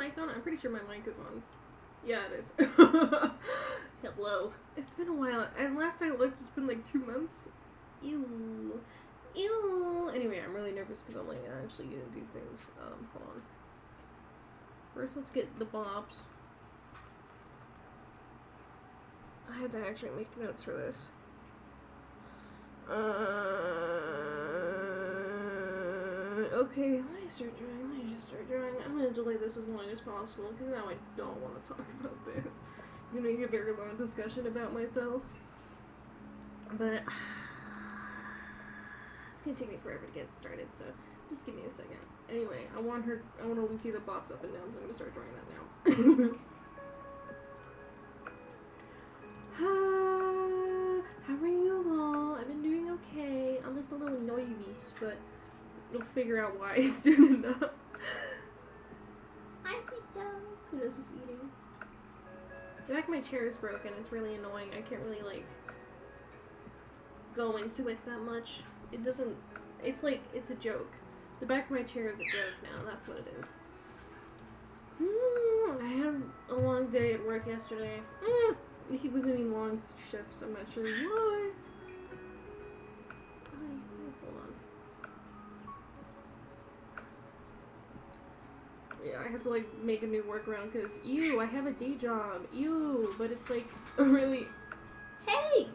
mic on? I'm pretty sure my mic is on. Yeah, it is. Hello. It's been a while, and last I looked, it's been like 2 months. Ew. Ew. Anyway, I'm really nervous because I'm like actually gonna do things. Hold on. First, let's get the bops. I had to actually make notes for this. Okay, let me start drawing. I'm gonna delay this as long as possible because now I don't want to talk about this. It's gonna be a very long discussion about myself. But it's gonna take me forever to get started, so just give me a second. Anyway, I want to Lucy the bops up and down, so I'm gonna start drawing that now. How are you all? I've been doing okay. I'm just a little nervous, but you'll figure out why soon enough. Hi, Pluto. Pluto's just eating. The back of my chair is broken. It's really annoying. I can't really, like, go into it that much. It doesn't... It's like, it's a joke. The back of my chair is a joke now. That's what it is. I had a long day at work yesterday. We keep giving long shifts. I'm not sure why. Hold on. Yeah, I have to, like, make a new workaround because, ew, I have a day job. Ew, but it's, like, a really... Hey!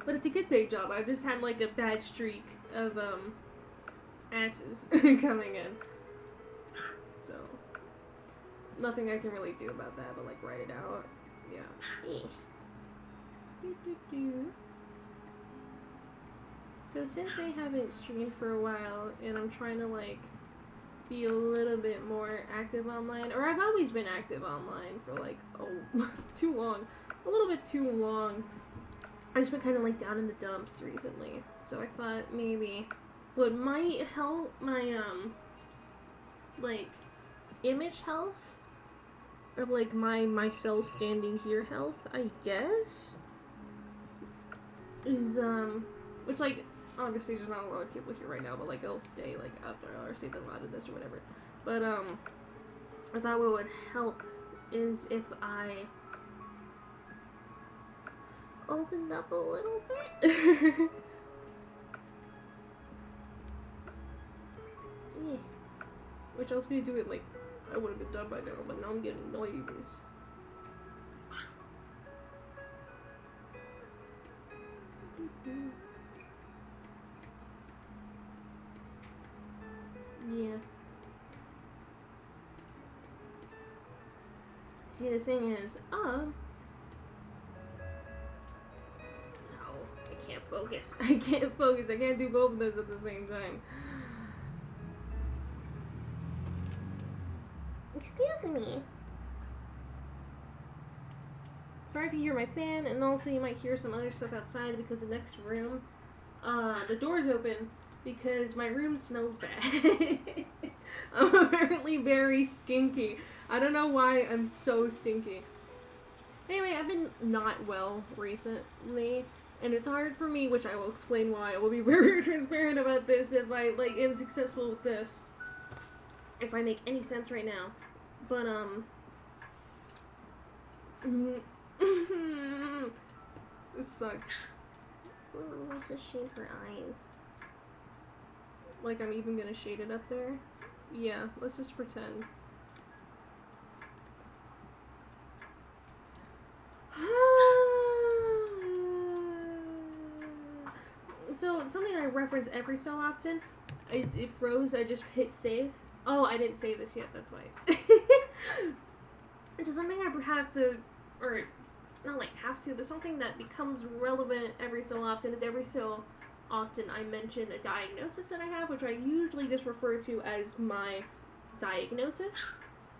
But it's a good day job. I've just had, like, a bad streak of, asses coming in. So... Nothing I can really do about that, but like write it out. Yeah. So since I haven't streamed for a while, and I'm trying to like be a little bit more active online, or I've always been active online for like too long, a little bit too long. I've just been kind of like down in the dumps recently, so I thought maybe what might help my like image health. Of like myself standing here health, I guess, is which like obviously there's not a lot of people here right now, but like it'll stay like up or say the lot of this or whatever. But I thought what would help is if I opened up a little bit. Yeah. Which I was gonna do it like. I would have been done by now, but now I'm getting noise. Yeah. See, the thing is, no, I can't focus. I can't focus. I can't do both of those at the same time. Excuse me. Sorry if you hear my fan, and also you might hear some other stuff outside because the next room, the door's open because my room smells bad. I'm apparently very stinky. I don't know why I'm so stinky. Anyway, I've been not well recently, and it's hard for me, which I will explain why. I will be very transparent about this if I, like, am successful with this. If I make any sense right now. But, this sucks. Ooh, let's just shade her eyes. Like I'm even gonna shade it up there? Yeah, let's just pretend. So, something that I reference every so often, it froze, I just hit save. Oh, I didn't save this yet, that's why. So something I have to, or not like have to, but something that becomes relevant every so often is every so often I mention a diagnosis that I have, which I usually just refer to as my diagnosis,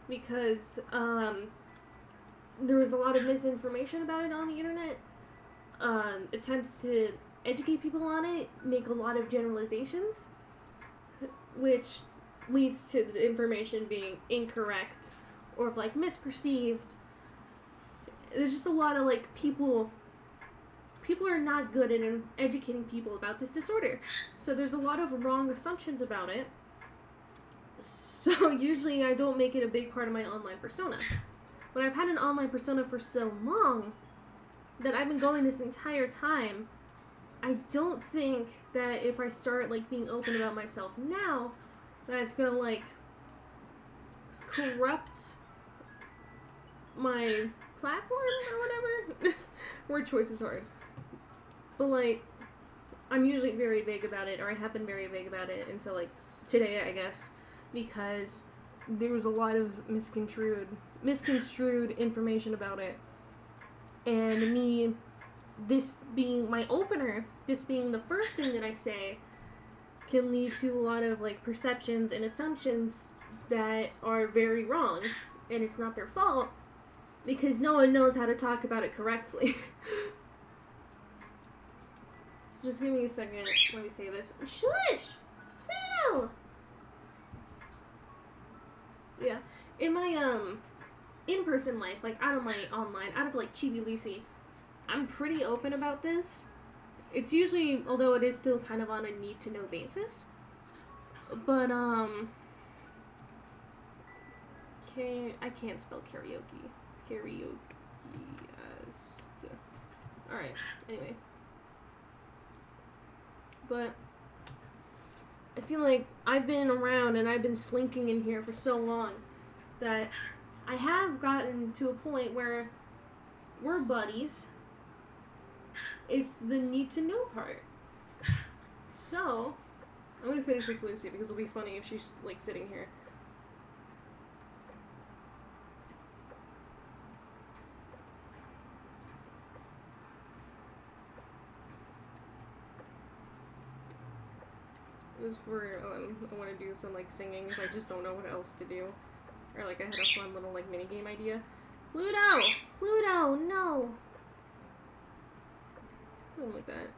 because there was a lot of misinformation about it on the internet, attempts to educate people on it, make a lot of generalizations, which leads to the information being incorrect or like misperceived. There's just a lot of like people are not good at educating people about this disorder. So there's a lot of wrong assumptions about it. So usually I don't make it a big part of my online persona. But I've had an online persona for so long that I've been going this entire time. I don't think that if I start, like, being open about myself now, that it's gonna, like, corrupt my platform or whatever. Word choice is hard. But, like, I'm usually very vague about it, or I have been very vague about it until, like, today, I guess, because there was a lot of misconstrued information about it. And me, this being my opener, this being the first thing that I say, can lead to a lot of, like, perceptions and assumptions that are very wrong. And it's not their fault, because no one knows how to talk about it correctly. So just give me a second. Let me say this. Shush! Pluto! Yeah. In my, in-person life, like, out of my online, out of, like, Chibii Lucy, I'm pretty open about this. It's usually, although it is still kind of on a need-to-know basis. But, I can't spell karaoke. Alright, anyway. But I feel like I've been around and I've been slinking in here for so long that I have gotten to a point where we're buddies. It's the need to know part. So, I'm gonna finish this Lucy because it'll be funny if she's, like, sitting here. It was for, I want to do some, like, singing if I just don't know what else to do. Or, like, I had a fun little, like, minigame idea. Pluto! Pluto, no! Something like that.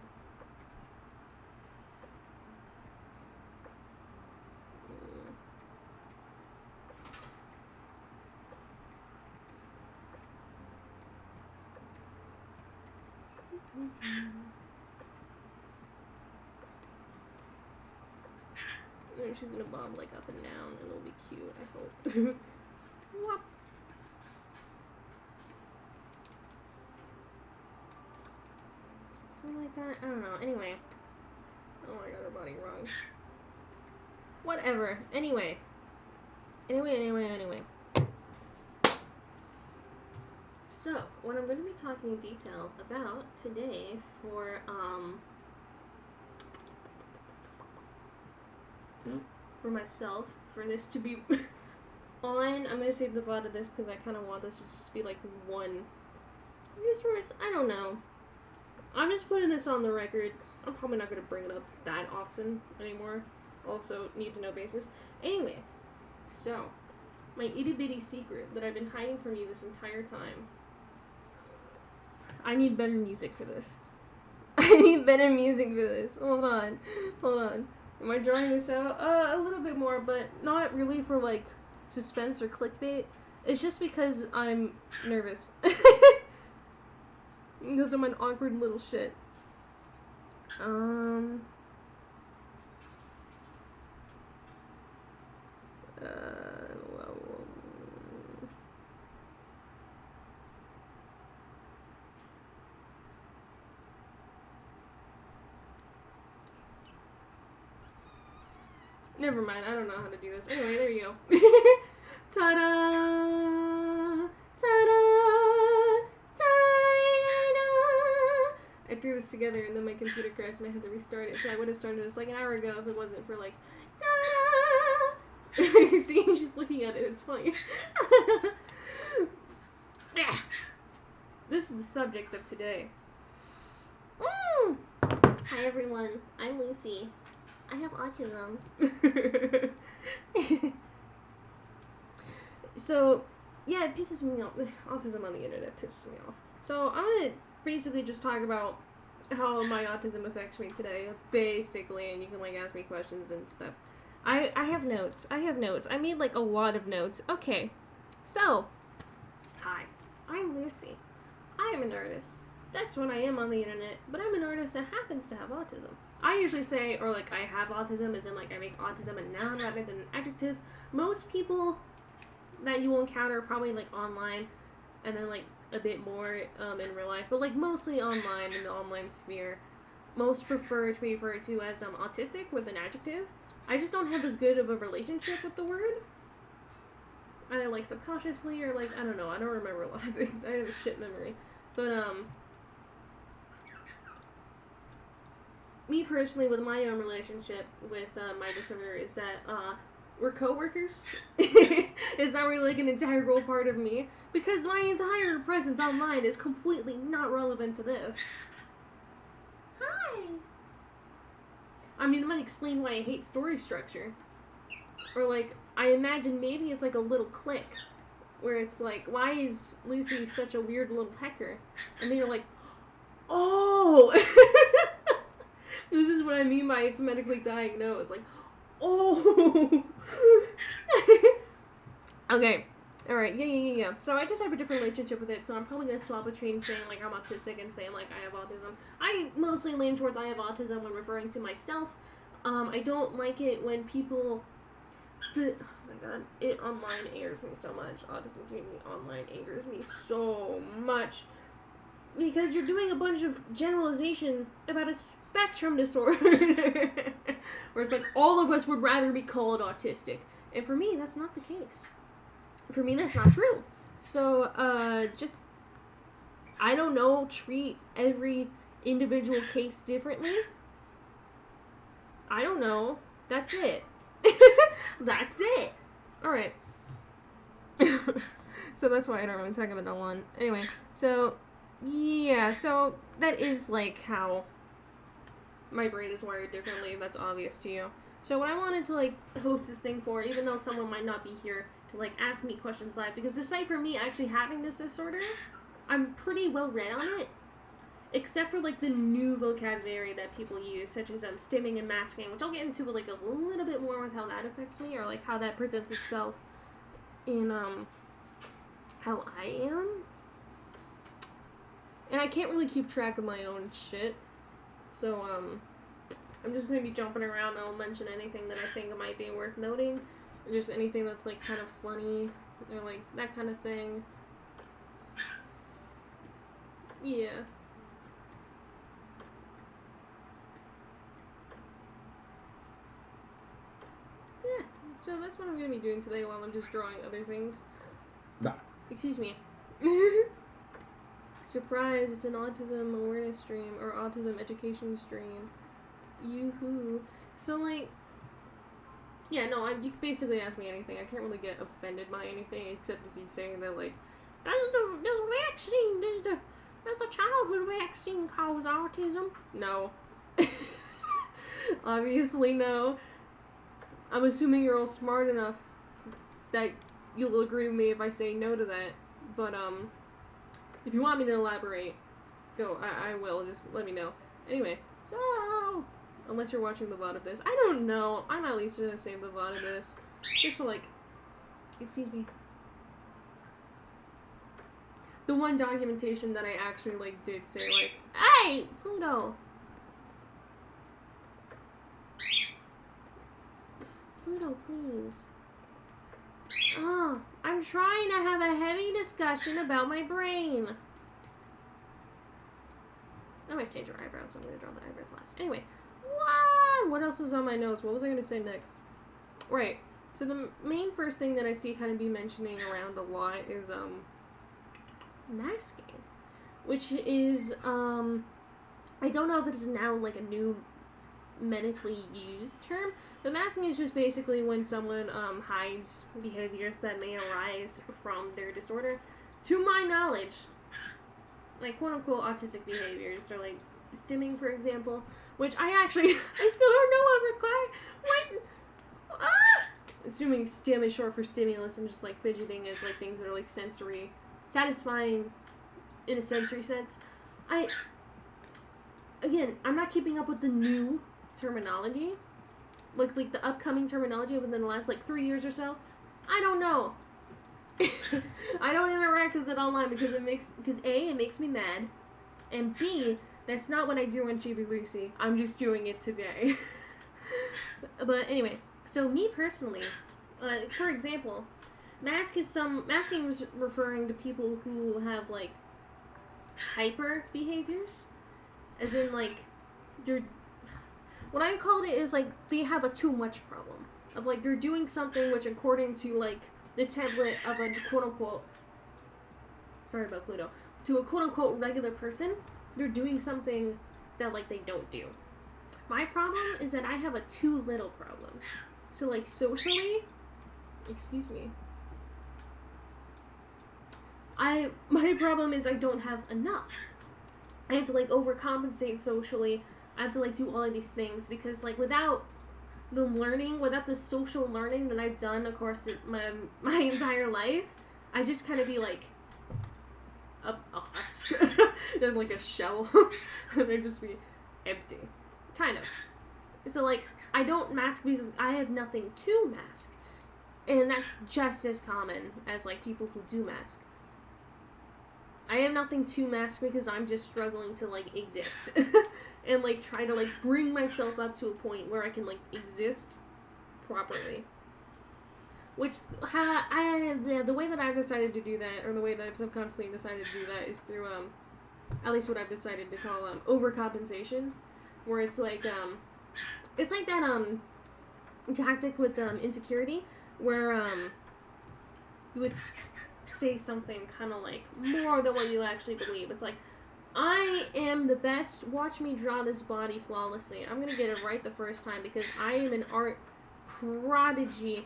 And she's gonna bob, like, up and down, and it'll be cute, I hope. Whop. Something like that? I don't know. Anyway. Oh, I got her body wrong. Whatever. Anyway. Anyway. So, what I'm going to be talking in detail about today for myself, for this to be on, I'm going to save the VOD of this because I kind of want this to just be like one resource. I don't know. I'm just putting this on the record. I'm probably not going to bring it up that often anymore. Also, need to know basis. Anyway, so, my itty bitty secret that I've been hiding from you this entire time. I need better music for this. Hold on. Am I drawing this out? A little bit more, but not really for, like, suspense or clickbait. It's just because I'm nervous. Because I'm an awkward little shit. Never mind, I don't know how to do this. Anyway, there you go. Ta-da! Ta-da! Ta-da! I threw this together and then my computer crashed and I had to restart it, so I would have started this like an hour ago if it wasn't for like, ta-da! See, she's looking at it, it's funny. This is the subject of today. Hi everyone, I'm Lucy. I have autism. So, yeah, it pisses me off. Autism on the internet pisses me off. So, I'm gonna basically just talk about how my autism affects me today, basically, and you can, like, ask me questions and stuff. I have notes. I made, like, a lot of notes. Okay, so, hi, I'm Lucy. I am an artist. that's what I am on the internet, but I'm an artist that happens to have autism. I usually say, or like, I have autism, as in like, I make autism a noun rather than an adjective. Most people that you will encounter probably like online, and then like a bit more in real life, but like mostly online, in the online sphere, most prefer to be referred to as autistic with an adjective. I just don't have as good of a relationship with the word. I like subconsciously, or like, I don't know, I don't remember a lot of things. I have a shit memory. But me personally, with my own relationship with my disorder, is that we're co-workers. It's not really like an integral part of me, because my entire presence online is completely not relevant to this. Hi! I mean, it might explain why I hate story structure. Or like, I imagine maybe it's like a little click, where it's like, why is Lucy such a weird little pecker? And then you're like, oh! This is what I mean by it's medically diagnosed. Like, oh! Okay. Alright, yeah. So I just have a different relationship with it, so I'm probably going to swap between saying, like, I'm autistic and saying, like, I have autism. I mostly lean towards I have autism when referring to myself. I don't like it when people... oh my god, it online angers me so much. Autism community online angers me so much. Because you're doing a bunch of generalization about a spectrum disorder. Where it's like, all of us would rather be called autistic. And for me, that's not the case. For me, that's not true. So, just, I don't know, treat every individual case differently. I don't know. That's it. That's it. Alright. So that's why I don't really talk about that one. Anyway, so, yeah, so that is, like, how my brain is wired differently. That's obvious to you. So what I wanted to, like, host this thing for, even though someone might not be here to, like, ask me questions live, because despite for me actually having this disorder, I'm pretty well read on it, except for, like, the new vocabulary that people use, such as stimming and masking, which I'll get into, like, a little bit more with how that affects me, or, like, how that presents itself in, how I am. And I can't really keep track of my own shit, so, I'm just going to be jumping around, and I'll mention anything that I think might be worth noting, or just anything that's, like, kind of funny, or, like, that kind of thing. Yeah. Yeah, so that's what I'm going to be doing today while I'm just drawing other things. No. Excuse me. Surprise, it's an autism awareness stream, or autism education stream. Yoo-hoo. So, like, yeah, no, you can basically ask me anything. I can't really get offended by anything, except if he's saying that, like, does the childhood vaccine cause autism? No. Obviously, no. I'm assuming you're all smart enough that you'll agree with me if I say no to that. But, if you want me to elaborate, go, I will, just let me know. Anyway, so, unless you're watching the VOD of this, I don't know, I'm at least gonna save the VOD of this, just so, like, excuse me, the one documentation that I actually, like, did say, like, hey, Pluto! Pluto, please. Oh, I'm trying to have a heavy discussion about my brain. I might change your eyebrows, so I'm going to draw the eyebrows last. Anyway, what else is on my notes? What was I going to say next? Right, so the main first thing that I see kind of be mentioning around a lot is, masking. Which is, I don't know if it is now, like, a new medically used term, but masking is just basically when someone hides behaviors that may arise from their disorder. To my knowledge, like quote-unquote autistic behaviors, or like stimming, for example, which I still don't know what require. What? Ah! Assuming stim is short for stimulus, and just like fidgeting is like things that are like sensory, satisfying in a sensory sense. Again, I'm not keeping up with the new terminology, like the upcoming terminology within the last like 3 years or so. I don't know. I don't interact with it online because it makes me mad, And B, that's not what I do on Chibii Lucy. I'm just doing it today. But anyway, so me personally, for example, masking is referring to people who have like hyper behaviors, as in like what I called it is like they have a too much problem of like they're doing something which according to like the template of a quote unquote, sorry about Pluto, to a quote unquote regular person, they're doing something that like they don't do. My problem is that I have a too little problem. So like socially, excuse me, my problem is I don't have enough. I have to like overcompensate socially. I have to like do all of these things because like without the social learning that I've done across my entire life, I just kind of be like a husk and like a shell, and I'd just be empty, kind of. So like I don't mask because I have nothing to mask, and that's just as common as like people who do mask. I have nothing to mask because I'm just struggling to like exist and like try to like bring myself up to a point where I can like exist properly. Which the way that I've decided to do that, or the way that I've subconsciously decided to do that, is through at least what I've decided to call overcompensation, where it's like that tactic with insecurity, where you would say something kind of like more than what you actually believe. It's like, I am the best, watch me draw this body flawlessly. I'm gonna get it right the first time because I am an art prodigy.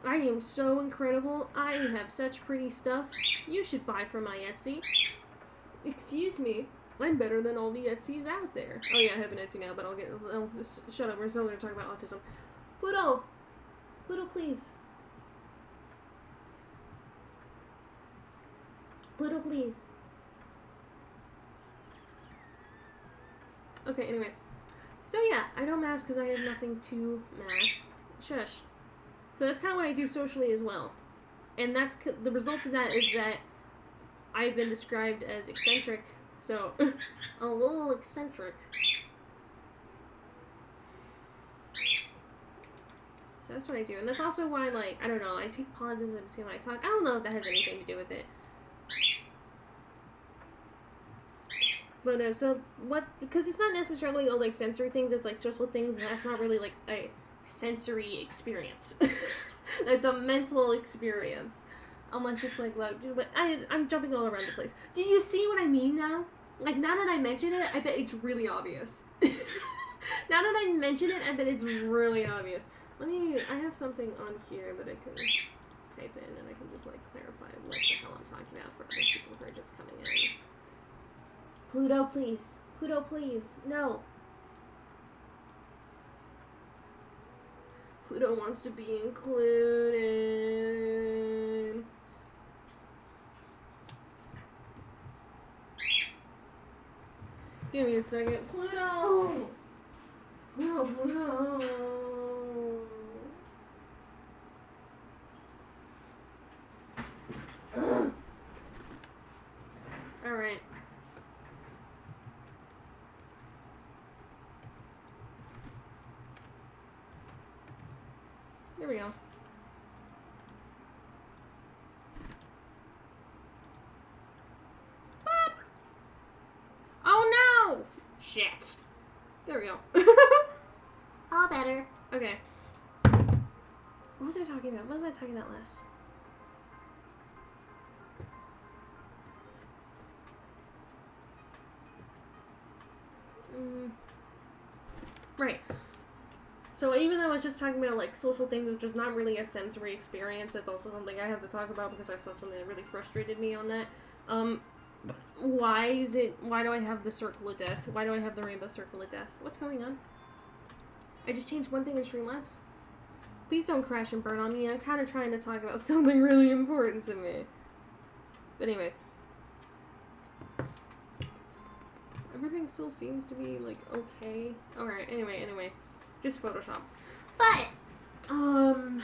I am so incredible. I have such pretty stuff. You should buy from my Etsy. Excuse me. I'm better than all the Etsys out there. Oh yeah, I have an Etsy now, but shut up, we're still gonna talk about autism. Pluto! Pluto, please. Pluto, please. Okay, anyway. So yeah, I don't mask because I have nothing to mask. Shush. So that's kind of what I do socially as well. And that's the result of that is that I've been described as eccentric. So, a little eccentric. So that's what I do. And that's also why, like, I don't know, I take pauses in between when I talk. I don't know if that has anything to do with it. But, so, what, because it's not necessarily all, like, sensory things, it's, like, stressful things, and that's not really, like, a sensory experience. It's a mental experience. Unless it's, like, loud. But I'm jumping all around the place. Do you see what I mean now? Like, now that I mention it, I bet it's really obvious. Now that I mention it, I bet it's really obvious. I have something on here that I can type in, and I can just, like, clarify what the hell I'm talking about for other people who are just coming in. Pluto, please. Pluto, please. No. Pluto wants to be included. Give me a second. Pluto! Pluto, Pluto! Alright. There we go. Bop. Oh no! Shit. There we go. All better. Okay. What was I talking about? What was I talking about last? Right. So even though I was just talking about, like, social things, which is not really a sensory experience, it's also something I have to talk about because I saw something that really frustrated me on that. Why do I have the circle of death? Why do I have the rainbow circle of death? What's going on? I just changed one thing in Streamlabs. Please don't crash and burn on me. I'm kind of trying to talk about something really important to me. But anyway. Everything still seems to be, like, okay. Alright, anyway. Just Photoshop. But, I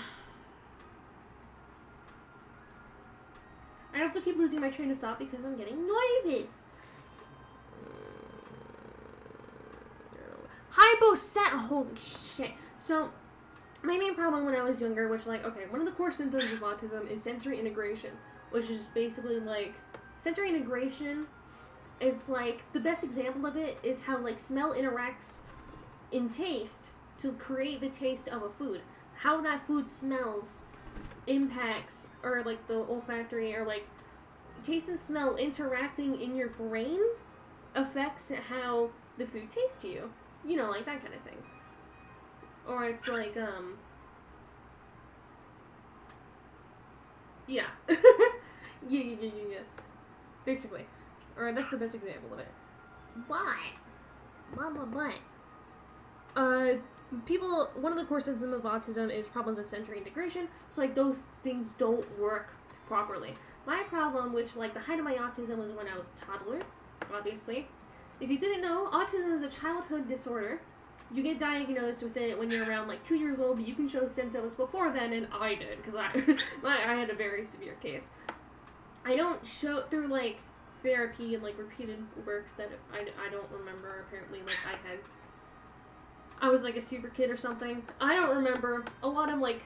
also keep losing my train of thought because I'm getting nervous. Holy shit. So, my main problem when I was younger, which, like, okay, one of the core symptoms of autism is sensory integration, which is basically, like, sensory integration is, like, the best example of it is how, like, smell interacts in taste to create the taste of a food. How that food smells impacts, or, like, the olfactory, or, like, taste and smell interacting in your brain affects how the food tastes to you. You know, like, that kind of thing. Or it's like, yeah. yeah. Basically. Or that's the best example of it. Why? People, one of the core symptoms of autism is problems with sensory integration, so, like, those things don't work properly. My problem, which, like, the height of my autism was when I was a toddler, obviously. If you didn't know, autism is a childhood disorder. You get diagnosed with it when you're around, like, 2 years old, but you can show symptoms before then, and I did, because I had a very severe case. I don't show, through, like, therapy and, like, repeated work that I don't remember, apparently, like, I was, like, a super kid or something. I don't remember. A lot of, like,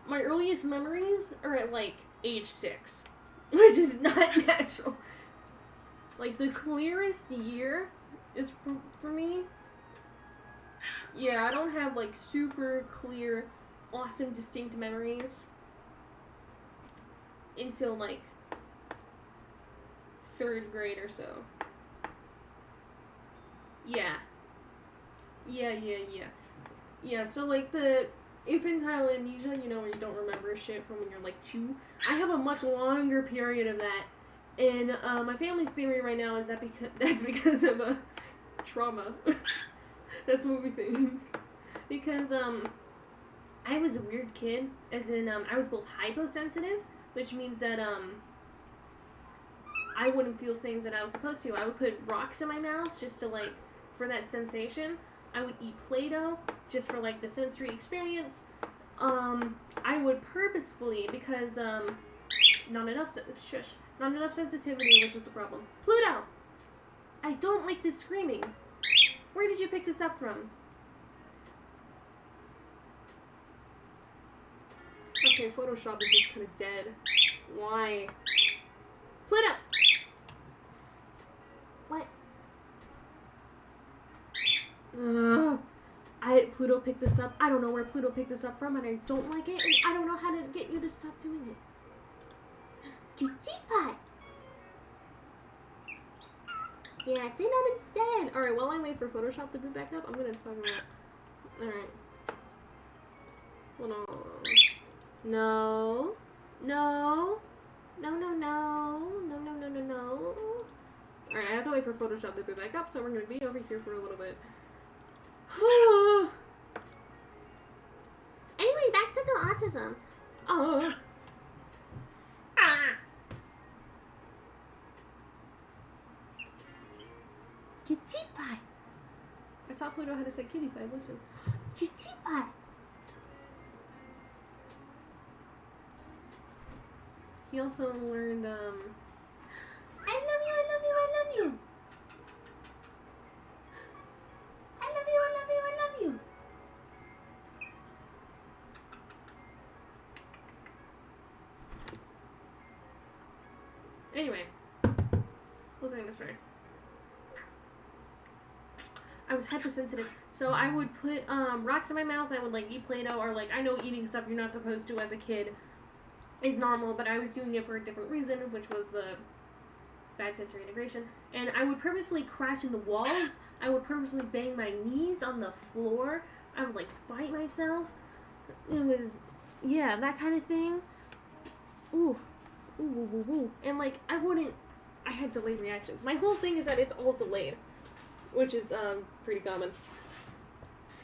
my earliest memories are at, like, age 6, which is not natural. Like, the clearest year is, for me, yeah, I don't have, like, super clear, awesome, distinct memories until, like, 3rd grade or so. Yeah, so, like, the infantile amnesia, you know, where you don't remember shit from when you're, like, 2, I have a much longer period of that, and, my family's theory right now is that that's because of, trauma. That's what we think. Because, I was a weird kid, as in, I was both hyposensitive, which means that, I wouldn't feel things that I was supposed to. I would put rocks in my mouth just to, like, for that sensation. I would eat Play-Doh just for, like, the sensory experience. I would purposefully, because, not enough sensitivity, which is the problem. Pluto! I don't like this screaming. Where did you pick this up from? Okay, Photoshop is just kind of dead. Why? Pluto! What? Pluto picked this up. I don't know where Pluto picked this up from, and I don't like it, and I don't know how to get you to stop doing it. Your teapot! Yeah, say that instead! Alright, while I wait for Photoshop to boot back up, I'm gonna talk about... Alright. Hold on. No. Alright, I have to wait for Photoshop to boot back up, so we're gonna be over here for a little bit. Anyway, back to the autism. Kitty pie. I taught Pluto how to say kitty pie. Listen. Kitty pie. He also learned, I love you. Anyway, what's I gonna say? I was hypersensitive, so I would put rocks in my mouth. I would, like, eat Play-Doh, or, like, I know eating stuff you're not supposed to as a kid is normal, but I was doing it for a different reason, which was the bad sensory integration. And I would purposely crash into walls. I would purposely bang my knees on the floor. I would, like, bite myself. It was, yeah, that kind of thing. Ooh. And, like, I had delayed reactions. My whole thing is that it's all delayed, which is, pretty common.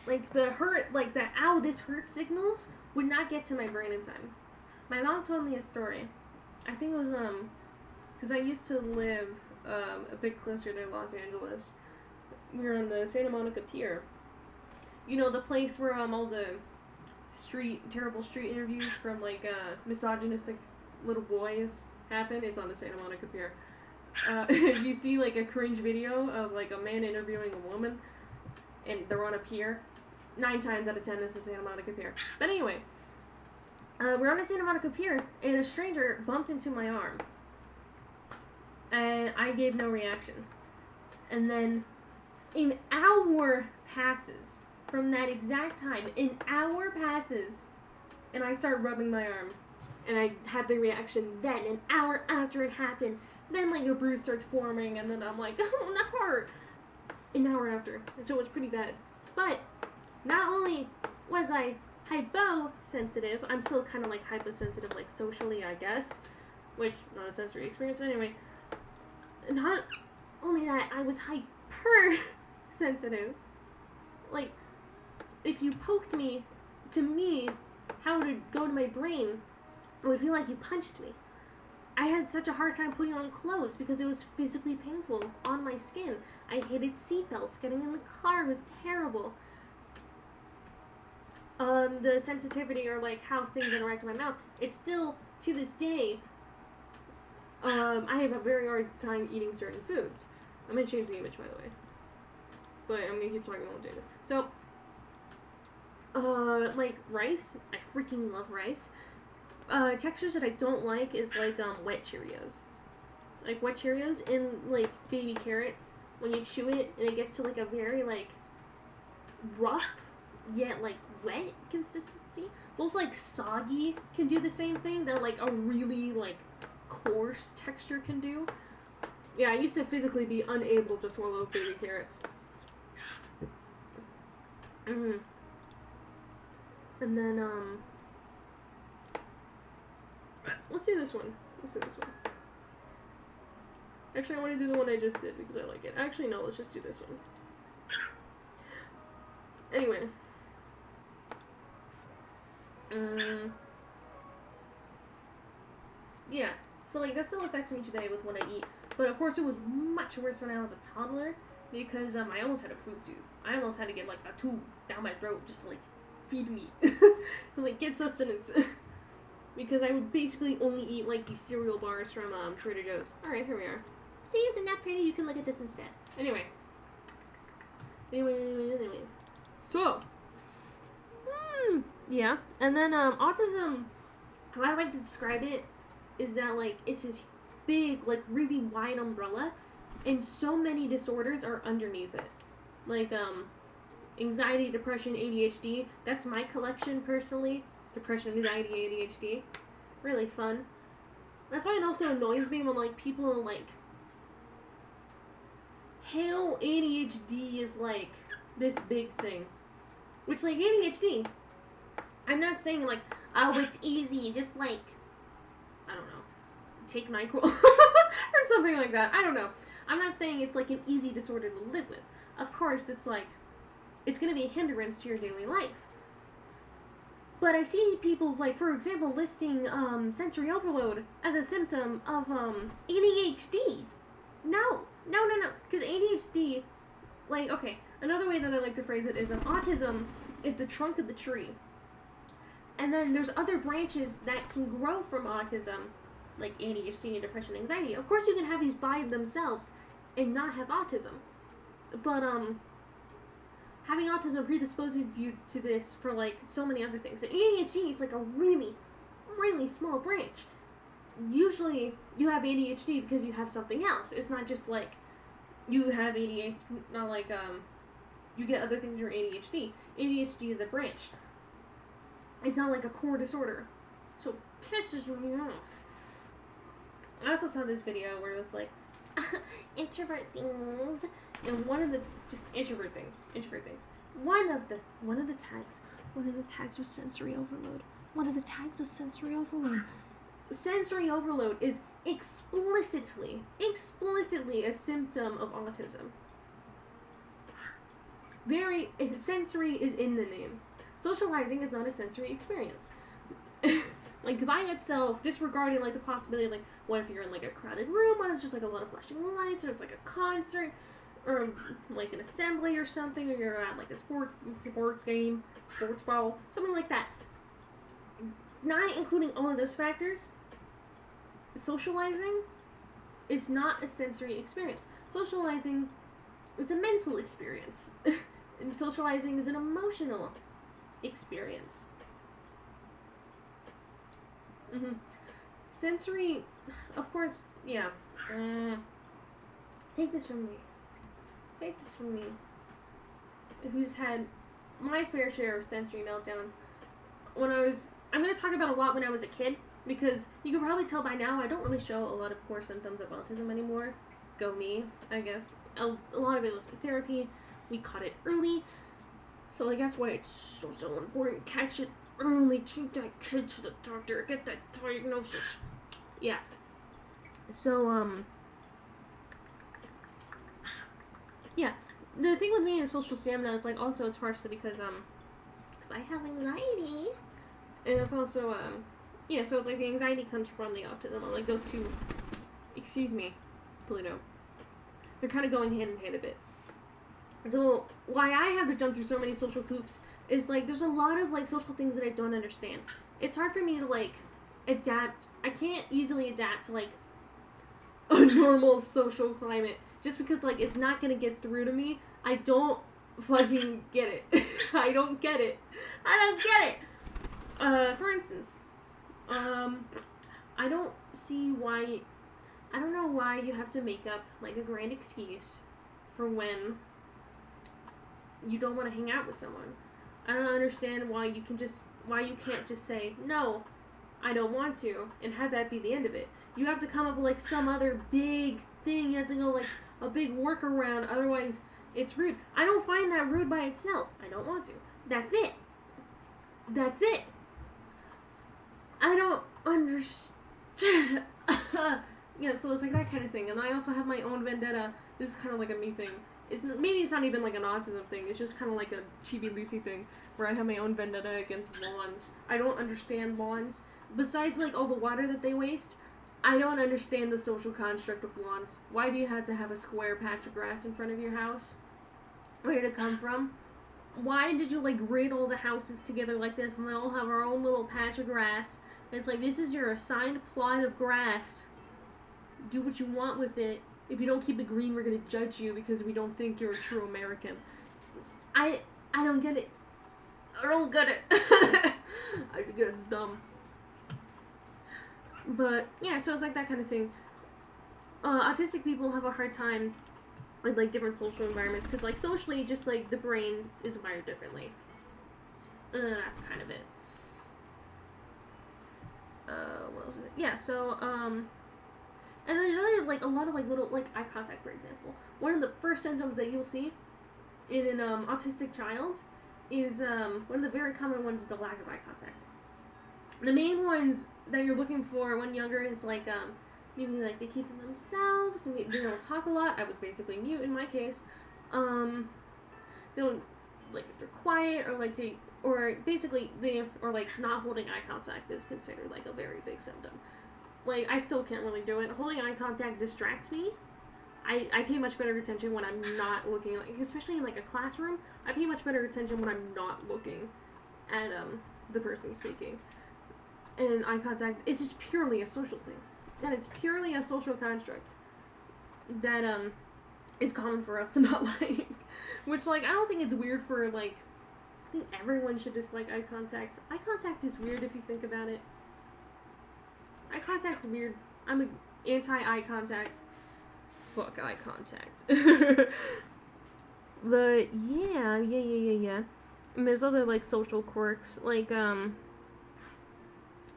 Like, the hurt, like, the ow, this hurt signals would not get to my brain in time. My mom told me a story. I think it was, because I used to live, a bit closer to Los Angeles. We were on the Santa Monica Pier. You know, the place where, all the terrible street interviews from, like, misogynistic little boys happen is on the Santa Monica Pier. If you see, like, a cringe video of, like, a man interviewing a woman, and they're on a pier, 9 times out of 10 is the Santa Monica Pier. But anyway, we're on the Santa Monica Pier, and a stranger bumped into my arm. And I gave no reaction. And then an hour passes from that exact time. An hour passes, and I start rubbing my arm. And I had the reaction then, an hour after it happened. Then, like, a bruise starts forming, and then I'm like, oh, that hurt. An hour after. So it was pretty bad. But not only was I hyposensitive, I'm still kind of, like, hyposensitive, like, socially, I guess. Which, not a sensory experience. Anyway, not only that, I was hypersensitive. Like, if you poked me, to me, how would it go to my brain? It would feel like you punched me. I had such a hard time putting on clothes because it was physically painful on my skin. I hated seatbelts. Getting in the car was terrible. The sensitivity, or like how things interact in my mouth, it's still, to this day, I have a very hard time eating certain foods. I'm going to change the image, by the way. But I'm going to keep talking while I'm doing this. So, like rice. I freaking love rice. Textures that I don't like is like, wet Cheerios. Like, wet Cheerios and, like, baby carrots. When you chew it, and it gets to, like, a very, like, rough, yet, like, wet consistency. Both, like, soggy can do the same thing that, like, a really, like, coarse texture can do. Yeah, I used to physically be unable to swallow baby carrots. And then, let's do this one. Actually, I want to do the one I just did because I like it. Actually, no, let's just do this one. Anyway. Yeah. So, like, that still affects me today with what I eat. But, of course, it was much worse when I was a toddler because, I almost had a food tube. I almost had to get, like, a tube down my throat just to, like, feed me. To, like, get sustenance. Because I would basically only eat, like, these cereal bars from, Trader Joe's. Alright, here we are. See, isn't that pretty? You can look at this instead. Anyways. So. Yeah. And then, autism, how I like to describe it is that, like, it's this big, like, really wide umbrella, and so many disorders are underneath it. Like, anxiety, depression, ADHD. That's my collection, personally. Depression, anxiety, ADHD. Really fun. That's why it also annoys me when, like, people, like, hail ADHD is, like, this big thing. Which, like, ADHD, I'm not saying, like, oh, it's easy, just, like, I don't know, take NyQuil, or something like that. I don't know. I'm not saying it's, like, an easy disorder to live with. Of course, it's, like, it's gonna be a hindrance to your daily life. But I see people, like, for example, listing, sensory overload as a symptom of, ADHD. No. Because ADHD, like, okay, another way that I like to phrase it is autism is the trunk of the tree. And then there's other branches that can grow from autism, like ADHD and depression, anxiety. Of course, you can have these by themselves and not have autism. But, having autism predisposes you to this for, like, so many other things. And ADHD is, like, a really, really small branch. Usually, you have ADHD because you have something else. It's not just, like, you have ADHD, not like, you get other things in your ADHD. ADHD is a branch. It's not like a core disorder. So it pisses me off. I also saw this video where it was like, introvert things. And one of the, just introvert things. One of the tags was sensory overload. Sensory overload is explicitly a symptom of autism. Sensory is in the name. Socializing is not a sensory experience. Like, by itself, disregarding, like, the possibility of, like, what if you're in, like, a crowded room, what if it's just, like, a lot of flashing lights, or it's, like, a concert, or, like, an assembly or something, or you're at, like, a sports game, sports ball, something like that. Not including all of those factors, socializing is not a sensory experience. Socializing is a mental experience. And socializing is an emotional experience. Sensory, of course, yeah. Take this from me. Take this from me. Who's had my fair share of sensory meltdowns. I'm going to talk about a lot when I was a kid, because you can probably tell by now I don't really show a lot of core symptoms of autism anymore. Go me, I guess. A lot of it was therapy. We caught it early. So like that's why it's so important. Catch it early. Take that kid to the doctor. Get that diagnosis. Yeah. So, yeah. The thing with me and social stamina is like also it's partially because I have anxiety. And it's also, yeah, so it's like the anxiety comes from the autism. Like those two, excuse me, Pluto. They're kind of going hand in hand a bit. So why I have to jump through so many social hoops is like there's a lot of like social things that I don't understand. It's hard for me to like adapt. I can't easily adapt to like a normal social climate just because like it's not gonna get through to me. I don't fucking get it. I don't get it. I don't get it. For instance, I don't see why. I don't know why you have to make up like a grand excuse for when you don't want to hang out with someone. I don't understand why you can't just say no, I don't want to, and have that be the end of it. You have to come up with like some other big thing. You have to go like a big workaround. Otherwise, it's rude. I don't find that rude by itself. I don't want to. That's it. That's it. I don't understand. Yeah, so it's like that kind of thing. And I also have my own vendetta. This is kind of like a me thing. Maybe it's not even like an autism thing. It's just kind of like a chibii Lucy thing where I have my own vendetta against lawns. I don't understand lawns. Besides like all the water that they waste, I don't understand the social construct of lawns. Why do you have to have a square patch of grass in front of your house? Where did it come from? Why did you like grid all the houses together like this and they all have our own little patch of grass? It's like, this is your assigned plot of grass. Do what you want with it. If you don't keep it green, we're gonna judge you because we don't think you're a true American. I don't get it. I don't get it. I think it's dumb. But yeah, so it's like that kind of thing. Autistic people have a hard time with like different social environments because like socially, just like the brain is wired differently. That's kind of it. What else is it? Yeah, so and there's other like a lot of like little like eye contact, for example. One of the first symptoms that you'll see in an autistic child is one of the very common ones is the lack of eye contact. The main ones that you're looking for when younger is like maybe like they keep to themselves and they don't talk a lot. I was basically mute in my case. They don't like if they're quiet or like they or basically they or like not holding eye contact is considered like a very big symptom. Like I still can't really do it. Holding eye contact distracts me. I pay much better attention when I'm not looking, like especially in like a classroom. I pay much better attention when I'm not looking at the person speaking. And eye contact is just purely a social thing. That is purely a social construct that is common for us to not like. Which like I don't think it's weird for like I think everyone should dislike eye contact. Eye contact is weird if you think about it. Eye contact's weird. I'm an anti-eye contact. Fuck eye contact. But yeah. And there's other like social quirks, like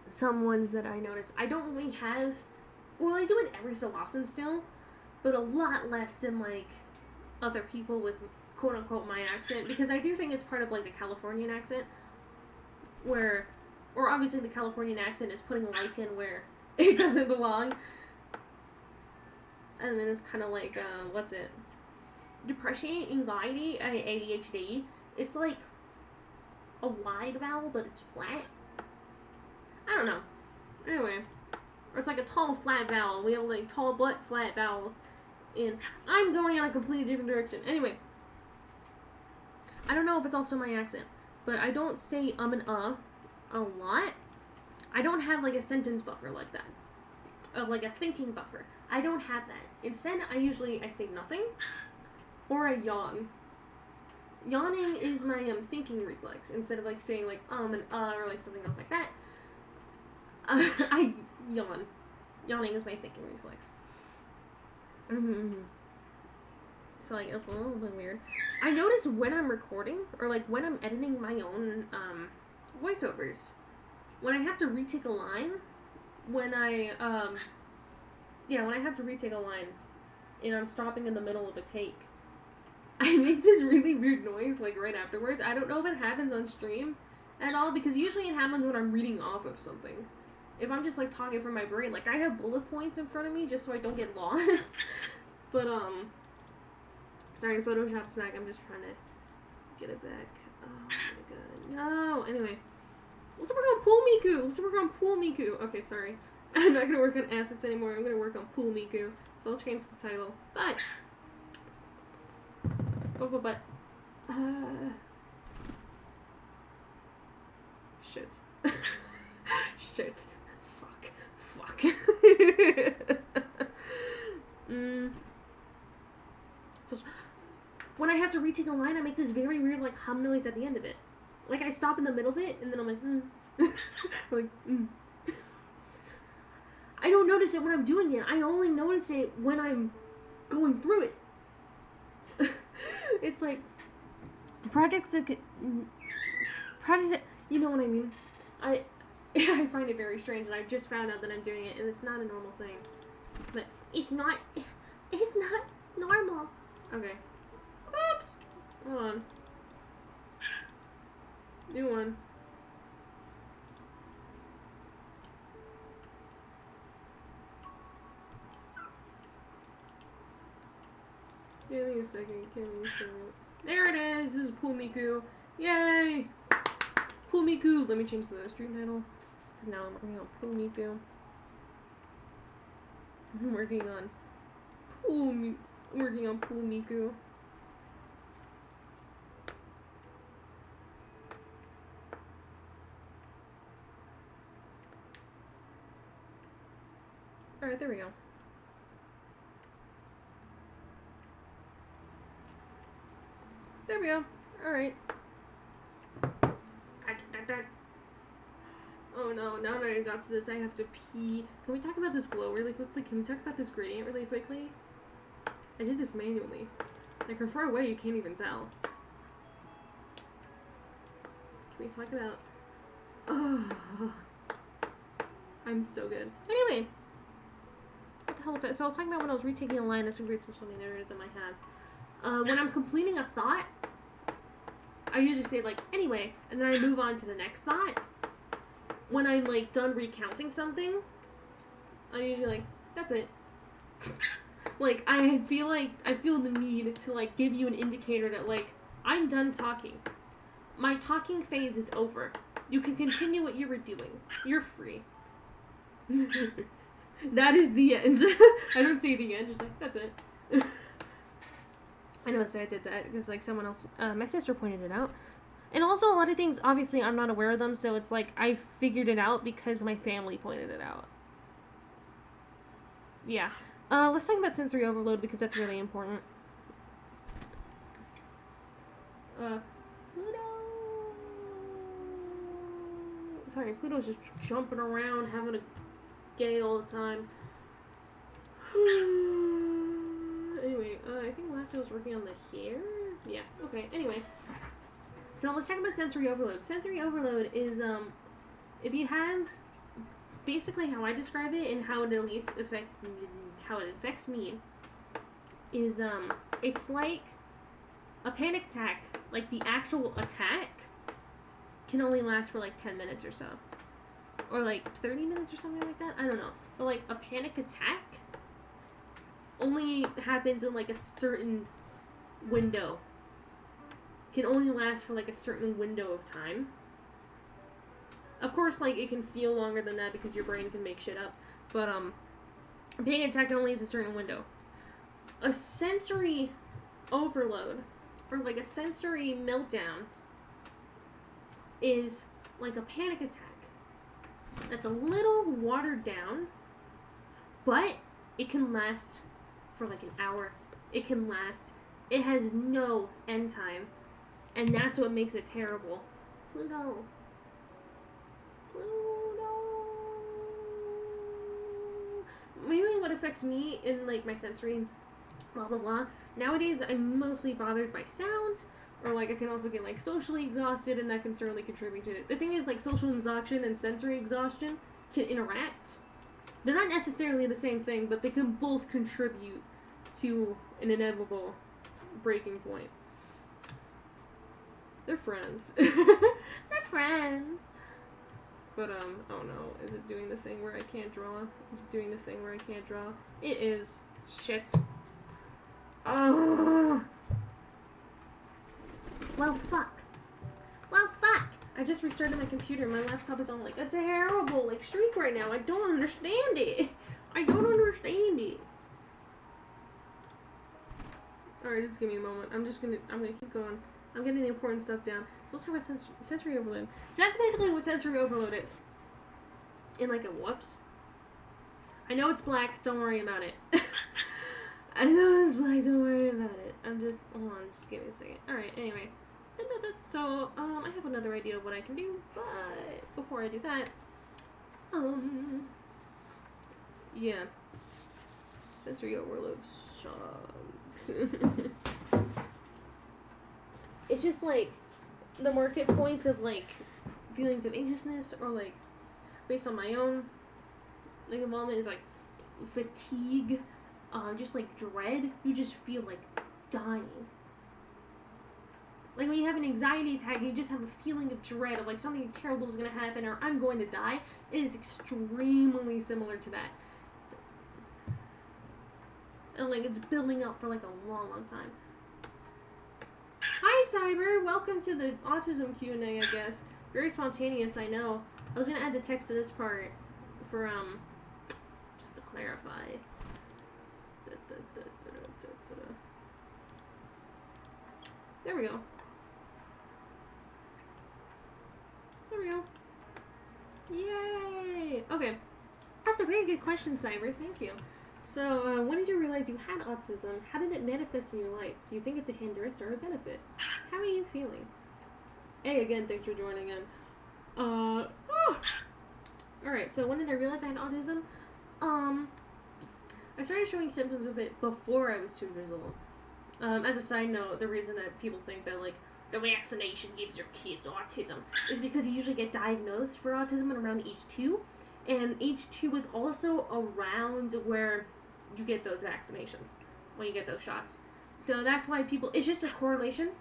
some ones that I notice. I don't really have. Well, I do it every so often still, but a lot less than like other people with quote unquote my accent, because I do think it's part of like the Californian accent, or obviously the Californian accent is putting like in where it doesn't belong. And then it's kind of like, what's it? Depression, anxiety, ADHD. It's like a wide vowel, but it's flat. I don't know. Anyway. Or it's like a tall, flat vowel. We have like tall, but flat vowels. And I'm going in a completely different direction. Anyway. I don't know if it's also my accent, but I don't say and a lot. I don't have like a sentence buffer like that. Like a thinking buffer. I don't have that. Instead, I say nothing or I yawn. Yawning is my thinking reflex. Instead of like saying like and or like something else like that, I yawn. Yawning is my thinking reflex. So like it's a little bit weird. I notice when I'm recording or like when I'm editing my own voiceovers, when I have to retake a line, when I have to retake a line, and I'm stopping in the middle of a take, I make this really weird noise, like, right afterwards. I don't know if it happens on stream at all, because usually it happens when I'm reading off of something. If I'm just, like, talking from my brain, like, I have bullet points in front of me just so I don't get lost. But, sorry, Photoshop's back. I'm just trying to get it back. Oh, my god. No! Anyway. Let's work on Pool Miku! Let's work on Pool Miku! Okay, sorry. I'm not gonna work on assets anymore. I'm gonna work on Pool Miku. So I'll change the title. But shit. Shit. Fuck. So when I have to retake a line, I make this very weird like hum noise at the end of it. Like I stop in the middle of it and then I'm like, like, I don't notice it when I'm doing it. I only notice it when I'm going through it. It's like projects, you know what I mean? I find it very strange, and I just found out that I'm doing it, and it's not a normal thing. But it's not normal. Okay. Oops. Hold on. New one. Give me a second. There it is. This is Pool Miku. Yay! Pool Miku. Let me change the stream title. Because now I'm working on Pool Miku. I'm working on Pool Miku. Alright, there we go. There we go. Alright. Oh no, now that I got to this, I have to pee. Can we talk about this glow really quickly? Can we talk about this gradient really quickly? I did this manually. Like, from far away, you can't even tell. Can we talk about... Oh, I'm so good. Anyway. What the hell was that? So I was talking about when I was retaking a line. That's some great social media errors I might have. When I'm completing a thought, I usually say, like, anyway, and then I move on to the next thought. When I'm, like, done recounting something, I usually, like, that's it. Like, I feel the need to, like, give you an indicator that, like, I'm done talking. My talking phase is over. You can continue what you were doing. You're free. That is the end. I don't say the end, just like, that's it. I know, so I did that because, like, someone else, my sister pointed it out. And also, a lot of things, obviously, I'm not aware of them, so it's like, I figured it out because my family pointed it out. Yeah. Let's talk about sensory overload because that's really important. Pluto! Sorry, Pluto's just jumping around, having a gay all the time. Anyway, I think last I was working on the hair? Yeah, okay, anyway. So let's talk about sensory overload. Sensory overload is, if you have, basically how I describe it and how it at least affects me, is, it's like a panic attack. Like, the actual attack can only last for, like, 10 minutes or so. Or, like, 30 minutes or something like that? I don't know. But, like, a panic attack only happens in, like, a certain window. Can only last for, like, a certain window of time. Of course, like, it can feel longer than that because your brain can make shit up. But, a panic attack only is a certain window. A sensory overload, or, like, a sensory meltdown, is like a panic attack. That's a little watered down, but it can last for like an hour. It has no end time. And that's what makes it terrible. Pluto. Mainly what affects me in, like, my sensory blah blah blah. Nowadays, I'm mostly bothered by sound, or, like, I can also get, like, socially exhausted, and that can certainly contribute to it. The thing is, like, social exhaustion and sensory exhaustion can interact. They're not necessarily the same thing, but they can both contribute to an inevitable breaking point. They're friends. They're friends. But, oh no, is it doing the thing where I can't draw? Is it doing the thing where I can't draw? It is. Shit. Oh. Well, fuck. I just restarted my computer. My laptop is on, like, a terrible, like, streak right now. I don't understand it. Alright, just give me a moment. I'm gonna keep going. I'm getting the important stuff down. So let's talk about sensory overload. So that's basically what sensory overload is. In, like, a whoops. I know it's black. Don't worry about it. I know it's black. Don't worry about it. Hold on. Just give me a second. Alright, anyway. So, I have another idea of what I can do, but before I do that, yeah. Sensory overload sucks. It's just, like, the market points of, like, feelings of anxiousness, or, like, based on my own, like, involvement is, like, fatigue, just, like, dread. You just feel like dying. Like, when you have an anxiety attack, you just have a feeling of dread of, like, something terrible is going to happen, or I'm going to die. It is extremely similar to that. And, like, it's building up for, like, a long, long time. Hi, Cyber! Welcome to the autism Q&A, I guess. Very spontaneous, I know. I was going to add the text to this part for, just to clarify. There we go. There we go. Yay! Okay. That's a very good question, Cyber. Thank you. So, when did you realize you had autism? How did it manifest in your life? Do you think it's a hindrance or a benefit? How are you feeling? Hey, again, thanks for joining in. Alright, so when did I realize I had autism? I started showing symptoms of it before I was 2 years old. As a side note, the reason that people think that, like, the vaccination gives your kids autism is because you usually get diagnosed for autism at around age 2, and age 2 is also around where you get those vaccinations, when you get those shots. So that's why people, it's just a correlation.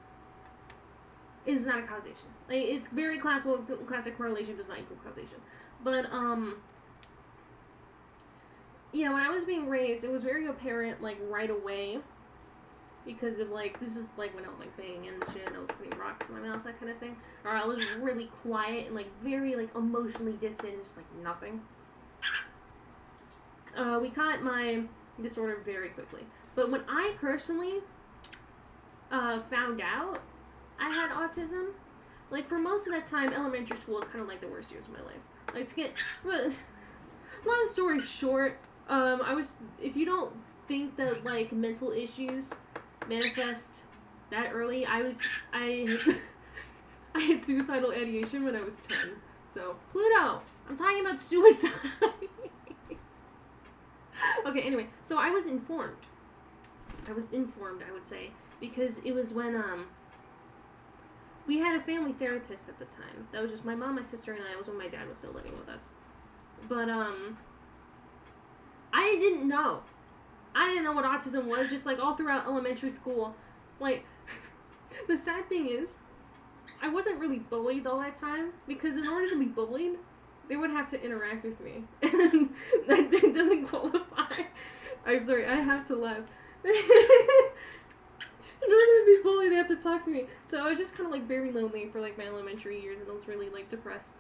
It is not a causation. Like, it's very classic correlation does not equal causation. But, yeah, when I was being raised, it was very apparent, like, right away. Because of, like, this is, like, when I was, like, banging and shit, and I was putting rocks in my mouth, that kind of thing. Or I was really quiet and, like, very, like, emotionally distant and just, like, nothing. We caught my disorder very quickly. But when I personally found out I had autism, like, for most of that time, elementary school is kind of, like, the worst years of my life. Like, to get, well, long story short, if you don't think that, like, mental issues manifest that early, I had suicidal ideation when I was 10. So, Pluto! I'm talking about suicide! Okay, anyway, so I was informed, I would say, because it was when, we had a family therapist at the time. That was just my mom, my sister, and I. It was when my dad was still living with us. But, I didn't know. I didn't know what autism was, just, like, all throughout elementary school. Like, the sad thing is, I wasn't really bullied all that time, because in order to be bullied, they would have to interact with me. And that doesn't qualify. I'm sorry, I have to laugh. In order to be bullied, they have to talk to me. So I was just kind of, like, very lonely for, like, my elementary years, and I was really, like, depressed.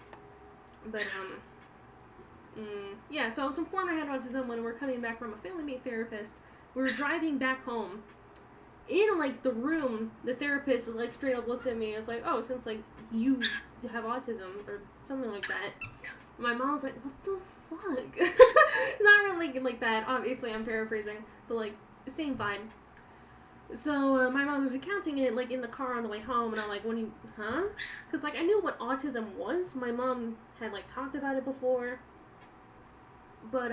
But, yeah, so I was informed I had autism when we were coming back from a family mate therapist. We were driving back home. In, like, the room, the therapist, like, straight up looked at me and was like, oh, since, like, you have autism, or something like that. My mom was like, what the fuck? Not really like that, obviously, I'm paraphrasing, but, like, the same vibe. So my mom was recounting it like in the car on the way home, and I'm like, "When you, huh?" Because like I knew what autism was. My mom had like talked about it before, but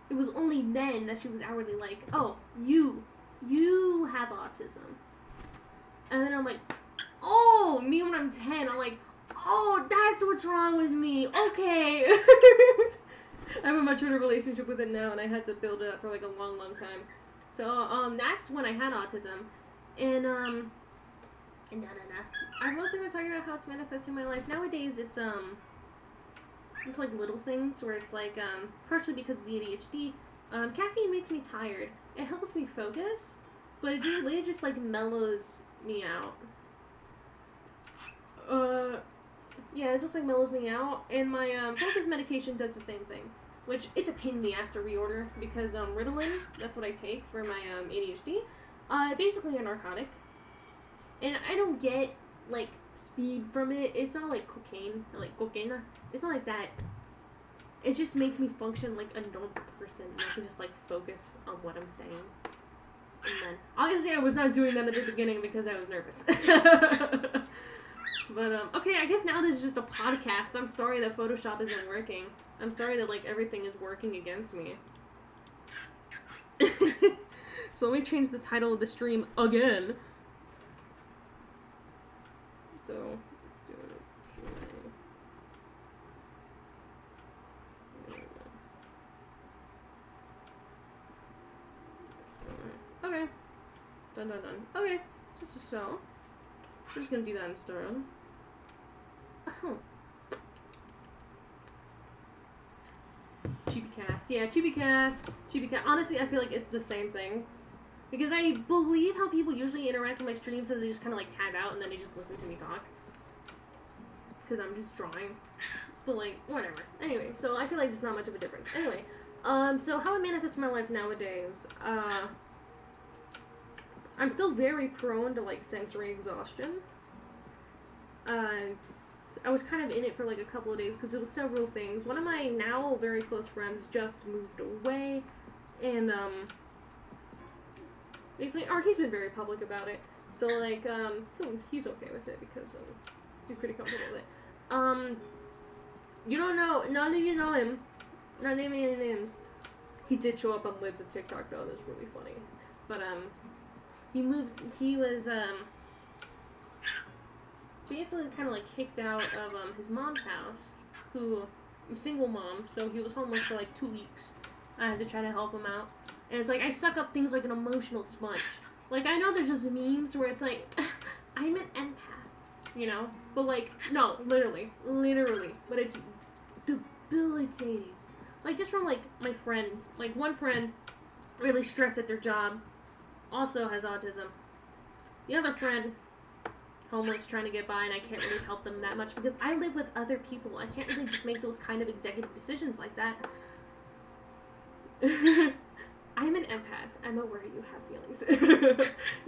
it was only then that she was outwardly like, "Oh, you have autism," and then I'm like, "Oh, me when I'm 10, I'm like, oh, that's what's wrong with me. Okay." I have a much better relationship with it now, and I had to build it up for like a long, long time. So that's when I had autism, and I've mostly been talking about how it's manifesting my life nowadays. It's just like little things where it's like partially because of the ADHD. Caffeine makes me tired. It helps me focus, but it really just like mellows me out. Yeah, it just like mellows me out, and my focus medication does the same thing. Which, it's a pain in the ass to reorder, because Ritalin, that's what I take for my ADHD, basically a narcotic, and I don't get, like, speed from it. It's not like cocaine, or like cocaine, it's not like that. It just makes me function like a normal person, and I can just, like, focus on what I'm saying. And then, obviously I was not doing that at the beginning because I was nervous. But, okay, I guess now this is just a podcast. I'm sorry that Photoshop isn't working. I'm sorry that, like, everything is working against me. So let me change the title of the stream again. So, let's do it. Okay. Done. Okay, so. We're just gonna do that instead. Oh. Chibii-cast. Yeah, Chibii-cast. Honestly, I feel like it's the same thing. Because I believe how people usually interact with my streams is they just kind of like tab out and then they just listen to me talk. Because I'm just drawing. But like, whatever. Anyway, so I feel like there's not much of a difference. Anyway, so how I manifest my life nowadays, I'm still very prone to like sensory exhaustion. I was kind of in it for like a couple of days because it was several things. One of my now very close friends just moved away, and basically, or he's been very public about it. So like, he's okay with it because he's pretty comfortable with it. You don't know, none of you know him. Not naming any names. He did show up on Libs at TikTok though. That's really funny. But he was basically kind of like kicked out of his mom's house, who, single mom, so he was homeless for like 2 weeks. I had to try to help him out. And it's like, I suck up things like an emotional sponge. Like, I know there's just memes where it's like, I'm an empath, you know? But like, no, literally. But it's debilitating. Like, just from like, my friend, like one friend, really stressed at their job, also has autism. The other friend, homeless, trying to get by, and I can't really help them that much because I live with other people. I can't really just make those kind of executive decisions like that. I'm an empath. I'm aware you have feelings.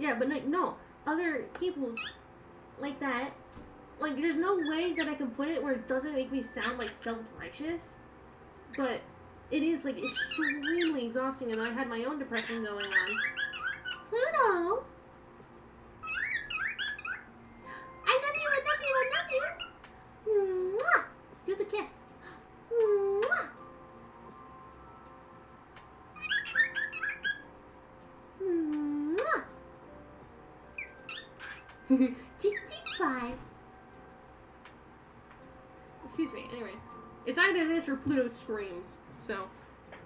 Yeah, but like, no, other people's like that. Like, there's no way that I can put it where it doesn't make me sound like self-righteous, but it is like extremely exhausting, and I had my own depression going on. Pluto! I love you. Mwah! Do the kiss. Mwah! Mwah! Kitty pie. Excuse me, anyway. It's either this or Pluto screams. So,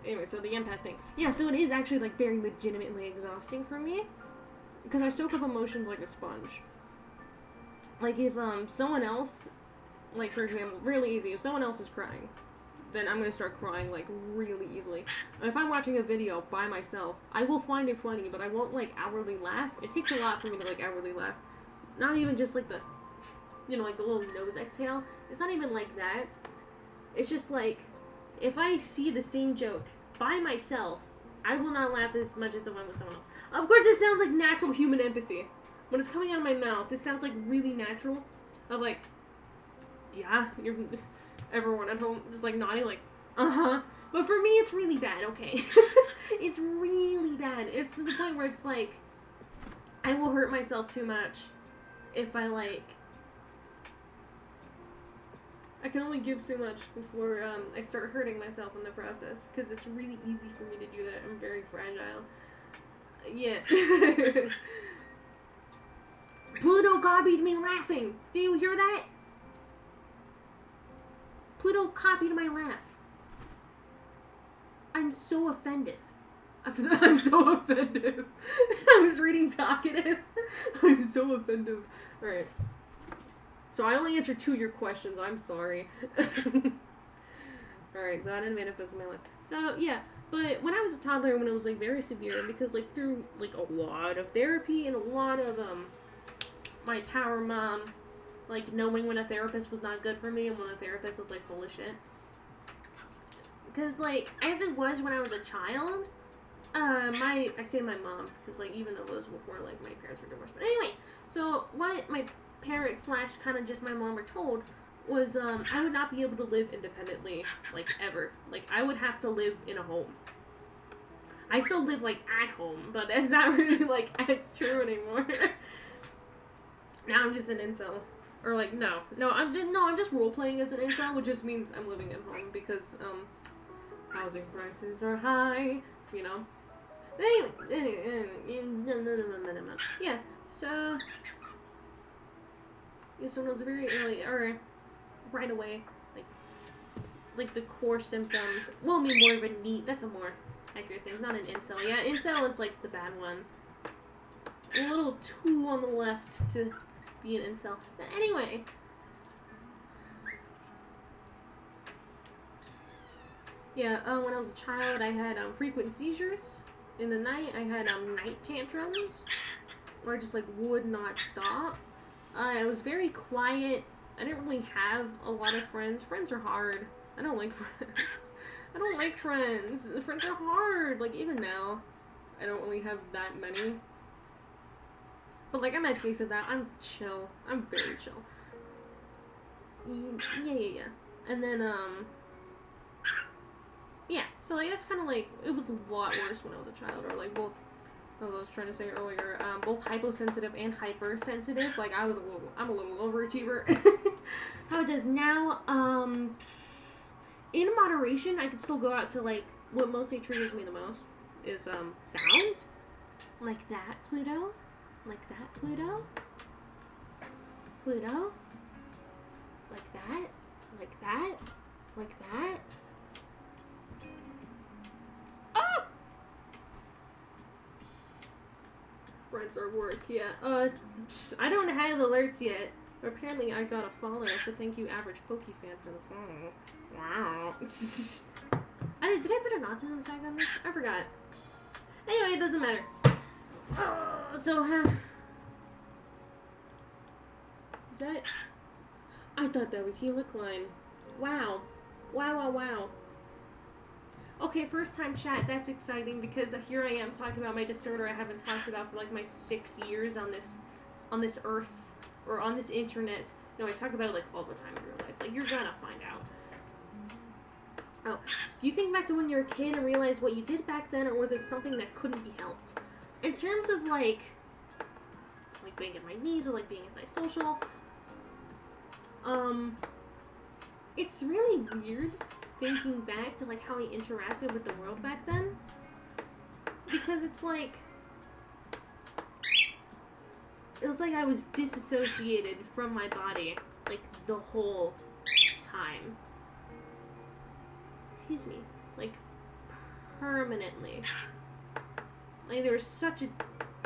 anyway, so the empath thing. Yeah, so it is actually, like, very legitimately exhausting for me. Because I soak up emotions like a sponge. Like, if, someone else, like, for example, really easy, if someone else is crying, then I'm gonna start crying, like, really easily. If I'm watching a video by myself, I will find it funny, but I won't, like, outwardly laugh. It takes a lot for me to, like, outwardly laugh. Not even just, like, the, you know, like, the little nose exhale. It's not even like that. It's just, like, if I see the same joke by myself, I will not laugh as much as the one with someone else. Of course, this sounds like natural human empathy. When it's coming out of my mouth, this sounds like really natural. Of like, yeah, you're everyone at home just like nodding, like, uh-huh. But for me, it's really bad, okay? It's really bad. It's to the point where it's like, I will hurt myself too much if I, like... I can only give so much before I start hurting myself in the process, because it's really easy for me to do that. I'm very fragile. Yeah. Pluto copied me laughing. Do you hear that? Pluto copied my laugh. I'm so offended. I'm so offended. I was reading talkative. I'm so offended. Alright. So I only answered 2 of your questions. I'm sorry. Alright, so I didn't manifest in my life. So, yeah. But when I was a toddler, when it was, like, very severe, because, like, through, like, a lot of therapy and a lot of, my power mom, like, knowing when a therapist was not good for me and when a therapist was, like, full of shit. Because, like, as it was when I was a child, I say my mom, because, like, even though it was before, like, my parents were divorced. But anyway, so what my parents / kind of just my mom were told was, I would not be able to live independently, like, ever. Like, I would have to live in a home. I still live, like, at home, but that's not really, like, as true anymore. Now I'm just an incel. Or, like, no, I'm just role-playing as an incel, which just means I'm living at home, because, housing prices are high, you know. But anyway, yeah, so... Yeah, so when I was very early, or right away, like the core symptoms will be more of a neat, that's a more accurate thing, not an incel. Yeah, incel is like the bad one. A little too on the left to be an incel. But anyway. Yeah, when I was a child, I had frequent seizures. In the night, I had night tantrums, where I just like would not stop. I was very quiet. I didn't really have a lot of friends. Friends are hard. I don't like friends. I don't like friends. Friends are hard. Like, even now, I don't really have that many. But, like, I'm at peace with that. I'm chill. I'm very chill. Yeah. And then, yeah. So, like, that's kind of, like, it was a lot worse when I was a child. Or, like, both... I was trying to say earlier, both hyposensitive and hypersensitive. Like, I'm a little overachiever. How it does now, in moderation, I can still go out to, like, what mostly triggers me the most is, sounds. Like that, Pluto. Like that, Pluto. Pluto. Like that. Like that. Like that. Ah! Friends are work, yeah. I don't have alerts yet, but apparently I got a follow, so thank you, average Pokefan, for the follow. Wow. Did I put an autism tag on this? I forgot. Anyway, it doesn't matter. So, is that... I thought that was Helicline. Wow. Wow. Okay, first time chat, that's exciting because here I am talking about my disorder I haven't talked about for like my 6 years on this earth, or on this internet. No, I talk about it like all the time in real life. Like, you're gonna find out. Oh, do you think back to when you were a kid and realize what you did back then, or was it something that couldn't be helped? In terms of like being in my knees or like being antisocial, it's really weird thinking back to like how I interacted with the world back then, because it's like it was like I was disassociated from my body like the whole time. Excuse me, like permanently. Like there was such a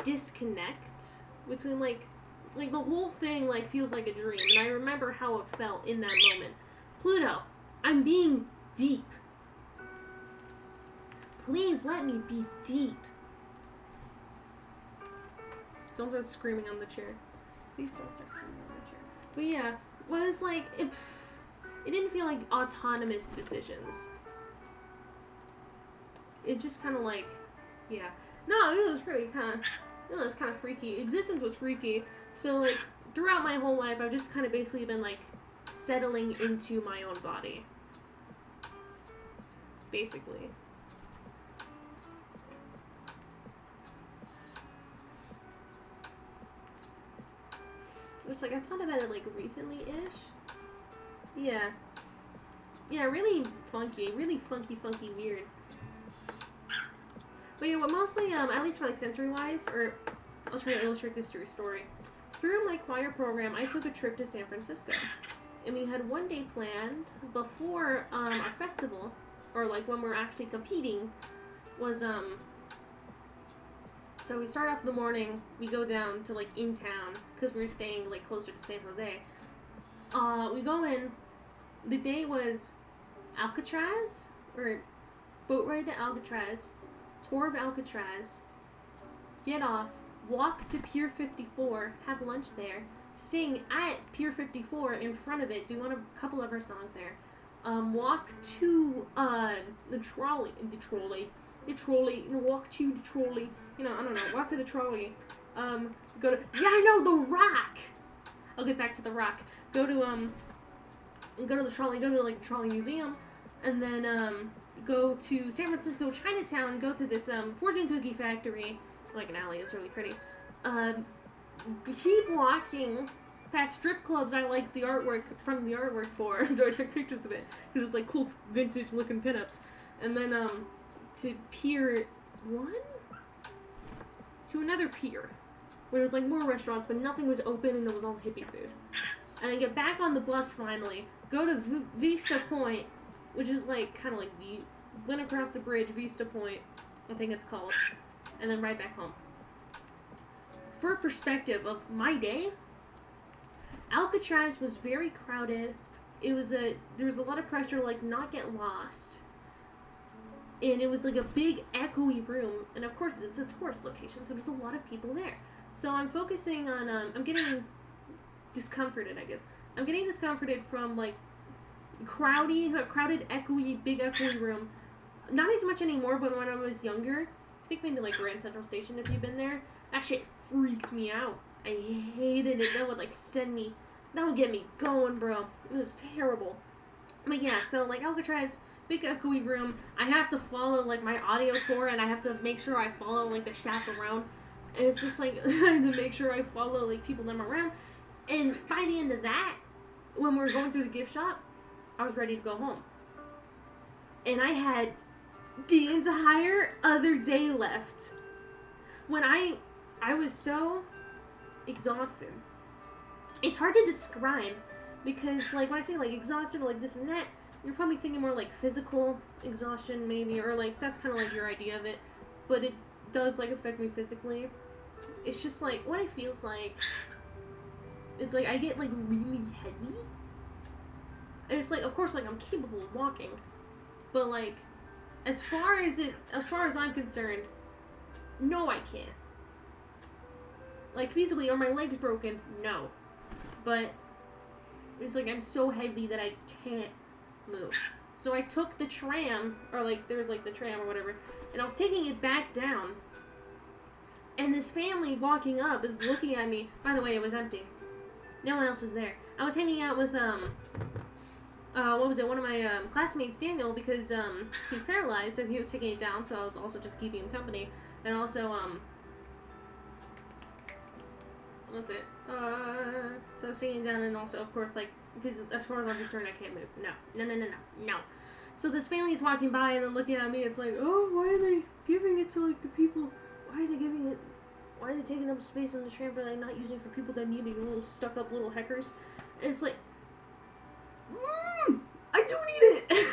disconnect between like the whole thing like feels like a dream, and I remember how it felt in that moment. Pluto, I'm being deep. Please let me be deep. Don't start screaming on the chair. Please don't start screaming on the chair. But yeah, well, it's like it didn't feel like autonomous decisions. It just kind of like, yeah. No, it was really kind of, it was kind of freaky. Existence was freaky. So like throughout my whole life, I've just kind of basically been like settling into my own body. Basically. which, like, I thought about it, like, recently-ish. Yeah. Yeah, really funky, weird. But yeah, what mostly, at least for, like, sensory-wise, or I'll try to illustrate this through a story. Through my choir program, I took a trip to San Francisco. And we had one day planned before, our festival, or, like, when we're actually competing, was, so we start off in the morning, we go down to, like, in town, because we were staying, like, closer to San Jose. We go in, the day was Alcatraz, or boat ride to Alcatraz, tour of Alcatraz, get off, walk to Pier 54, have lunch there, sing at Pier 54 in front of it, do a couple of our songs there, walk to, the trolley, walk to the trolley, you know, I don't know, walk to the trolley, go to, yeah, I know, the Rock! I'll get back to the Rock. Go to the trolley, go to, like, the trolley museum, and then, go to San Francisco Chinatown, go to this, fortune cookie factory, like an alley, it's really pretty, keep walking past strip clubs I like the artwork, from the artwork for, so I took pictures of it, because it's, like, cool vintage looking pinups, and then, to Pier 1? To another pier, where there was, like, more restaurants, but nothing was open, and it was all hippie food. And then get back on the bus, finally, go to Vista Point, which is, like, kind of like went across the bridge, Vista Point, I think it's called, and then right back home. For perspective of my day, Alcatraz was very crowded. There was a lot of pressure to, like, not get lost. And it was, like, a big echoey room, and of course it's a tourist location, so there's a lot of people there. So I'm focusing on, I'm getting discomforted, I guess. I'm getting discomforted from, like, crowded, echoey, big echoey room. Not as much anymore, but when I was younger, I think maybe, like, Grand Central Station, if you've been there, that shit freaks me out. I hated it. That would, like, that would get me going, bro. It was terrible. But yeah, so, like, Alcatraz, big echoey room, I have to follow, like, my audio tour, and I have to make sure I follow, like, the chaperone, and it's just, like, I have to make sure I follow, like, people that I'm around, and by the end of that, when we were going through the gift shop, I was ready to go home. And I had the entire other day left. When I was so exhausted. It's hard to describe, because, like, when I say, like, exhausted or, like, this and that, you're probably thinking more, like, physical exhaustion, maybe, or, like, that's kind of, like, your idea of it, but it does, like, affect me physically. It's just, like, what it feels like is, like, I get, like, really heavy, and it's, like, of course, like, I'm capable of walking, but, like, as far as I'm concerned, no, I can't. Like, feasibly, are my legs broken? No. But it's like I'm so heavy that I can't move. So I took the tram, or, like, there's, like, the tram or whatever, and I was taking it back down. And this family walking up is looking at me. By the way, it was empty. No one else was there. I was hanging out with, one of my classmates, Daniel, because he's paralyzed, so he was taking it down, so I was also just keeping him company. And also, what's it? So I was taking it down, and also, of course, like, as far as I'm concerned, I can't move. No. So this family's walking by, and then looking at me, it's like, oh, why are they giving it to, like, the people? Why are they taking up space on the tram for, like, not using it for people that need it, little stuck-up little heckers? And it's like, I do need it!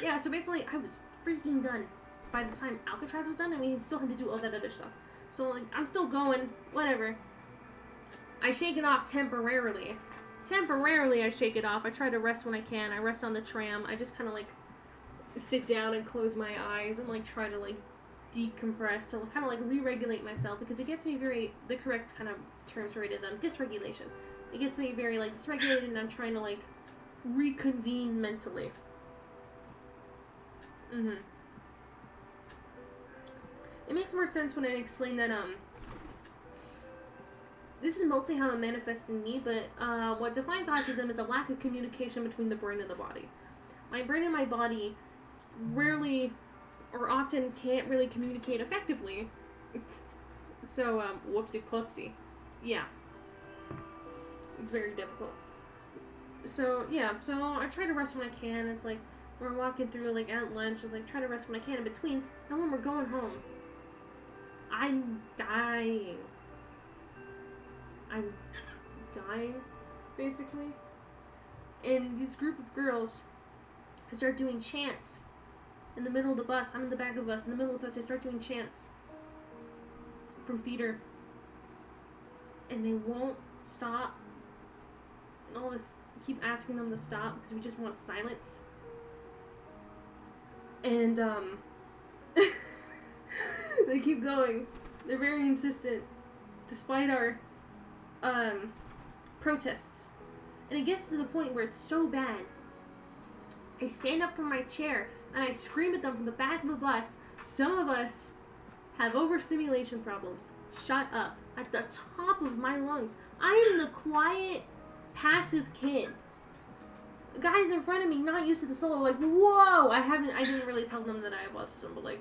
Yeah, so basically, I was freaking done by the time Alcatraz was done, and we still had to do all that other stuff. So, like, I'm still going, whatever. I shake it off temporarily. I shake it off. I try to rest when I can. I rest on the tram. I just kind of, like, sit down and close my eyes and, like, try to, like, decompress to kind of, like, re-regulate myself, because it gets me the correct kind of terms for it is dysregulation. It gets me very, like, dysregulated, and I'm trying to, like, reconvene mentally. It makes more sense when I explain that, this is mostly how it manifests in me, but what defines autism is a lack of communication between the brain and the body. My brain and my body rarely or often can't really communicate effectively. So, whoopsie-poopsie. Yeah. It's very difficult. So, yeah, so I try to rest when I can. It's like, we're walking through, like, at lunch. It's like, try to rest when I can in between. And when we're going home, I'm dying. I'm dying, basically. And this group of girls, I start doing chants in the middle of the bus. I'm in the back of the bus. In the middle of the bus, I start doing chants from theater. And they won't stop. And all this, keep asking them to stop because we just want silence. And, they keep going. They're very insistent, despite our, protests. And it gets to the point where it's so bad. I stand up from my chair and I scream at them from the back of the bus. Some of us have overstimulation problems. Shut up. At the top of my lungs. I am the quiet, passive kid. Guys in front of me not used to the solo, like, whoa! I didn't really tell them that I have autism, but like,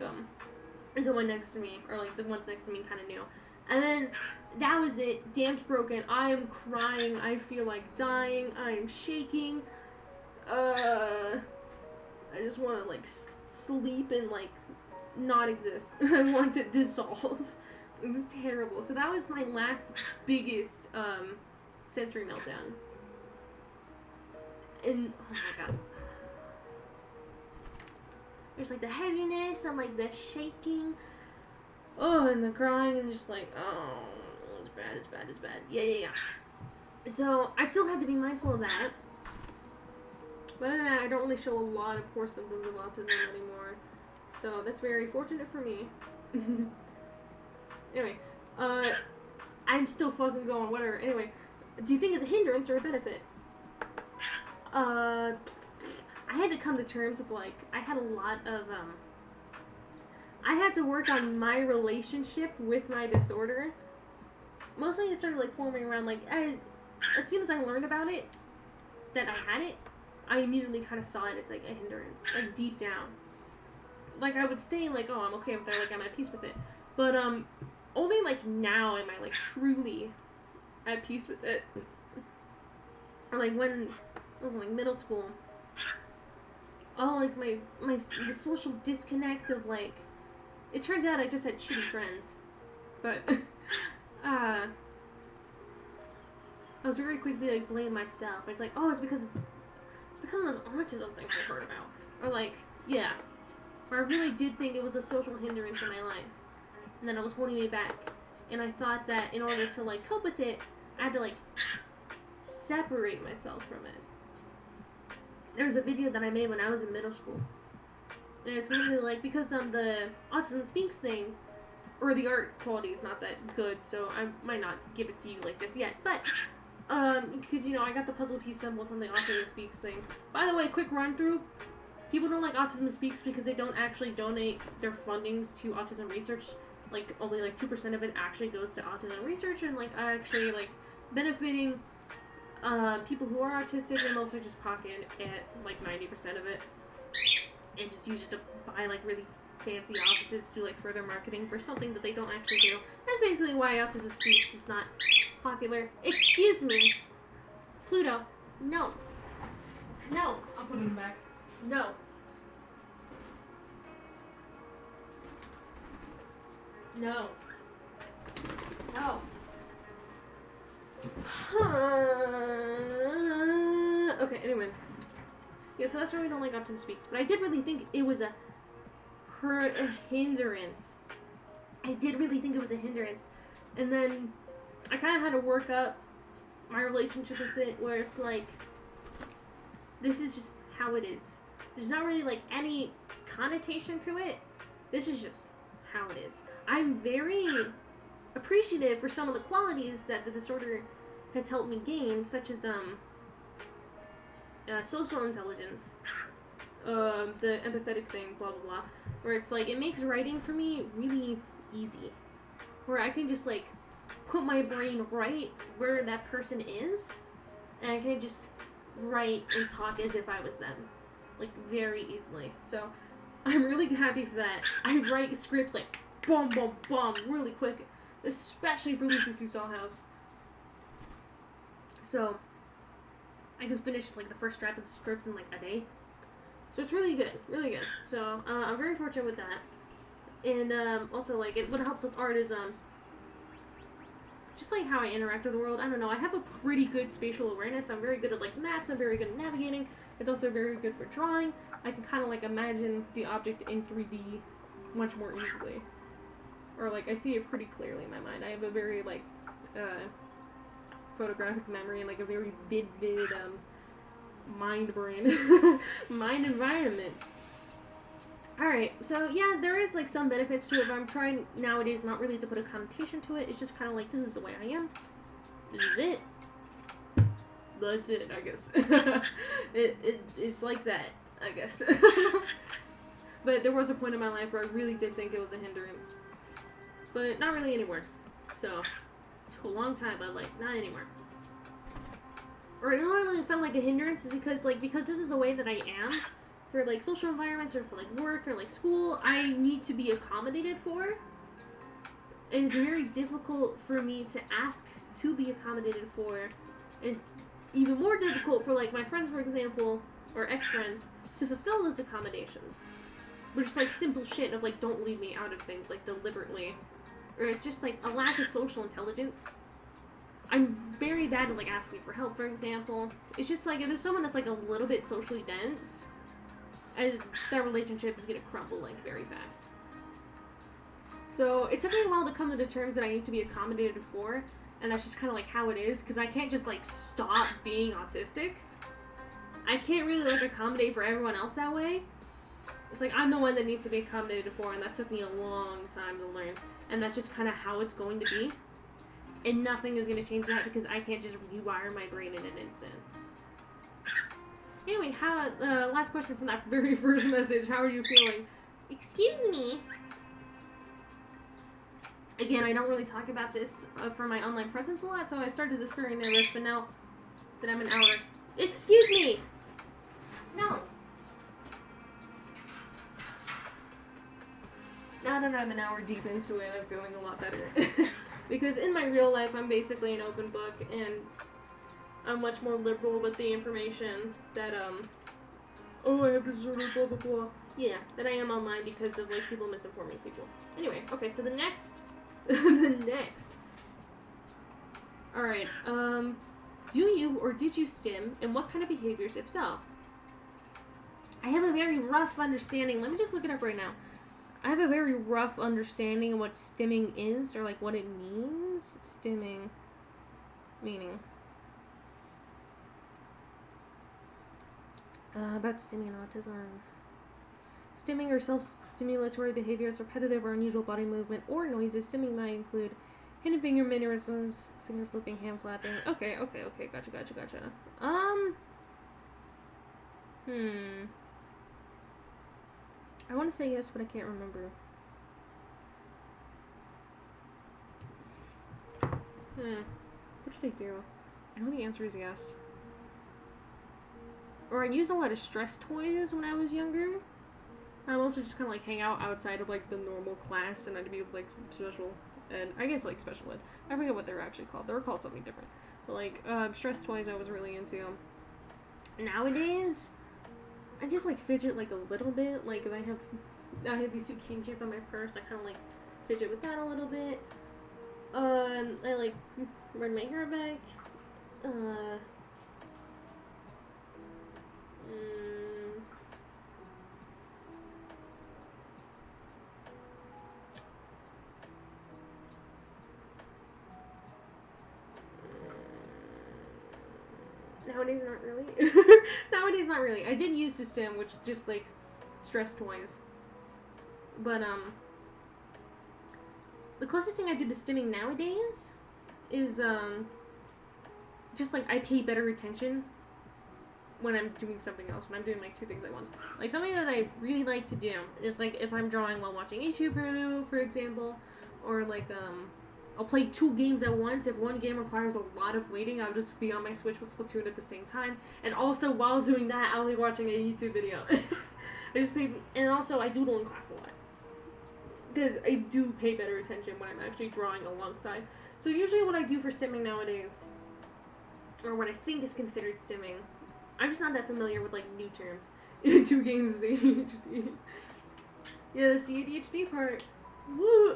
is the one next to me, or like the ones next to me kind of knew. And then that was it. Dam's broken. I am crying. I feel like dying. I am shaking. I just want to like sleep and like not exist. I want to dissolve. It was terrible. So that was my last biggest sensory meltdown. And oh my god. There's like the heaviness and like the shaking. Oh, and the crying and just like, oh, it's bad, it's bad, it's bad. Yeah. So I still had to be mindful of that. But other than that, I don't really show a lot of core symptoms of autism anymore. So that's very fortunate for me. Anyway, I'm still fucking going, whatever. Anyway, do you think it's a hindrance or a benefit? I had to come to terms with, like, I had a lot of, I had to work on my relationship with my disorder. Mostly it started, like, forming around, like, as soon as I learned about it, that I had it, I immediately kind of saw it as, like, a hindrance, like, deep down. Like, I would say, like, oh, I'm okay with that, like, I'm at peace with it. But, only, like, now am I, like, truly at peace with it. Or, like, when I was in, like, middle school, all, like, the social disconnect of, like, it turns out I just had shitty friends. But, I was very quickly, like, blame myself. It's like, oh, it's because of this autism thing I heard about. Or, like, yeah. Or I really did think it was a social hindrance in my life. And then it was holding me back. And I thought that in order to, like, cope with it, I had to, like, separate myself from it. There was a video that I made when I was in middle school. And it's literally, like, because the Autism Speaks thing, or the art quality is not that good, so I might not give it to you like this yet. But, because, you know, I got the puzzle piece symbol from the Autism Speaks thing. By the way, quick run-through. People don't like Autism Speaks because they don't actually donate their fundings to autism research. Like, only, like, 2% of it actually goes to autism research, and, like, actually, like, benefiting people who are autistic, and also just pocket at, like, 90% of it. And just use it to buy, like, really fancy offices to do, like, further marketing for something that they don't actually do. That's basically why Autism Speaks is not popular. Excuse me. Pluto. No. No. I'll put him back. No. No. No. Okay, anyway. Yeah, so that's why we don't like Autism Speaks. But I did really think it was a hindrance. I did really think it was a hindrance. And then I kind of had to work up my relationship with it, where it's like, this is just how it is. There's not really, like, any connotation to it. This is just how it is. I'm very appreciative for some of the qualities that the disorder has helped me gain, such as, social intelligence, the empathetic thing, blah, blah, blah, where it's like, it makes writing for me really easy, where I can just, like, put my brain right where that person is, and I can just write and talk as if I was them, like, very easily. So, I'm really happy for that. I write scripts, like, boom, boom, boom, really quick, especially for Lucy Sue Dollhouse. So I just finished like the first draft of the script in like a day. So it's really good, really good. So I'm very fortunate with that. And also, like, what helps with art is just like how I interact with the world. I don't know, I have a pretty good spatial awareness. I'm very good at like maps, I'm very good at navigating. It's also very good for drawing. I can kind of like imagine the object in 3D much more easily. Or like I see it pretty clearly in my mind. I have a very like photographic memory and like a very vivid mind brain mind environment. Alright, so yeah, there is like some benefits to it, but I'm trying nowadays not really to put a connotation to it. It's just kind of like, this is the way I am. This is it. That's it, I guess. It's like that, I guess. But there was a point in my life where I really did think it was a hindrance. But not really anymore. So, it took a long time, but like, not anymore. Or it really felt like a hindrance is because this is the way that I am for like social environments or for like work or like school, I need to be accommodated for. And it's very difficult for me to ask to be accommodated for. And it's even more difficult for like my friends, for example, or ex-friends, to fulfill those accommodations. Which is like simple shit of like, don't leave me out of things like deliberately. Or it's just like a lack of social intelligence. I'm very bad at like asking for help, for example. It's just like if there's someone that's like a little bit socially dense, and that relationship is gonna crumble like very fast. So it took me a while to come to the terms that I need to be accommodated for, and that's just kind of like how it is, because I can't just like stop being autistic. I can't really like accommodate for everyone else that way. It's like I'm the one that needs to be accommodated for, and that took me a long time to learn, and that's just kind of how it's going to be. And nothing is going to change that because I can't just rewire my brain in an instant. Anyway, last question from that very first message. How are you feeling? Excuse me. Again, I don't really talk about this for my online presence a lot, so I started this very nervous, but now that I'm an hour... Excuse me! No. Now that I'm an hour deep into it, I'm feeling a lot better. Because in my real life, I'm basically an open book, and I'm much more liberal with the information that, oh, I have disorder, blah, blah, blah. Yeah, that I am online because of, like, people misinforming people. Anyway, okay, so the next, Alright, do you or did you stim, and what kind of behaviors, if so? I have a very rough understanding, let me just look it up right now. I have a very rough understanding of what stimming is, or like what it means. Stimming. Meaning. About stimming and autism. Stimming or self-stimulatory behaviors, repetitive or unusual body movement, or noises. Stimming might include hidden finger mannerisms, finger flipping, hand flapping. Okay, gotcha. I want to say yes, but I can't remember. What did I do? I know the answer is yes. Or I used a lot of stress toys when I was younger. I also just kind of like hang out outside of like the normal class, and I'd be like special, and I guess like special ed. I forget what they were actually called. They were called something different. But like stress toys I was really into. Nowadays, I just like fidget like a little bit. Like if I have these two keychains on my purse, I kind of like fidget with that a little bit. I like run my hair back. Nowadays, not really. Nowadays, not really. I did use the stim, which is just like stress toys. But the closest thing I do to stimming nowadays is just like I pay better attention when I'm doing something else. When I'm doing like two things at once. Like something that I really like to do is like if I'm drawing while watching a YouTube video, for example, or like I'll play two games at once. If one game requires a lot of waiting, I'll just be on my Switch with Splatoon at the same time. And also, while doing that, I'll be watching a YouTube video. And also, I doodle in class a lot. Because I do pay better attention when I'm actually drawing alongside. So usually what I do for stimming nowadays, or what I think is considered stimming. I'm just not that familiar with, like, new terms. 2 games is ADHD. Yeah, that's the ADHD part. Woo!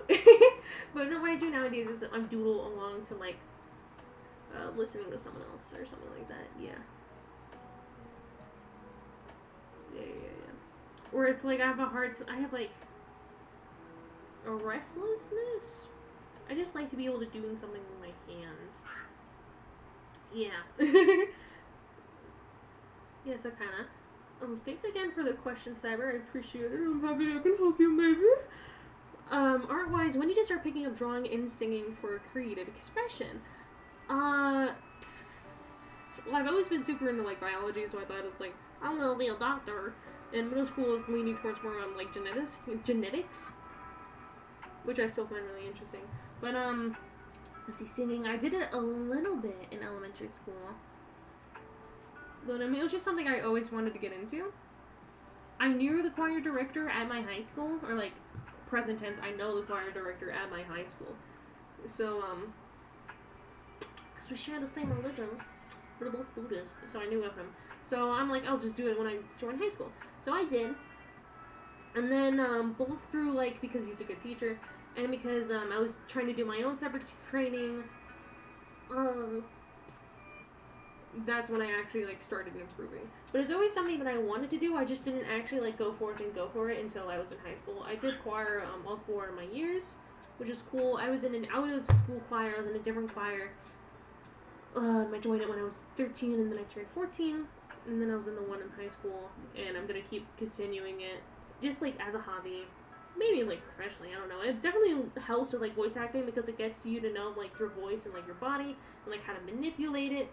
But no, what I do nowadays is I doodle along to, like, listening to someone else or something like that. Yeah. Yeah. Or it's like I have, like, a restlessness. I just like to be able to do something with my hands. Yeah. Yeah, so kinda. Thanks again for the question, Cyber. I appreciate it. I'm happy I can help you, maybe. Art-wise, when did you start picking up drawing and singing for creative expression? Well, I've always been super into, like, biology, so I thought it was like, I'm gonna be a doctor. And middle school was leaning towards more on, like, genetics, which I still find really interesting. But, let's see, singing. I did it a little bit in elementary school. But, I mean, it was just something I always wanted to get into. I knew the choir director at my high school, or, like, present tense, I know the choir director at my high school. So, because we share the same religion. We're both Buddhists, so I knew of him. So I'm like, I'll just do it when I join high school. So I did. And then, both through, like, because he's a good teacher, and because, I was trying to do my own separate training, that's when I actually, like, started improving. But it's always something that I wanted to do, I just didn't actually, like, go for it until I was in high school. I did choir, all 4 of my years, which is cool. I was in an out-of-school choir, I was in a different choir. I joined it when I was 13, and then I turned 14, and then I was in the one in high school, and I'm gonna keep continuing it, just, like, as a hobby. Maybe, like, professionally, I don't know. It definitely helps with, like, voice acting, because it gets you to know, like, your voice and, like, your body, and, like, how to manipulate it.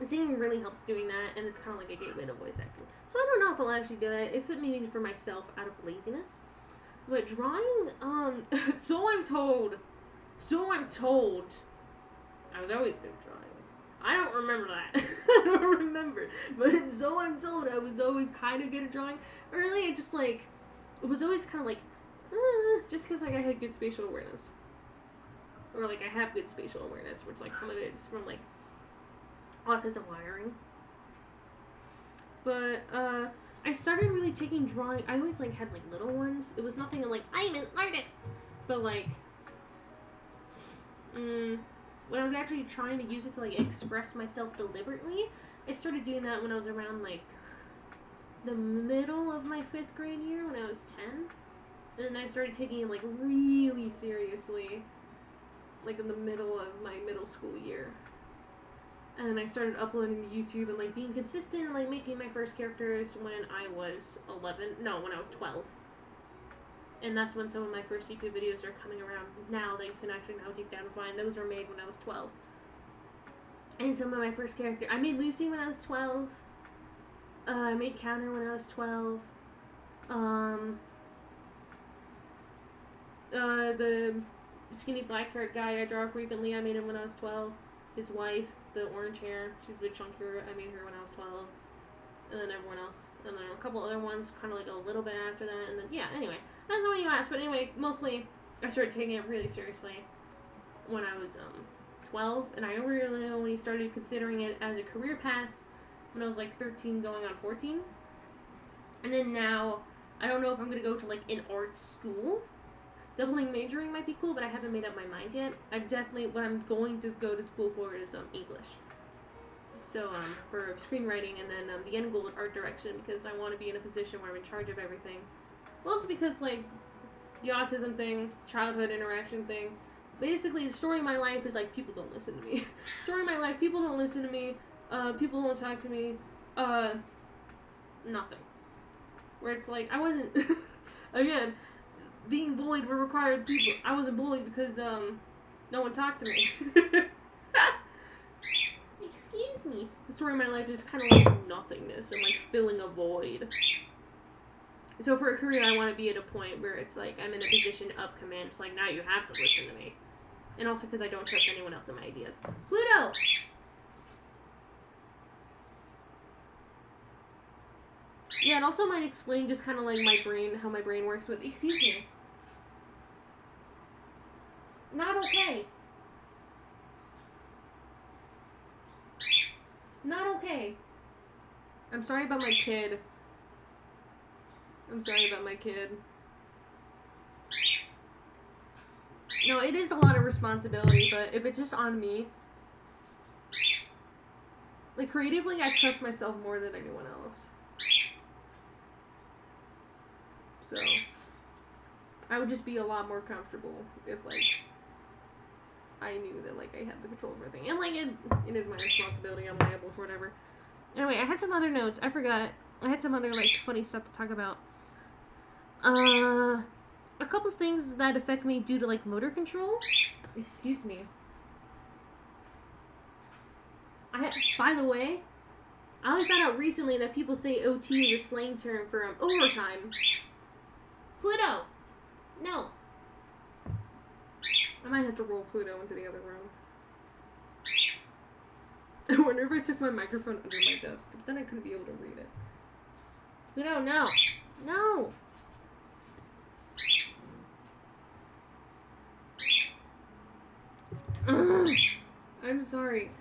Singing really helps doing that, and it's kind of like a gateway to voice acting. So I don't know if I'll actually do that, except maybe for myself out of laziness. But drawing, so I'm told, I was always good at drawing. I don't remember that. I don't remember. But so I'm told I was always kind of good at drawing. Early, I just, like, it was always kind of like, just because, like, I had good spatial awareness. Or, like, I have good spatial awareness, which, like, some of it is from, like, autism wiring. But, I started really taking drawing. I always, like, had, like, little ones. It was nothing like, I'm an artist. But, like, when I was actually trying to use it to, like, express myself deliberately, I started doing that when I was around, like, the middle of my 5th grade year, when I was 10. And then I started taking it, like, really seriously, like, in the middle of my middle school year. And I started uploading to YouTube and, like, being consistent and, like, making my first characters when I was 12. And that's when some of my first YouTube videos are coming around now that you can actually now deep down and find. Those were made when I was 12. And some of my first characters, I made Lucy when I was 12. I made Counter when I was 12. The skinny black-haired guy I draw frequently, I made him when I was 12. His wife, the orange hair, she's a bit chunkier, I made her when I was 12. And then everyone else. And then a couple other ones, kind of like a little bit after that. And then, yeah, anyway. That's not what you asked. But anyway, mostly, I started taking it really seriously when I was 12. And I really only started considering it as a career path when I was, like, 13 going on 14. And then now, I don't know if I'm going to go to, like, an art school. Doubling majoring might be cool, but I haven't made up my mind yet. What I'm going to go to school for is English. So, for screenwriting, and then the end goal is art direction, because I want to be in a position where I'm in charge of everything. Also because, like, the autism thing, childhood interaction thing, basically the story of my life is, like, people don't listen to me. Story of my life, people don't listen to me, people don't talk to me, nothing. Where it's like, I wasn't, again, being bullied were required people. I wasn't bullied because, no one talked to me. Excuse me. The story of my life is kind of like nothingness and, like, filling a void. So for a career, I want to be at a point where it's like I'm in a position of command. It's like, now you have to listen to me. And also because I don't trust anyone else in my ideas. Pluto! Yeah, it also might explain just kind of like my brain, how my brain works with, excuse me. Not okay. okay. I'm sorry about my kid. I'm sorry about my kid. No, it is a lot of responsibility, but if it's just on me, like, creatively, I trust myself more than anyone else. So, I would just be a lot more comfortable if, like, I knew that, like, I had the control of everything. And, like, it is my responsibility. I'm liable for whatever. Anyway, I had some other notes. I forgot. I had some other, like, funny stuff to talk about. A couple things that affect me due to, like, motor control. Excuse me. By the way, I only found out recently that people say OT is a slang term for overtime. Pluto! No. I might have to roll Pluto into the other room. I wonder if I took my microphone under my desk, but then I couldn't be able to read it. Pluto, no! No! Ugh. I'm sorry.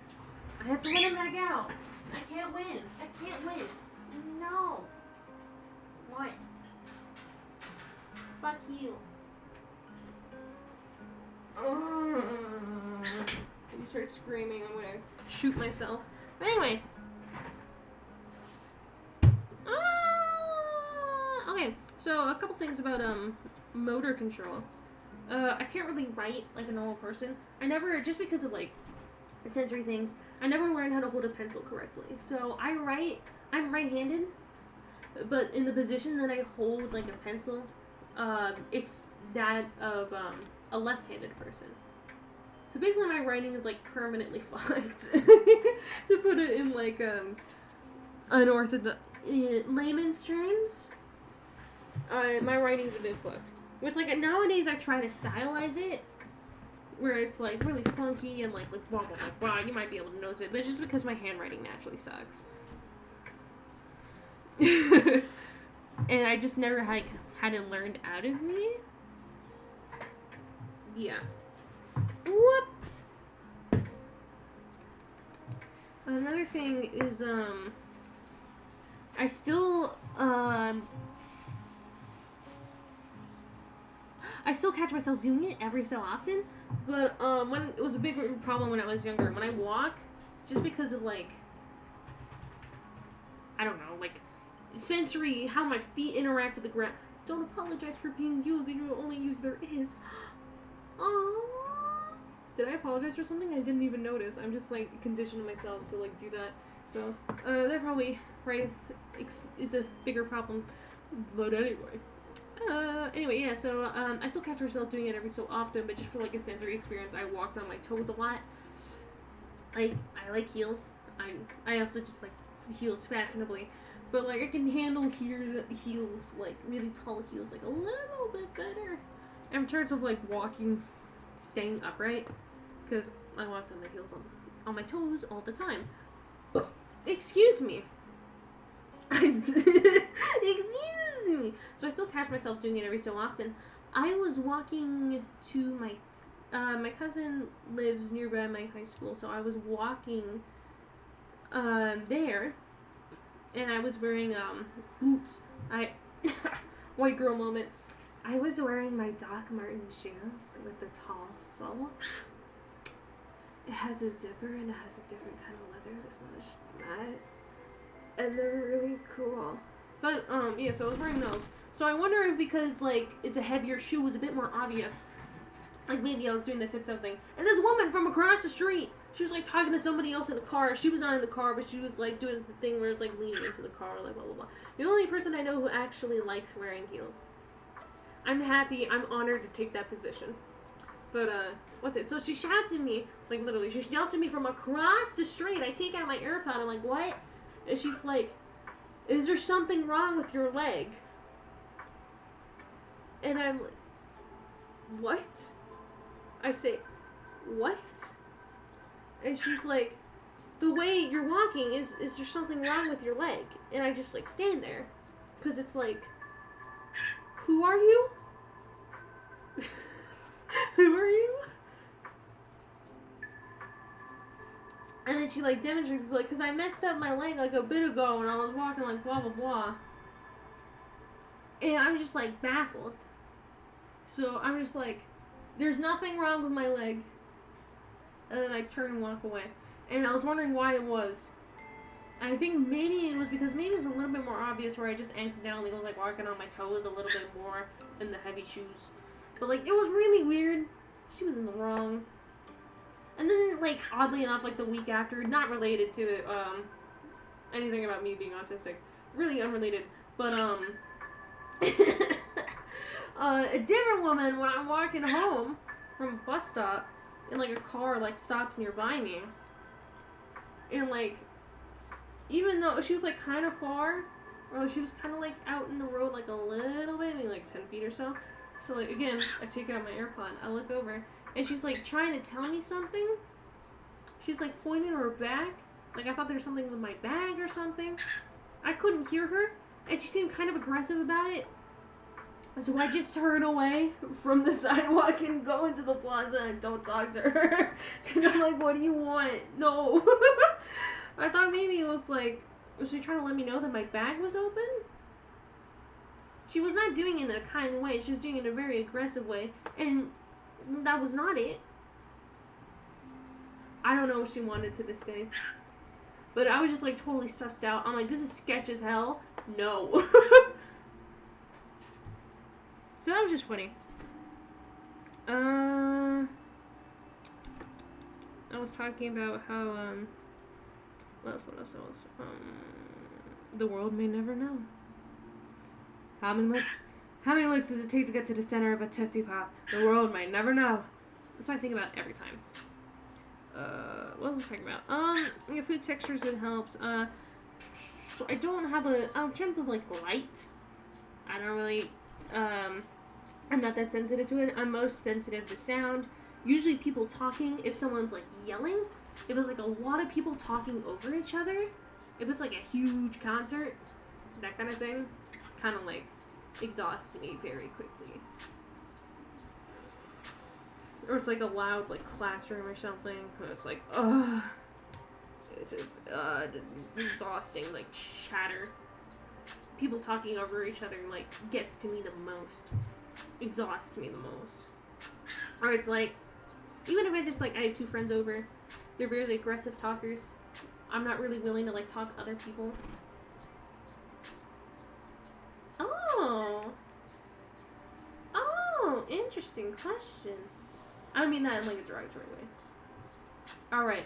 I have to let him back out. I can't win. I can't win. No. What? Fuck you. If you start screaming, I'm gonna shoot myself. But anyway. Okay, so a couple things about motor control. I can't really write like a normal person. I never, just because of like sensory things, I never learned how to hold a pencil correctly. So I'm right-handed, but in the position that I hold like a pencil, it's that of a left-handed person. So basically my writing is like permanently fucked. To put it in like unorthodox layman's terms, my writing's a bit fucked. It's like nowadays I try to stylize it, where it's like really funky and like blah blah blah blah. You might be able to notice it, but it's just because my handwriting naturally sucks. And I just never had it learned out of me. Yeah. Whoop. Another thing is I still catch myself doing it every so often, but when it was a bigger problem when I was younger, when I walk, just because of like, I don't know, like sensory, how my feet interact with the ground. Don't apologize for being you, the only you there is. Aww. Did I apologize for something? I didn't even notice. I'm just like conditioning myself to like do that. So that probably is a bigger problem. But anyway. Anyway, yeah, so, I still catch myself doing it every so often, but just for, like, a sensory experience, I walked on my toes a lot. Like, I like heels. I also just like heels fashionably. But, like, I can handle heels, like, really tall heels, like, a little bit better. In terms of, like, walking, staying upright, because I walked on my heels on my toes all the time. Excuse me. Excuse me. So I still catch myself doing it every so often. I was walking to my cousin lives nearby my high school, so I was walking there, and I was wearing boots. White girl moment. I was wearing my Doc Marten shoes with the tall sole. It has a zipper and it has a different kind of leather that's not as matte. And they're really cool. But, yeah, so I was wearing those. So I wonder if because, like, it's a heavier shoe was a bit more obvious. Like, maybe I was doing the tiptoe thing. And this woman from across the street, she was, like, talking to somebody else in the car. She was not in the car, but she was, like, doing the thing where it's, like, leaning into the car, like, blah, blah, blah. The only person I know who actually likes wearing heels. I'm happy. I'm honored to take that position. But, what's it? So she shouts at me, like, literally, she shouts at me from across the street. I take out my AirPod. I'm like, what? And she's like, is there something wrong with your leg? And I'm like, what? I say, what? And she's like, the way you're walking, is there something wrong with your leg? And I just, like, stand there. Because it's like, who are you? Who are you? And then then she, like, demonstrates, like, because I messed up my leg, like, a bit ago, and I was walking, like, blah, blah, blah. And I was just, like, baffled. So I'm just like, there's nothing wrong with my leg. And then I turn and walk away. And I was wondering why it was. And I think maybe it was because maybe it's a little bit more obvious where I just accidentally was, like, walking on my toes a little bit more in the heavy shoes. But, like, it was really weird. She was in the wrong. And then, like, oddly enough, like, the week after, not related to, anything about me being autistic. Really unrelated. But, a different woman, when I'm walking home from a bus stop, and, like, a car, like, stops nearby me. And, like, even though she was, like, kind of far, or like, she was kind of, like, out in the road, like, a little bit, maybe, like, 10 feet or so. So, like, again, I take out my AirPod, I look over, and she's, like, trying to tell me something. She's, like, pointing her back. Like, I thought there was something with my bag or something. I couldn't hear her, and she seemed kind of aggressive about it. So I just turn away from the sidewalk and go into the plaza and don't talk to her. Because I'm like, what do you want? No. I thought maybe it was like, was she trying to let me know that my bag was open? She was not doing it in a kind way. She was doing it in a very aggressive way. And that was not it. I don't know what she wanted to this day. But I was just like totally sussed out. I'm like, this is sketch as hell. No. So that was just funny. I was talking about how, what else? The world may never know. How many licks does it take to get to the center of a Tootsie Pop? The world may never know. That's what I think about every time. What was I talking about? Food textures, it helps. So I don't have in terms of, like, light, I don't really, I'm not that sensitive to it. I'm most sensitive to sound. Usually people talking, if someone's, like, yelling, if it's, like, a lot of people talking over each other, if it's, like, a huge concert, that kind of thing, kind of, like, exhausts me very quickly. Or it's, like, a loud, like, classroom or something, and it's, like, ugh. It's just exhausting, like, chatter. People talking over each other, like, gets to me the most. Exhausts me the most. Or it's like, even if I just, like, I have two friends over, they're very aggressive talkers. I'm not really willing to, like, talk other people. Oh, interesting question. I don't mean that in, like, a derogatory way. Alright.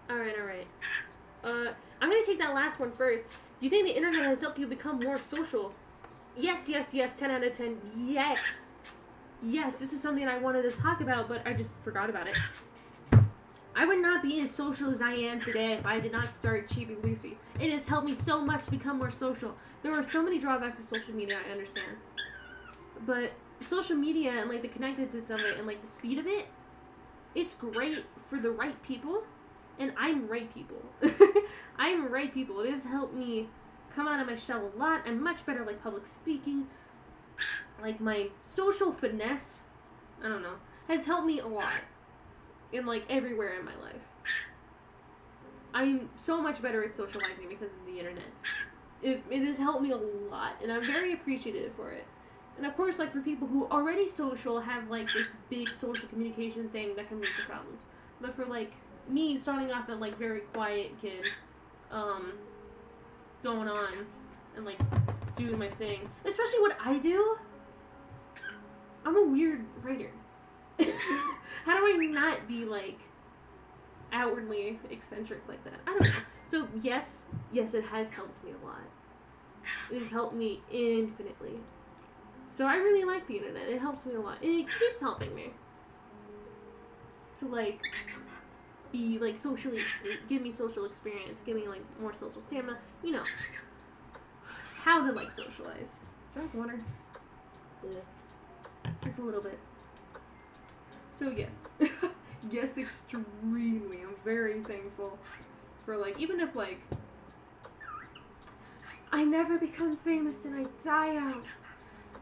I'm gonna take that last one first. Do you think the internet has helped you become more social? Yes, 10 out of 10, yes. Yes, this is something I wanted to talk about, but I just forgot about it. I would not be as social as I am today if I did not start Chibii Lucy. It has helped me so much to become more social. There are so many drawbacks to social media, I understand. But social media and, like, the connectedness of it and, like, the speed of it, it's great for the right people. And I'm right people. I'm right people. It has helped me come out of my shell a lot. I'm much better, like, public speaking. Like, my social finesse, I don't know, has helped me a lot. In, like, everywhere in my life. I'm so much better at socializing because of the internet. It has helped me a lot, and I'm very appreciative for it. And of course, like, for people who already social have, like, this big social communication thing that can lead to problems. But for, like, me starting off at, like, very quiet kid, going on and, like, doing my thing. Especially what I do. I'm a weird writer. How do I not be, like, outwardly eccentric like that? I don't know. So, yes, it has helped me a lot. It has helped me infinitely. So I really like the internet. It helps me a lot. And it keeps helping me. To, like, be, like, socially, give me social experience, give me, like, more social stamina. You know, how to, like, socialize. Do I have water? Yeah. Just a little bit. So, yes. Yes, extremely. I'm very thankful for, like, even if, like, I never become famous and I die out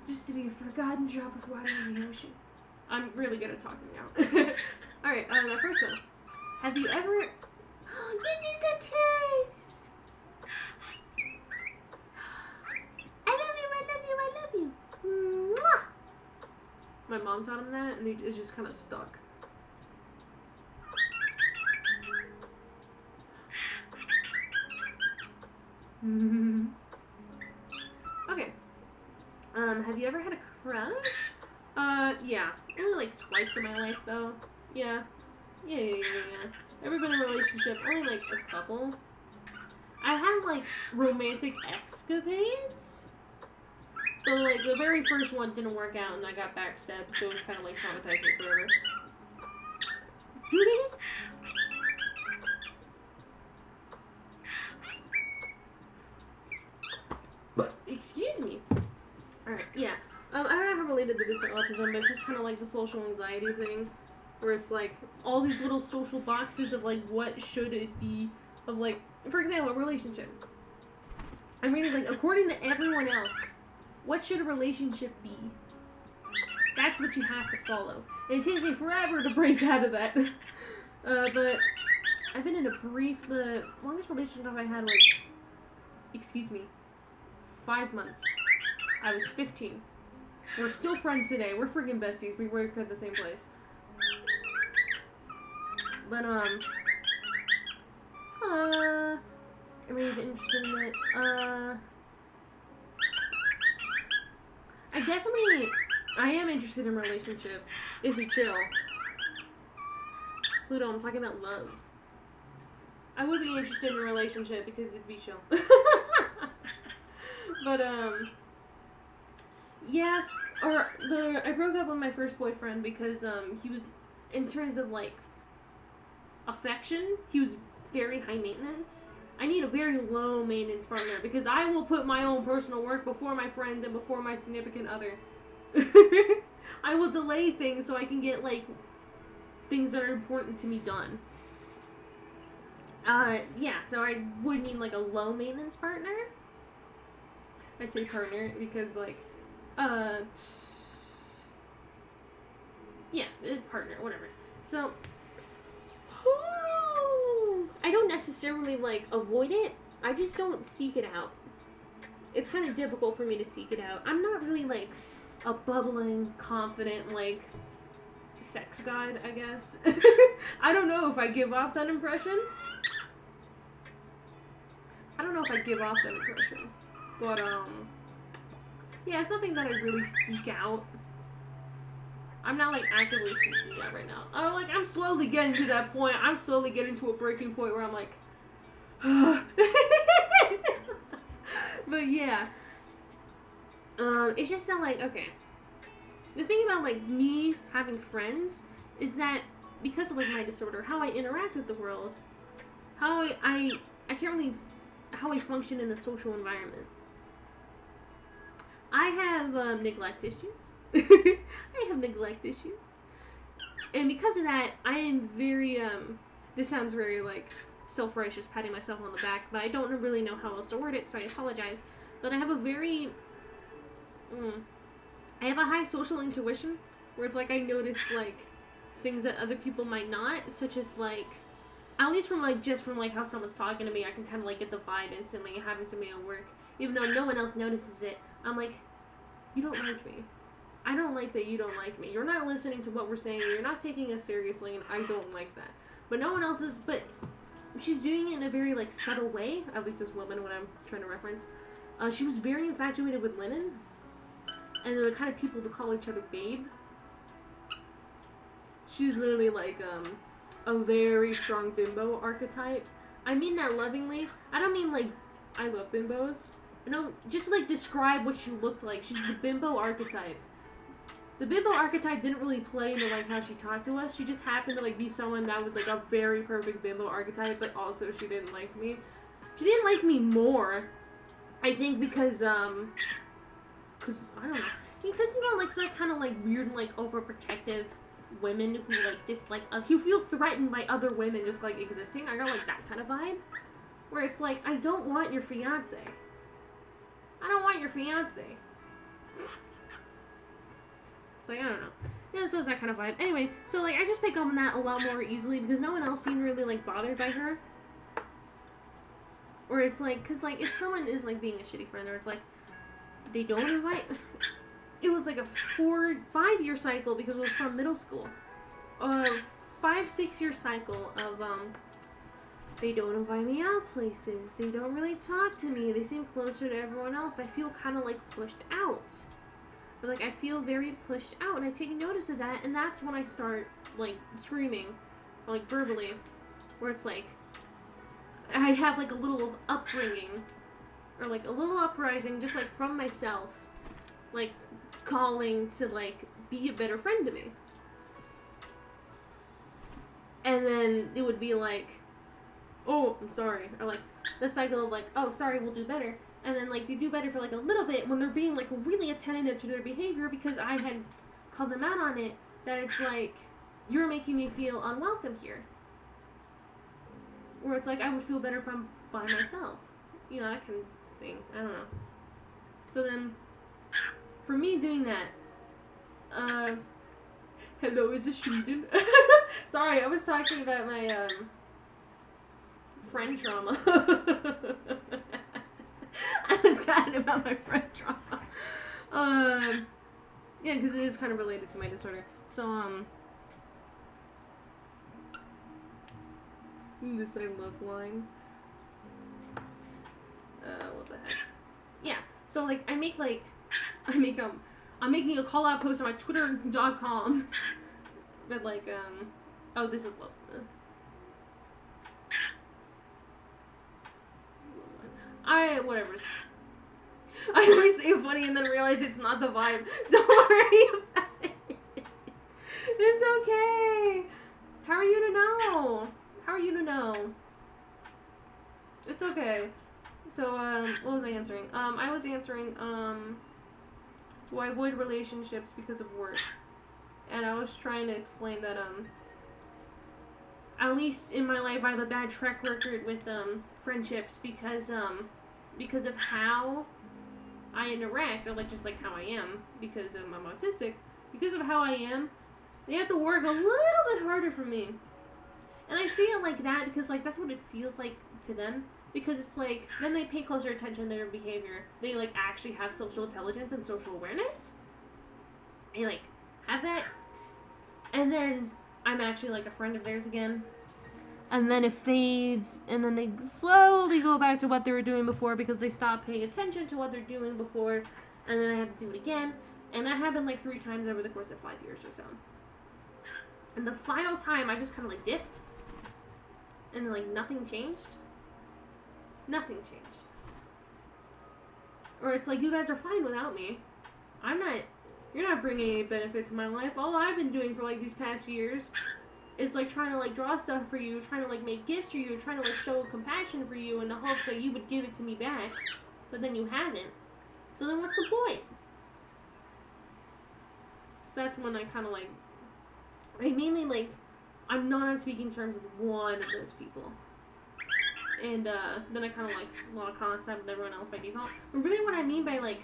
just to be a forgotten drop of water in the ocean. I'm really good at talking now. Alright, the first one. Have you ever... This is the kiss! I love you, I love you, I love you. Mwah! My mom taught him that, and it's just kind of stuck. Okay. Have you ever had a crush? Yeah. Only like twice in my life, though. Yeah. Yeah. Ever been in a relationship? Only like a couple. I had like romantic escapades, but like the very first one didn't work out, and I got backstabbed, so it kind of like traumatized me forever. Excuse me. Alright, yeah. I don't know how related to this to autism, but it's just kind of like the social anxiety thing, where it's like all these little social boxes of like what should it be, of like, for example, a relationship. I mean, it's like, according to everyone else, what should a relationship be? That's what you have to follow. And it takes me forever to break out of that. But I've been in the longest relationship I had was, excuse me, 5 months. I was 15. We're still friends today. We're freaking besties. We work at the same place. But, am I even interested in it? I am interested in a relationship. If we chill. Pluto, I'm talking about love. I would be interested in a relationship because it'd be chill. But, yeah, I broke up with my first boyfriend because, he was, in terms of, like, affection, he was very high maintenance. I need a very low maintenance partner because I will put my own personal work before my friends and before my significant other. I will delay things so I can get, like, things that are important to me done. Yeah, so I would need, like, a low maintenance partner. I say partner because, like, yeah, partner, whatever. So, I don't necessarily, like, avoid it. I just don't seek it out. It's kind of difficult for me to seek it out. I'm not really, like, a bubbling, confident, like, sex god, I guess. I don't know if I give off that impression. But, yeah, it's nothing that I really seek out. I'm not, like, actively seeking it out right now. I'm slowly getting to that point. I'm slowly getting to a breaking point where I'm like, but yeah. It's just that, like, okay. The thing about, like, me having friends is that because of, like, my disorder, how I interact with the world, how I can't really, how I function in a social environment. I have, neglect issues. I have neglect issues. And because of that, I am very, this sounds very, like, self-righteous, patting myself on the back, but I don't really know how else to word it, so I apologize. But I have a very, I have a high social intuition, where it's like I notice, like, things that other people might not, such as, like, at least from, like, just from, like, how someone's talking to me, I can kind of, like, get the vibe instantly. It happens to me at work. Even though no one else notices it, I'm like, you don't like me. I don't like that you don't like me. You're not listening to what we're saying. You're not taking us seriously, and I don't like that. But no one else is, but she's doing it in a very, like, subtle way, at least this woman, what I'm trying to reference. She was very infatuated with linen, and they're the kind of people to call each other babe. She's literally, like, a very strong bimbo archetype. I mean that lovingly. I don't mean, like, I love bimbos. No, just, like, describe what she looked like. She's the bimbo archetype. The bimbo archetype didn't really play into, like, how she talked to us. She just happened to, like, be someone that was, like, a very perfect bimbo archetype, but also she didn't like me. She didn't like me more, I think, because, I don't know. Because, you know, like, some kind of, like, weird and, like, overprotective women who, like, dislike, who feel threatened by other women just, like, existing. I got, like, that kind of vibe. Where it's like, I don't want your fiancé. I don't want your fiancé. It's like, I don't know. Yeah, so it's that kind of vibe. Anyway, so, like, I just pick up on that a lot more easily because no one else seemed really, like, bothered by her. Or it's like, because, like, if someone is, like, being a shitty friend, or it's like, they don't invite... It was, like, a 5-year cycle because it was from middle school. 5-6 year cycle of, they don't invite me out places. They don't really talk to me. They seem closer to everyone else. I feel kind of, like, pushed out. Or, like, I feel very pushed out, and I take notice of that, and that's when I start, like, screaming, or, like, verbally, where it's, like, I have, like, a little upbringing, or, like, a little uprising, just, like, from myself, like, calling to, like, be a better friend to me. And then it would be, like, oh, I'm sorry, or, like, the cycle of, like, oh, sorry, we'll do better. And then, like, they do better for, like, a little bit when they're being, like, really attentive to their behavior because I had called them out on it, that it's, like, you're making me feel unwelcome here. Or it's, like, I would feel better if I'm by myself. You know, that kind of thing. I don't know. So then, for me doing that, hello, is this Sheridan? Sorry, I was talking about my, friend trauma. I was sad about my friend trauma. Yeah, because it is kind of related to my disorder. So, this I love line. What the heck? Yeah, so, like, I'm making a call-out post on my twitter.com that, like, oh, this is love. Whatever. I always say funny and then realize it's not the vibe. Don't worry about it. It's okay. How are you to know? How are you to know? It's okay. So, what was I answering? I was answering, do I avoid relationships because of work? And I was trying to explain that, at least in my life, I have a bad track record with, friendships because of how I interact, or, like, just, like, how I am, because I'm autistic, because of how I am, they have to work a little bit harder for me. And I see it like that because, like, that's what it feels like to them. Because it's like, then they pay closer attention to their behavior. They, like, actually have social intelligence and social awareness. They, like, have that. And then I'm actually, like, a friend of theirs again. And then it fades. And then they slowly go back to what they were doing before because they stopped paying attention to what they're doing before. And then I have to do it again. And that happened, like, 3 times over the course of 5 years or so. And the final time, I just kind of, like, dipped. And then, like, nothing changed. Nothing changed. Or it's like, you guys are fine without me. You're not bringing any benefit to my life. All I've been doing for, like, these past years is, like, trying to, like, draw stuff for you, trying to, like, make gifts for you, trying to, like, show compassion for you in the hopes that you would give it to me back. But then you haven't. So then what's the point? So that's when I kind of, like, I mainly, like, I'm not on speaking terms with one of those people. And, then I kind of, like, lost contact with everyone else by default. But really what I mean by, like,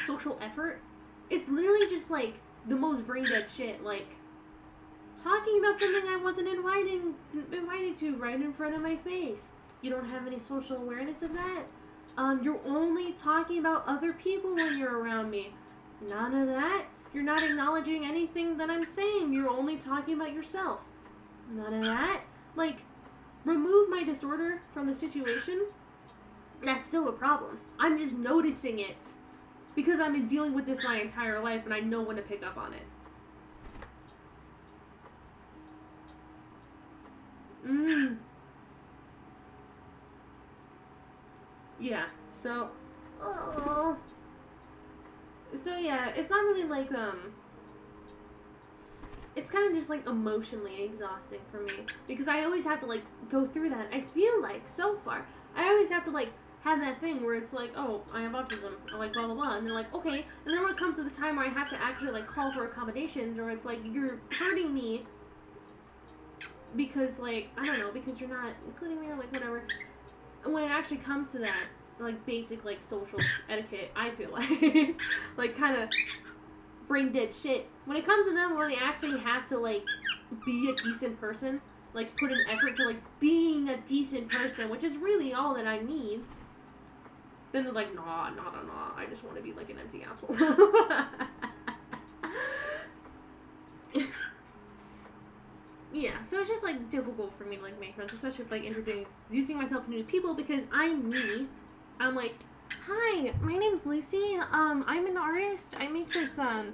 social effort is literally just, like, the most brain-dead shit. Like, talking about something I wasn't invited to right in front of my face. You don't have any social awareness of that? You're only talking about other people when you're around me. None of that. You're not acknowledging anything that I'm saying. You're only talking about yourself. None of that. Like, remove my disorder from the situation, that's still a problem. I'm just noticing it because I've been dealing with this my entire life and I know when to pick up on it. Yeah, so, yeah, it's not really like, it's kind of just, like, emotionally exhausting for me. Because I always have to, like, go through that. I feel like, so far, I always have to, like, have that thing where it's like, oh, I have autism, or, like, blah, blah, blah. And they're like, okay. And then when it comes to the time where I have to actually, like, call for accommodations, or it's like, you're hurting me because, like, I don't know, because you're not including me, or, like, whatever. When it actually comes to that, like, basic, like, social etiquette, I feel like, like, kind of brain dead shit. When it comes to them where they actually have to, like, be a decent person, like, put an effort to, like, being a decent person, which is really all that I need, then they're like, nah, I just want to be, like, an empty asshole. Yeah, so it's just, like, difficult for me to, like, make friends, especially with, like, introducing myself to new people, because I'm me. I'm like, hi, my name's Lucy, I'm an artist, I make this, I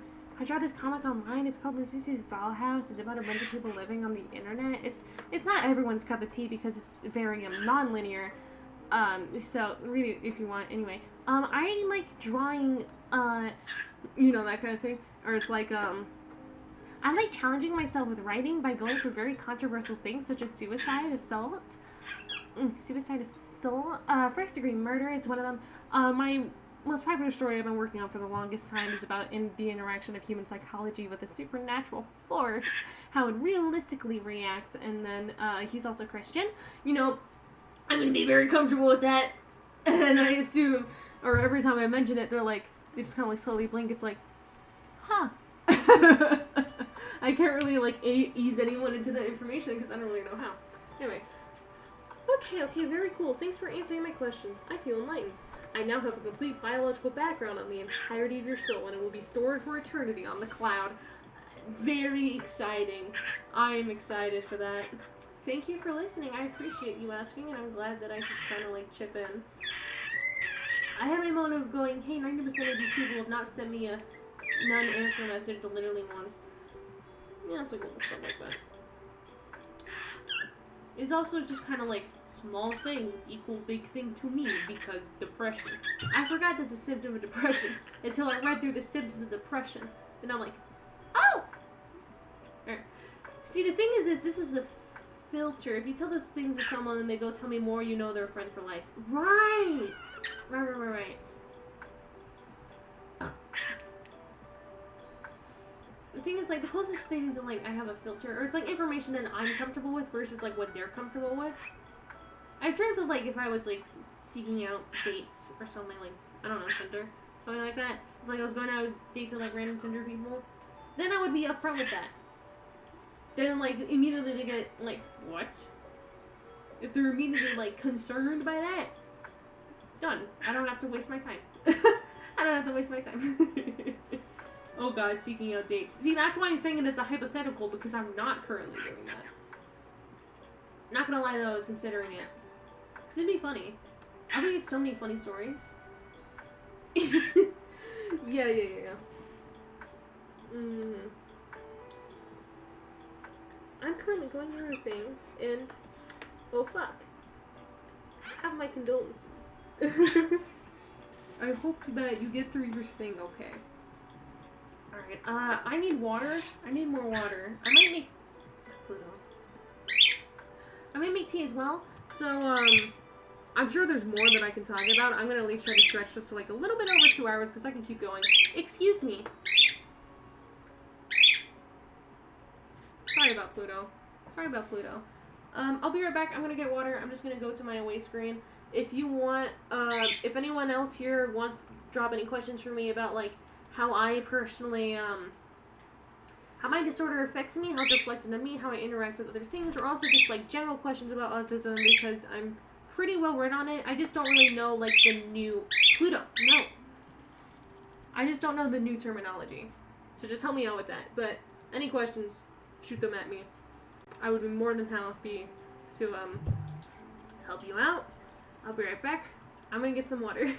draw this comic online, it's called Lucy's Dollhouse, it's about a bunch of people living on the internet. It's not everyone's cup of tea, because it's very, non-linear, so read it if you want. Anyway, I like drawing, you know, that kind of thing, or it's like, I like challenging myself with writing by going for very controversial things, such as suicide, assault, first-degree murder is one of them. My most popular story I've been working on for the longest time is about the interaction of human psychology with a supernatural force, how it realistically reacts, and then he's also Christian. You know, I'm going to be very comfortable with that, and I assume, or every time I mention it, they just kind of like slowly blink. It's like, huh. I can't really, like, ease anyone into that information because I don't really know how. Anyway. Okay, very cool. Thanks for answering my questions. I feel enlightened. I now have a complete biological background on the entirety of your soul, and it will be stored for eternity on the cloud. Very exciting. I am excited for that. Thank you for listening. I appreciate you asking, and I'm glad that I could kind of, like, chip in. I have my motive going, hey, 90% of these people have not sent me a non-answer message literally once. Yeah, it's like a little stuff like that. It's also just kind of like small thing equal big thing to me because depression. I forgot there's a symptom of depression until I read through the symptoms of depression, and I'm like, oh. Alright. See, the thing is, this is a filter. If you tell those things to someone and they go tell me more, you know they're a friend for life. Right. The thing is, like, the closest thing to, like, I have a filter, or it's, like, information that I'm comfortable with versus, like, what they're comfortable with. In terms of, like, if I was, like, seeking out dates or something, like, I don't know, Tinder, something like that. If, like, I was going out on dates with, like, random Tinder people, then I would be upfront with that. Then, like, immediately they get, like, what? If they're immediately, like, concerned by that, done. I don't have to waste my time. I don't have to waste my time. Oh god, seeking out dates. See, that's why I'm saying that it's a hypothetical, because I'm not currently doing that. Not gonna lie though, I was considering it. Because it'd be funny. I would get so many funny stories. Yeah. I'm currently going through a thing, and, well, fuck. Have my condolences. I hope that you get through your thing okay. Alright, I need water. I need more water. I might make... Pluto. I might make tea as well. So, I'm sure there's more that I can talk about. I'm gonna at least try to stretch this to, like, a little bit over 2 hours, because I can keep going. Excuse me. Sorry about Pluto. I'll be right back. I'm gonna get water. I'm just gonna go to my away screen. If you want, if anyone else here wants to drop any questions for me about, like, how I personally, how my disorder affects me, how it's reflected on me, how I interact with other things, or also just, like, general questions about autism, because I'm pretty well read on it. I just don't really know, like, the new... Pluto, no. I just don't know the new terminology. So just help me out with that. But any questions, shoot them at me. I would be more than happy to, help you out. I'll be right back. I'm gonna get some water.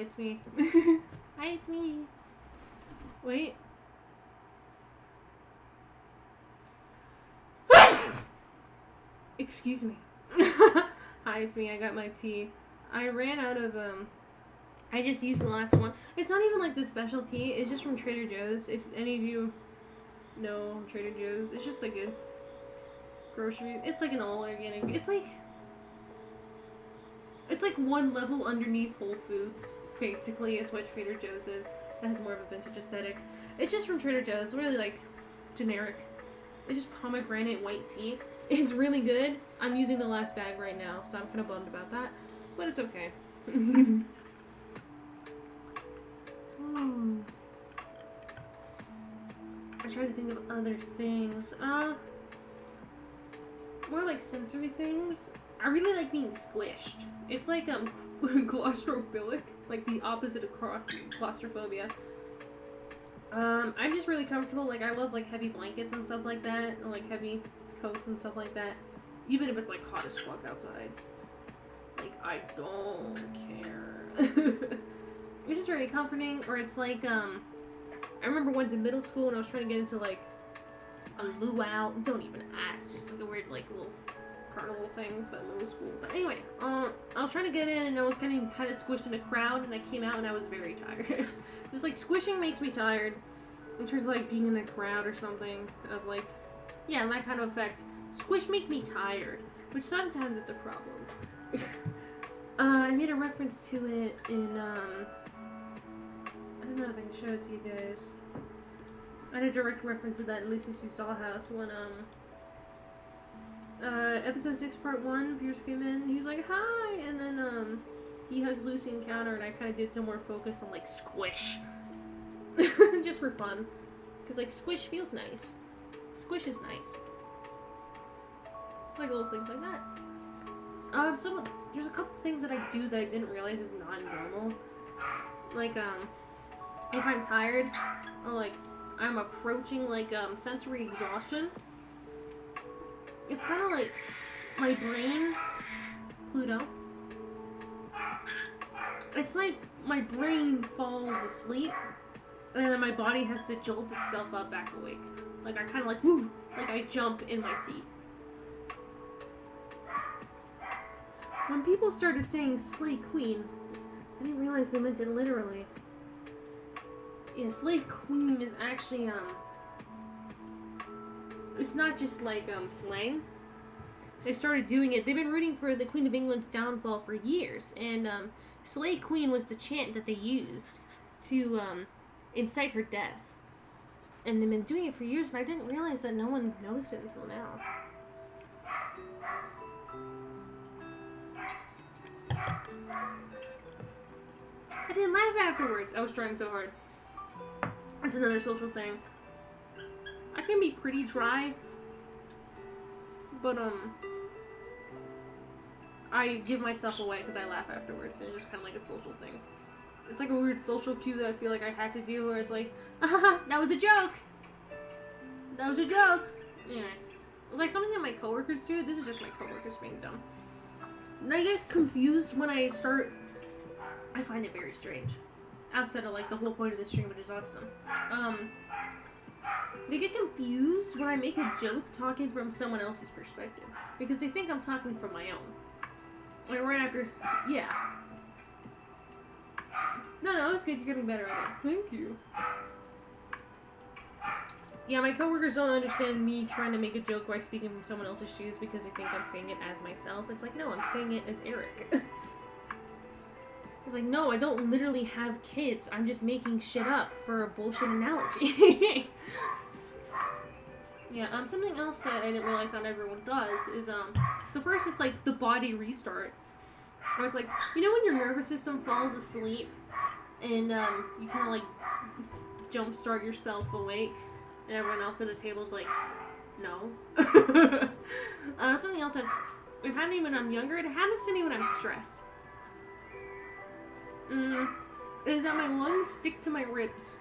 it's me. Hi, it's me. Wait. Excuse me. Hi, it's me. I got my tea. I ran out of, I just used the last one. It's not even like the special tea. It's just from Trader Joe's. If any of you know Trader Joe's, it's just like a grocery. It's like an all organic. It's like one level underneath Whole Foods, basically, is what Trader Joe's is. It has more of a vintage aesthetic. It's just from Trader Joe's, really like generic. It's just pomegranate white tea. It's really good. I'm using the last bag right now, so I'm kind of bummed about that, but it's okay. I'm trying to think of other things. More like sensory things. I really like being squished. It's like claustrophilic, like the opposite of claustrophobia. I'm just really comfortable. Like I love like heavy blankets and stuff like that, or like heavy coats and stuff like that. Even if it's like hot as fuck outside. Like I don't care. It's just very comforting. Or it's like I remember once in middle school when I was trying to get into like a luau. Don't even ask. Just like a weird like little carnival thing, but middle school. But anyway, I was trying to get in and I was kind of squished in a crowd, and I came out and I was very tired. Just like squishing makes me tired. In terms of like being in a crowd or something of like, yeah, that kind of effect. Squish make me tired, which sometimes it's a problem. I made a reference to it in I don't know if I can show it to you guys. I had a direct reference to that in Lucy Sue's Dollhouse when episode 6 part 1, Pierce came in, he's like, hi, and then he hugs Lucy and counter, and I kind of did some more focus on like squish. Just for fun. Because like squish feels nice. Squish is nice. Like little things like that. There's a couple things that I do that I didn't realize is not normal. Like, if I'm tired, or like, I'm approaching like, sensory exhaustion. It's kind of like my brain, Pluto. It's like my brain falls asleep, and then my body has to jolt itself up back awake. Like I kind of like, woo, like I jump in my seat. When people started saying Slay Queen, I didn't realize they meant it literally. Yeah, Slay Queen is actually, it's not just like, slang. They started doing it. They've been rooting for the Queen of England's downfall for years, and, Slay Queen was the chant that they used to, incite her death. And they've been doing it for years, and I didn't realize that no one noticed it until now. I didn't laugh afterwards. I was trying so hard. That's another social thing. I can be pretty dry, but I give myself away because I laugh afterwards. It's just kind of like a social thing. It's like a weird social cue that I feel like I have to do, where it's like, that was a joke. That was a joke. Anyway, it was like something that my coworkers do. This is just my coworkers being dumb. They get confused when I start. I find it very strange. Outside of like the whole point of the stream, which is autism. They get confused when I make a joke talking from someone else's perspective, because they think I'm talking from my own. Like right after, yeah. No, that's good. You're getting better at it. Thank you. Yeah, my coworkers don't understand me trying to make a joke by speaking from someone else's shoes because they think I'm saying it as myself. It's like, no, I'm saying it as Eric. It's like, no, I don't literally have kids. I'm just making shit up for a bullshit analogy. Yeah, something else that I didn't realize not everyone does is, so first it's like the body restart. Where it's like, you know when your nervous system falls asleep and, you kind of like jumpstart yourself awake and everyone else at the table's like, no. Something else that's, it happened to me when I'm younger, it happens to me when I'm stressed. Is that my lungs stick to my ribs.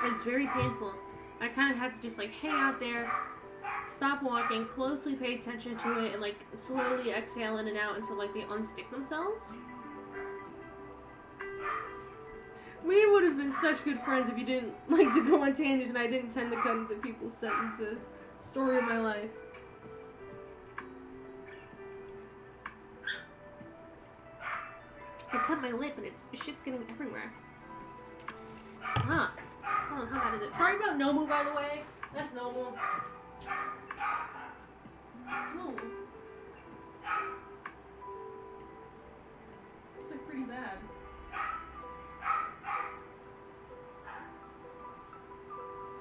It's very painful. I kind of have to just like hang out there, stop walking, closely pay attention to it, and like slowly exhale in and out until like they unstick themselves. We would have been such good friends if you didn't like to go on tangents and I didn't tend to cut into people's sentences. Story of my life. I cut my lip and shit's getting everywhere. Huh. Oh, how bad is it? Sorry about Nomu, by the way. That's Nomu. No. It's like pretty bad.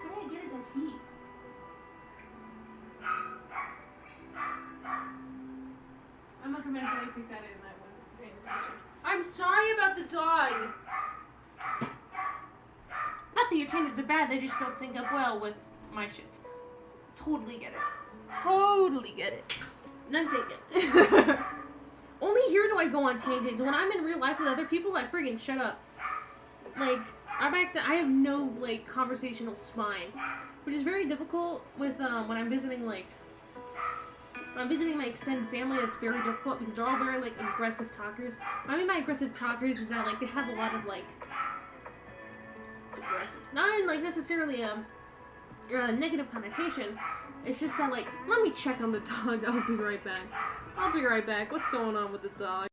How did I get it that deep? I must have meant that I picked that in and I wasn't paying attention. I'm sorry about the dog! Not that your changes are bad, they just don't sync up well with my shit. Totally get it. Totally get it. None taken. Only here do I go on tangents. When I'm in real life with other people, I friggin' shut up. Like, I have no, like, conversational spine. Which is very difficult with, when I'm visiting, like... When I'm visiting my extended family, it's very difficult because they're all very, like, aggressive talkers. What I mean by aggressive talkers is that, like, they have a lot of, like... It's aggressive. Not in, like, necessarily a negative connotation. It's just that, like, let me check on the dog. I'll be right back. I'll be right back. What's going on with the dog?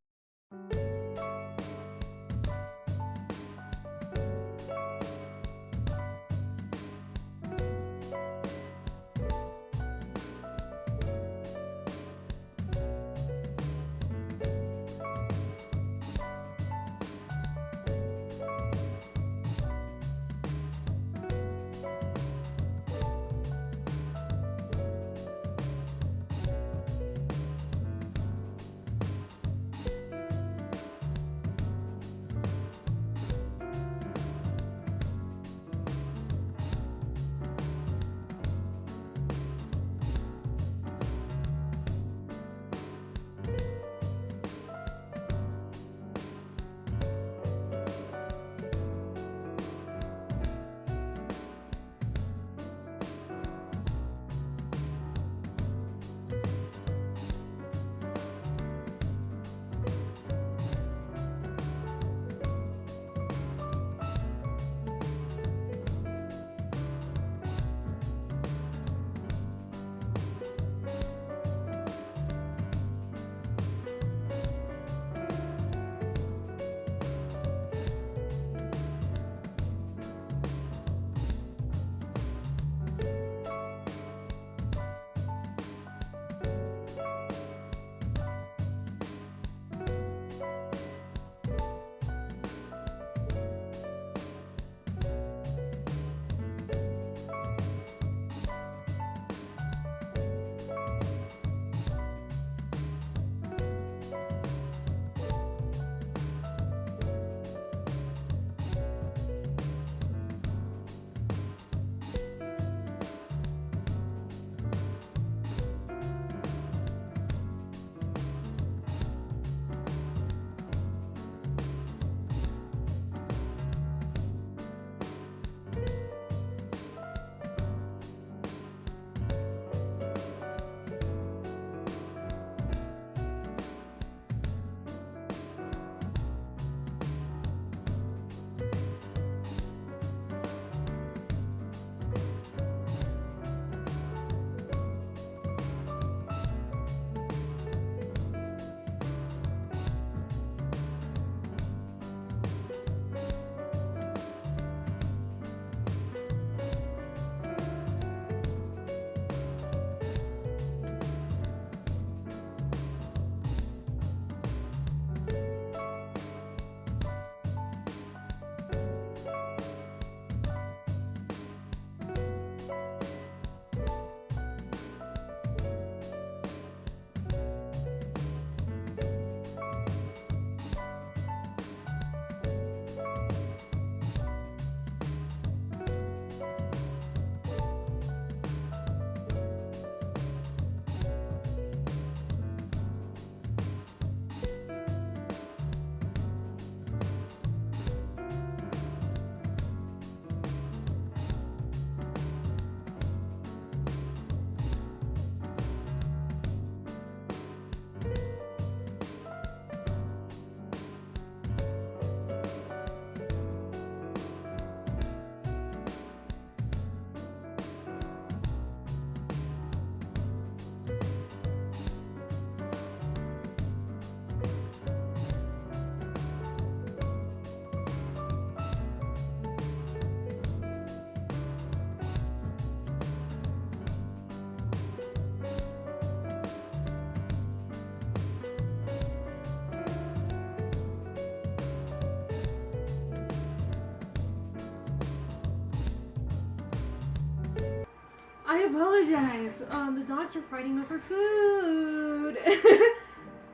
apologize. The dogs were fighting over food.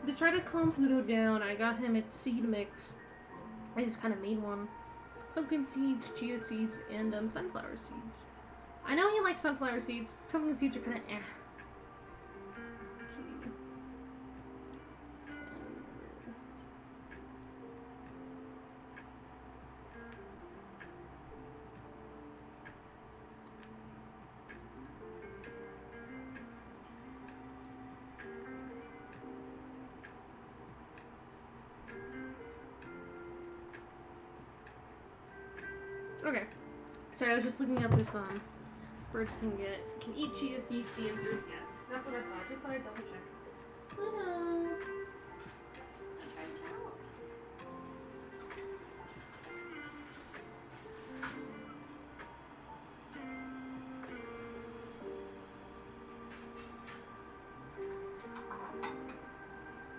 To try to calm Pluto down, I got him a seed mix. I just kind of made one. Pumpkin seeds, chia seeds, and sunflower seeds. I know he likes sunflower seeds. Pumpkin seeds are kind of eh. Okay. Sorry, I was just looking up if birds can eat chia seeds. The answer is yes. That's what I thought. Just thought I'd double check. Hello. Try this out.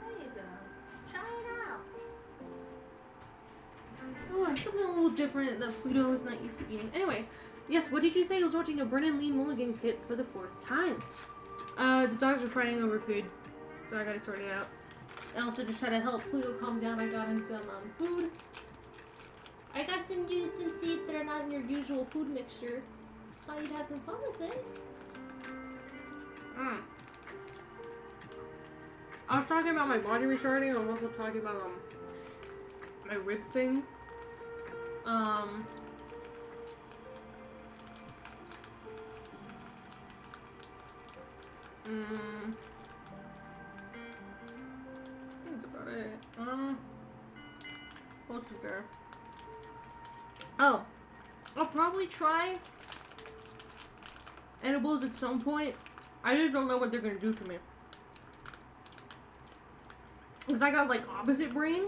There you go. Try it out. Oh, something a little different that Pluto is not used to eating. Anyway, yes, what did you say? I was watching a Brennan Lee Mulligan pit for the 4th time. The dogs were fighting over food, so I gotta sort it out. I also just try to help Pluto calm down. I got him some food. I got some seeds that are not in your usual food mixture. Thought you'd have some fun with it. I was talking about my body restarting. I was also talking about my rib thing. That's about it. What's there? Oh, I'll probably try edibles at some point. I just don't know what they're gonna do to me. Because I got like opposite brain.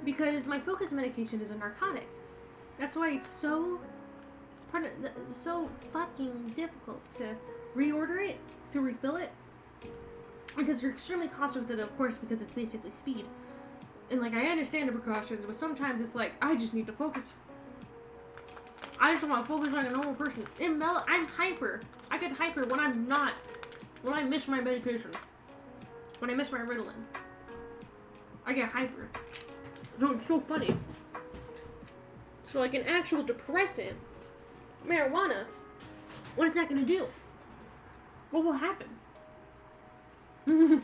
Because my focus medication is a narcotic. That's why it's so fucking difficult to reorder it, to refill it. Because you're extremely cautious with it, of course, because it's basically speed. And like, I understand the precautions, but sometimes it's like, I just need to focus. I just want to focus like a normal person. I'm hyper. I get hyper when I'm not. When I miss my medication. When I miss my Ritalin. I get hyper. No, it's so funny. So like an actual depressant, marijuana, what is that gonna do? What will happen? Do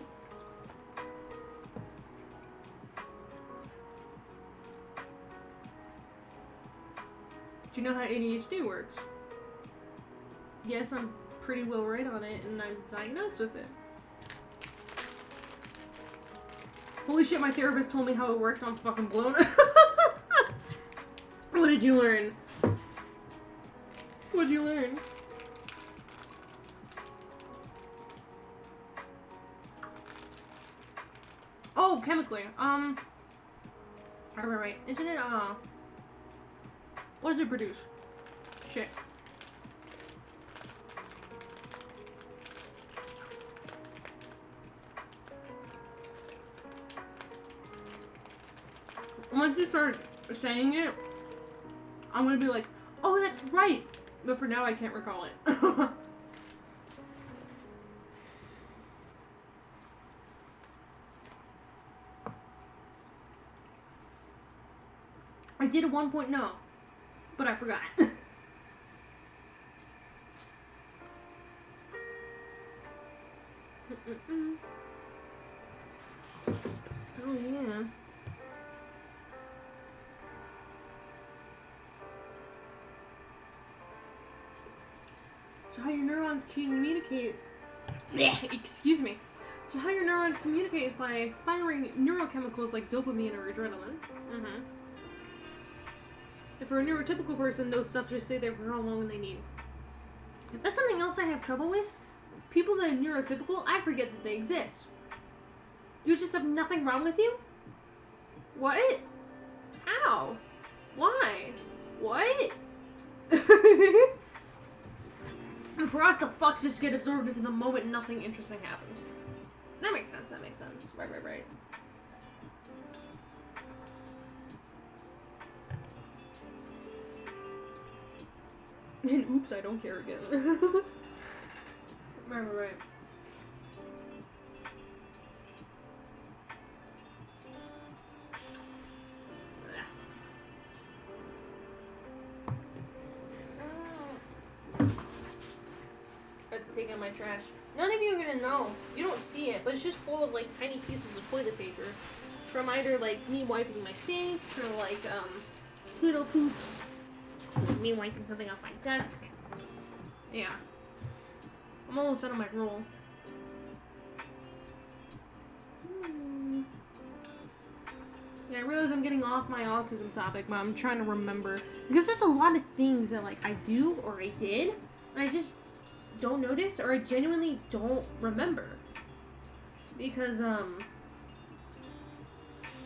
you know how ADHD works? Yes, I'm pretty well read on it, and I'm diagnosed with it. Holy shit, my therapist told me how it works. I'm fucking blown. What did you learn? What'd you learn? Oh, chemically. Right. Isn't it, what does it produce? Shit. Once you start saying it, I'm gonna be like, oh, that's right. But for now, I can't recall it. I did at one point know, but I forgot. So, yeah. So how your neurons communicate, excuse me. So how your neurons communicate is by firing neurochemicals like dopamine or adrenaline. If for a neurotypical person, those stuff just stay there for how long they need. That's something else I have trouble with. People that are neurotypical, I forget that they exist. You just have nothing wrong with you? What? How? Why? What? And for us, the fucks just get absorbed into the moment and nothing interesting happens. That makes sense, Right. And oops, I don't care again. Right. I have to take out my trash. None of you are gonna know. You don't see it, but it's just full of like tiny pieces of toilet paper from either like me wiping my face or like Pluto poops, or me wiping something off my desk. Yeah, I'm almost done on my roll. Yeah, I realize I'm getting off my autism topic, but I'm trying to remember because there's a lot of things that like I do or I did, and I just don't notice or I genuinely don't remember because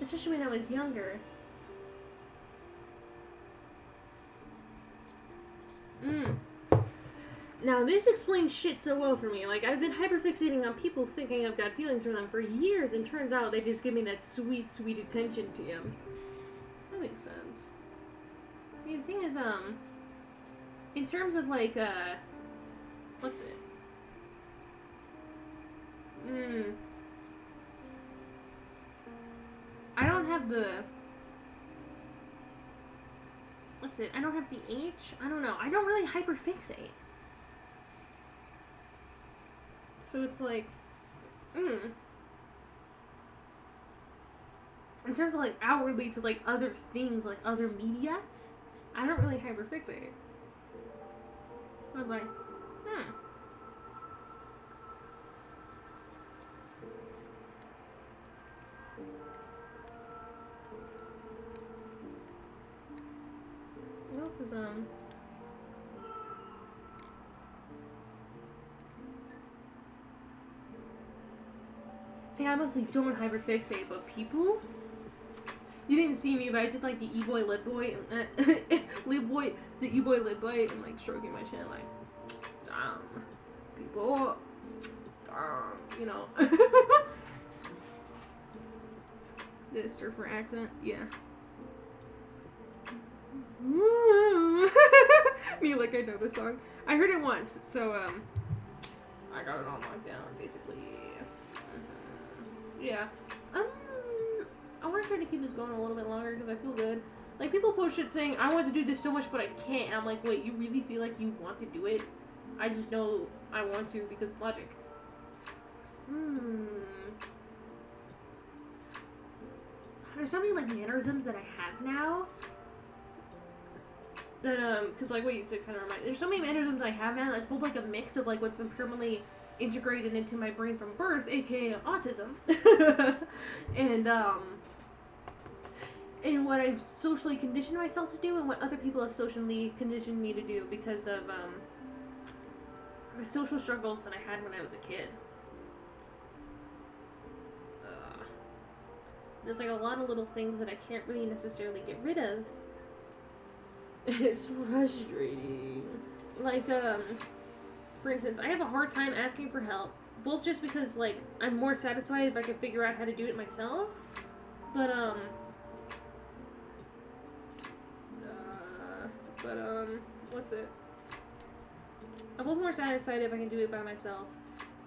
especially when I was younger. Now this explains shit so well for me. Like I've been hyperfixating on people thinking I've got feelings for them for years, and turns out they just give me that sweet, sweet attention to them. That makes sense. I mean, the thing is, in terms of like, what's it? I don't have the... What's it? I don't have the H? I don't know. I don't really hyperfixate. So it's like... In terms of like outwardly to like other things, like other media, I don't really hyperfixate. I was like, What else is, Yeah, I mostly don't hyperfixate, but people? You didn't see me, but I did, like, the e-boy lip boy, the e-boy lip bite, and, like, stroking my chin, like, damn, people, damn, you know. The surfer accent, yeah. Me, like, I know the song. I heard it once, so, I got it on lockdown, basically. Yeah. I want to try to keep this going a little bit longer because I feel good. Like, people post shit saying, I want to do this so much, but I can't. And I'm like, wait, you really feel like you want to do it? I just know I want to because logic. There's so many, like, mannerisms that I have now. That, because, like, what you said kind of reminds me. There's so many mannerisms I have now that's both, like, a mix of, like, what's been permanently integrated into my brain from birth, aka autism, and what I've socially conditioned myself to do, and what other people have socially conditioned me to do because of the social struggles that I had when I was a kid. There's like a lot of little things that I can't really necessarily get rid of. It's frustrating. Like, for instance, I have a hard time asking for help, both just because, like, I'm more satisfied if I can figure out how to do it myself, but, what's it? I'm both more satisfied if I can do it by myself,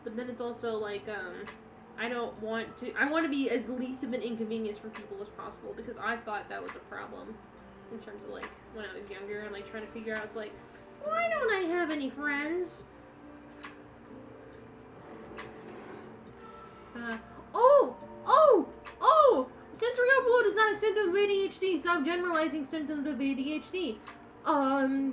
but then it's also, like, I want to be as least of an inconvenience for people as possible, because I thought that was a problem, in terms of, like, when I was younger, and, like, trying to figure out, it's like, why don't I have any friends? Sensory overload is not a symptom of ADHD. Stop generalizing symptoms of ADHD.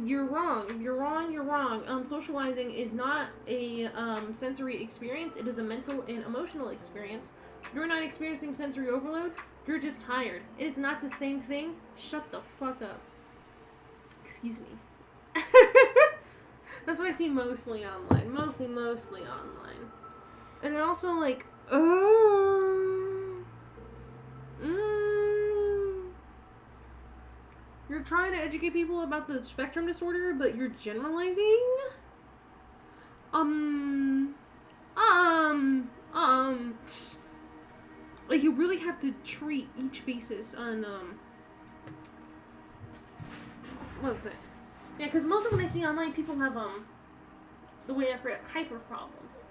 You're wrong. Socializing is not a, sensory experience. It is a mental and emotional experience. You're not experiencing sensory overload. You're just tired. It is not the same thing. Shut the fuck up. Excuse me. That's what I see mostly online. Mostly online. And then also, like, you're trying to educate people about the spectrum disorder, but you're generalizing? Like, you really have to treat each basis on, what was it? Yeah, because most of what I see online, people have, the way I for hyper problems.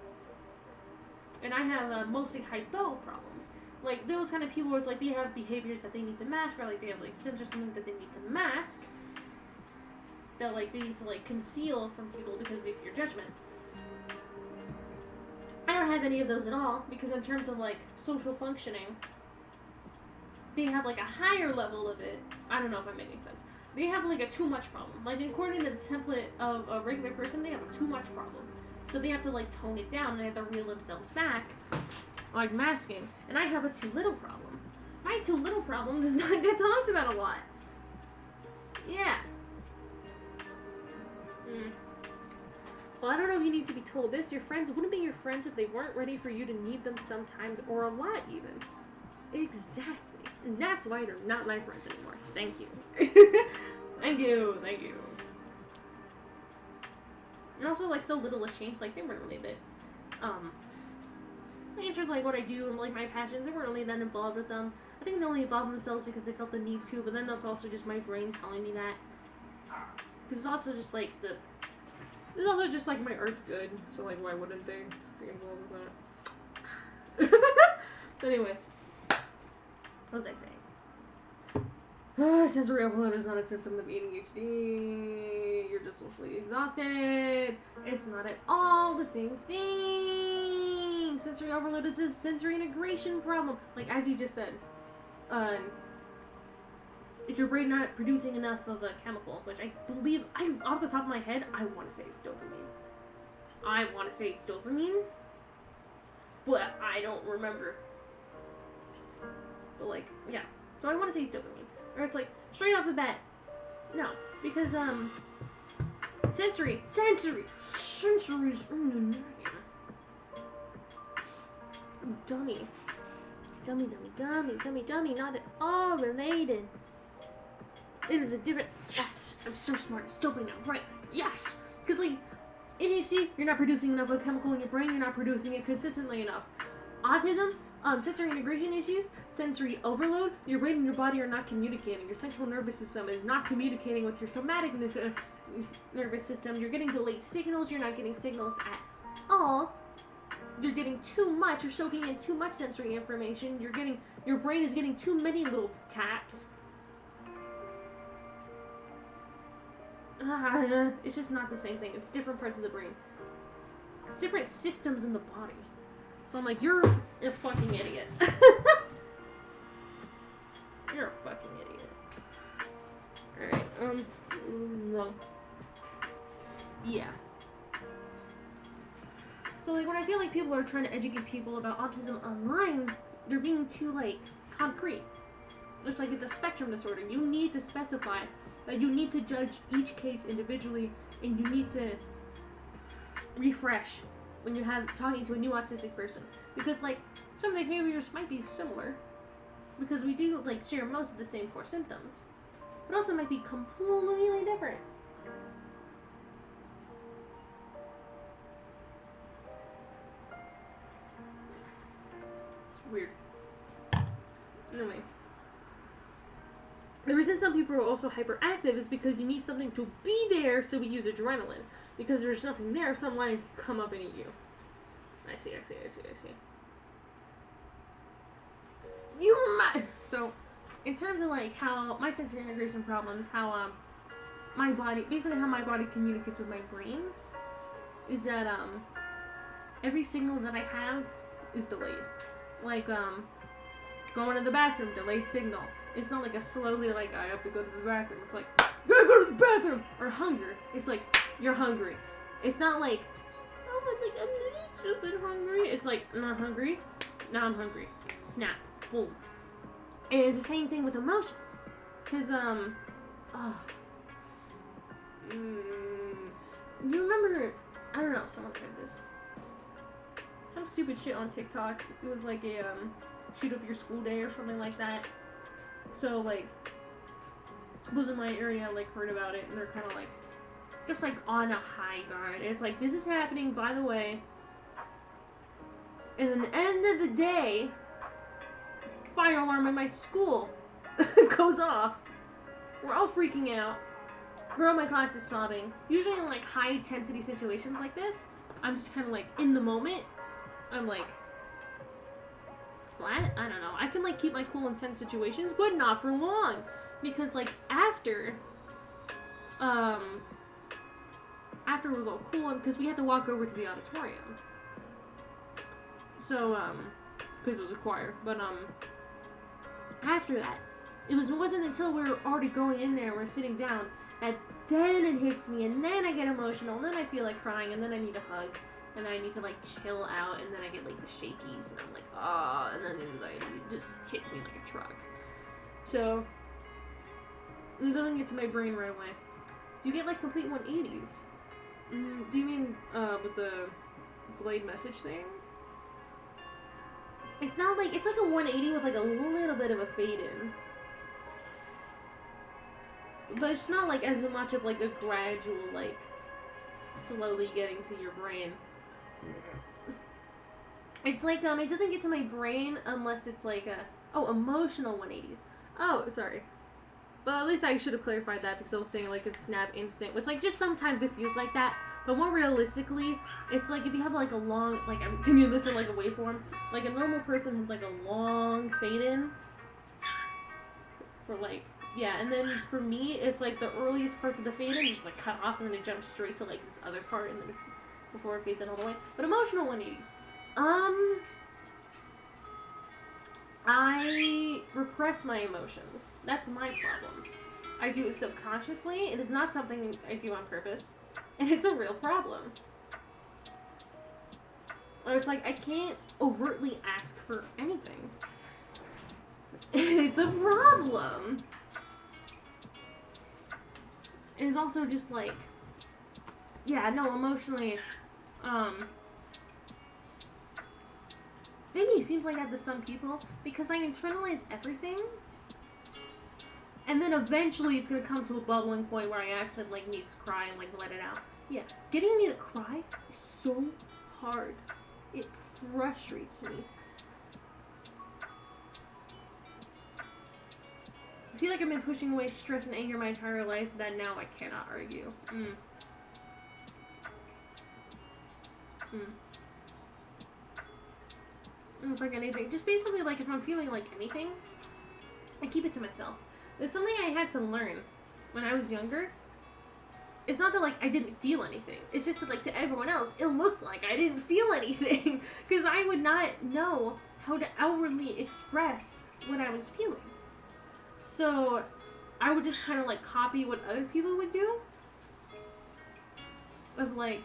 And I have mostly hypo problems. Like, those kind of people where it's like they have behaviors that they need to mask, or like they have like symptoms or something that they need to mask, that like they need to like conceal from people because of your judgment. I don't have any of those at all, because in terms of like social functioning, they have like a higher level of it. I don't know if I'm making sense. They have like a too much problem. Like, according to the template of a regular person, they have a too much problem. So they have to like tone it down, and they have to reel themselves back, like masking. And I have a too little problem. My too little problem does not get talked about a lot. Yeah. Well, I don't know if you need to be told this. Your friends wouldn't be your friends if they weren't ready for you to need them sometimes, or a lot even. Exactly. And that's why they're not my friends anymore. Thank you. Thank you. Thank you. And also, like, so little has changed. Like, they weren't really that, I answered, like, what I do and, like, my passions. They weren't really that involved with them. I think they only involved themselves because they felt the need to, but then that's also just my brain telling me that. Because it's also just, like, it's also just, like, my art's good, so, like, why wouldn't they be involved with that? Anyway. What was I saying? Sensory overload is not a symptom of ADHD. You're just socially exhausted. It's not at all the same thing. Sensory overload is a sensory integration problem. Like, as you just said, is your brain not producing enough of a chemical, which I believe, off the top of my head, I want to say it's dopamine. I want to say it's dopamine, but I don't remember. But, like, yeah. So I want to say it's dopamine. Or it's like, straight off the bat, no. Because, sensory, dummy, not at all related. It is a different, yes, I'm so smart, it's dopamine now, right, yes. Because, like, ADHD, you're not producing enough of a chemical in your brain, you're not producing it consistently enough. Autism, sensory integration issues, sensory overload, your brain and your body are not communicating. Your central nervous system is not communicating with your somatic nervous system. You're getting delayed signals. You're not getting signals at all. You're getting too much. You're soaking in too much sensory information. Your brain is getting too many little taps. It's just not the same thing. It's different parts of the brain. It's different systems in the body. So I'm like, you're a fucking idiot. You're a fucking idiot. Alright, no. Yeah. So, like, when I feel like people are trying to educate people about autism online, they're being too, like, concrete. It's like, it's a spectrum disorder. You need to specify that you need to judge each case individually, and you need to refresh when you're talking to a new autistic person. Because, like, some of the behaviors might be similar, because we do, like, share most of the same core symptoms, but also might be completely different. It's weird. Anyway. The reason some people are also hyperactive is because you need something to be there, so we use adrenaline. Because there's nothing there, someone can come up and eat you. I see. So, in terms of, like, how my sensory integration problems, how, my body communicates with my brain, is that, every signal that I have is delayed. Like, going to the bathroom, delayed signal. It's not like a slowly, like, I have to go to the bathroom. It's like, gotta go to the bathroom! Or hunger. It's like, you're hungry. It's not like, oh, but, like, I'm a little bit hungry. It's like, I'm not hungry. Now I'm hungry. Snap. Boom. And it's the same thing with emotions. Because, you remember, I don't know, someone heard this. Some stupid shit on TikTok. It was like a, shoot up your school day or something like that. So, like, schools in my area, like, heard about it, and they're kind of, like, just, like, on a high guard. And it's like, this is happening, by the way. And at the end of the day, fire alarm at my school goes off. We're all freaking out. Bro, my class is sobbing. Usually in like high intensity situations like this, I'm just kind of like in the moment. I'm like flat. I don't know. I can like keep my cool in tense situations, but not for long, because like after it was all cool, because we had to walk over to the auditorium. So because it was a choir, but after that, wasn't until we were already going in there, we're sitting down, that then it hits me, and then I get emotional, and then I feel like crying, and then I need a hug, and I need to like chill out, and then I get like the shakies, and I'm like, ah, and then the anxiety just hits me like a truck. So it doesn't get to my brain right away. Do you get like complete 180s? Do you mean with the delayed message thing? It's not like, it's like a 180 with like a little bit of a fade in. But it's not like as much of like a gradual, like, slowly getting to your brain. It's like, it doesn't get to my brain unless it's like emotional 180s. Oh, sorry. But at least I should have clarified that, because I was saying like a snap instant, which like just sometimes it feels like that. But more realistically, it's like if you have like a long, like I'm thinking this in like a waveform, like a normal person has like a long fade in for like, yeah, and then for me, it's like the earliest parts of the fade in just like cut off and then it jumps straight to like this other part and then before it fades in all the way. But emotional 180s. I repress my emotions. That's my problem. I do it subconsciously. It is not something I do on purpose. And it's a real problem. Or it's like I can't overtly ask for anything. It's a problem. It's also just like, yeah, no, emotionally, maybe it seems like that to some people, because I internalize everything, and then eventually it's gonna come to a bubbling point where I actually, like, need to cry and, like, let it out. Yeah, getting me to cry is so hard. It frustrates me. I feel like I've been pushing away stress and anger my entire life that now I cannot argue. It's like anything. Just basically, like, if I'm feeling like anything, I keep it to myself. There's something I had to learn when I was younger. It's not that, like, I didn't feel anything. It's just that, like, to everyone else, it looked like I didn't feel anything. Because I would not know how to outwardly express what I was feeling. So, I would just kind of, like, copy what other people would do. Of, like,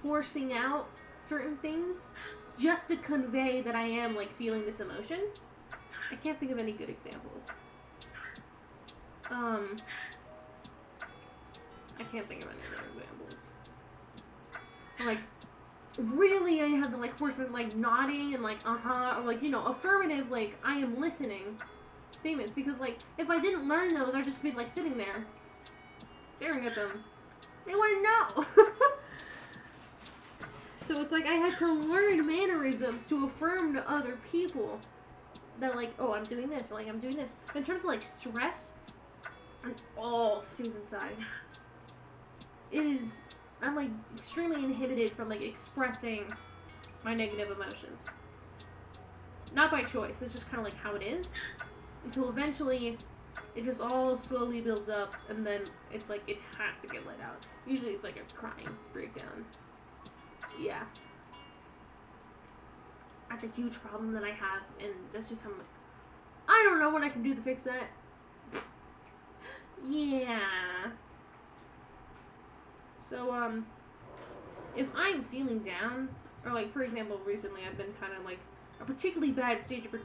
forcing out certain things just to convey that I am, like, feeling this emotion. I can't think of any good examples. I can't think of any other examples. Like, really, I have to, like, force me, like, nodding and, like, or, like, you know, affirmative, like, I am listening statements. Because, like, if I didn't learn those, I'd just be, like, sitting there, staring at them. They wouldn't know. So it's like I had to learn mannerisms to affirm to other people that, like, oh, I'm doing this, or, like, I'm doing this. But in terms of, like, stress, it all stays inside. I'm, like, extremely inhibited from, like, expressing my negative emotions. Not by choice, it's just kind of, like, how it is. Until eventually, it just all slowly builds up, and then it's, like, it has to get let out. Usually it's, like, a crying breakdown. Yeah. That's a huge problem that I have, and that's just how much... I don't know what I can do to fix that. Yeah. So, if I'm feeling down, or, like, for example, recently I've been kind of, like, a particularly bad stage of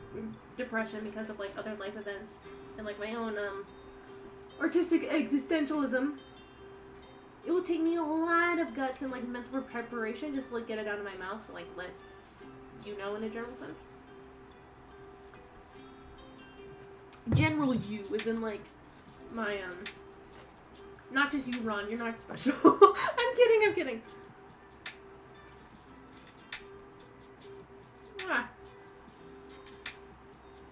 depression because of, like, other life events, and, like, my own, artistic existentialism. It will take me a lot of guts and, like, mental preparation just to, like, get it out of my mouth and, like, let you know in a general sense. General you, as in, like, my, not just you, Ron, you're not special. I'm kidding. Ah.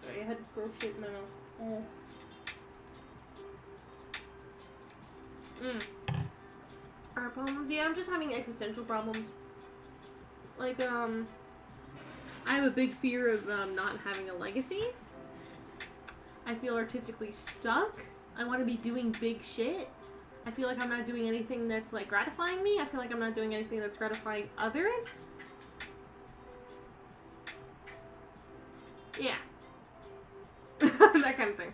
Sorry, I had gross shit in my mouth. Art problems? Yeah, I'm just having existential problems. Like, I have a big fear of, not having a legacy. I feel artistically stuck. I want to be doing big shit. I feel like I'm not doing anything that's, like, gratifying me. I feel like I'm not doing anything that's gratifying others. Yeah. That kind of thing.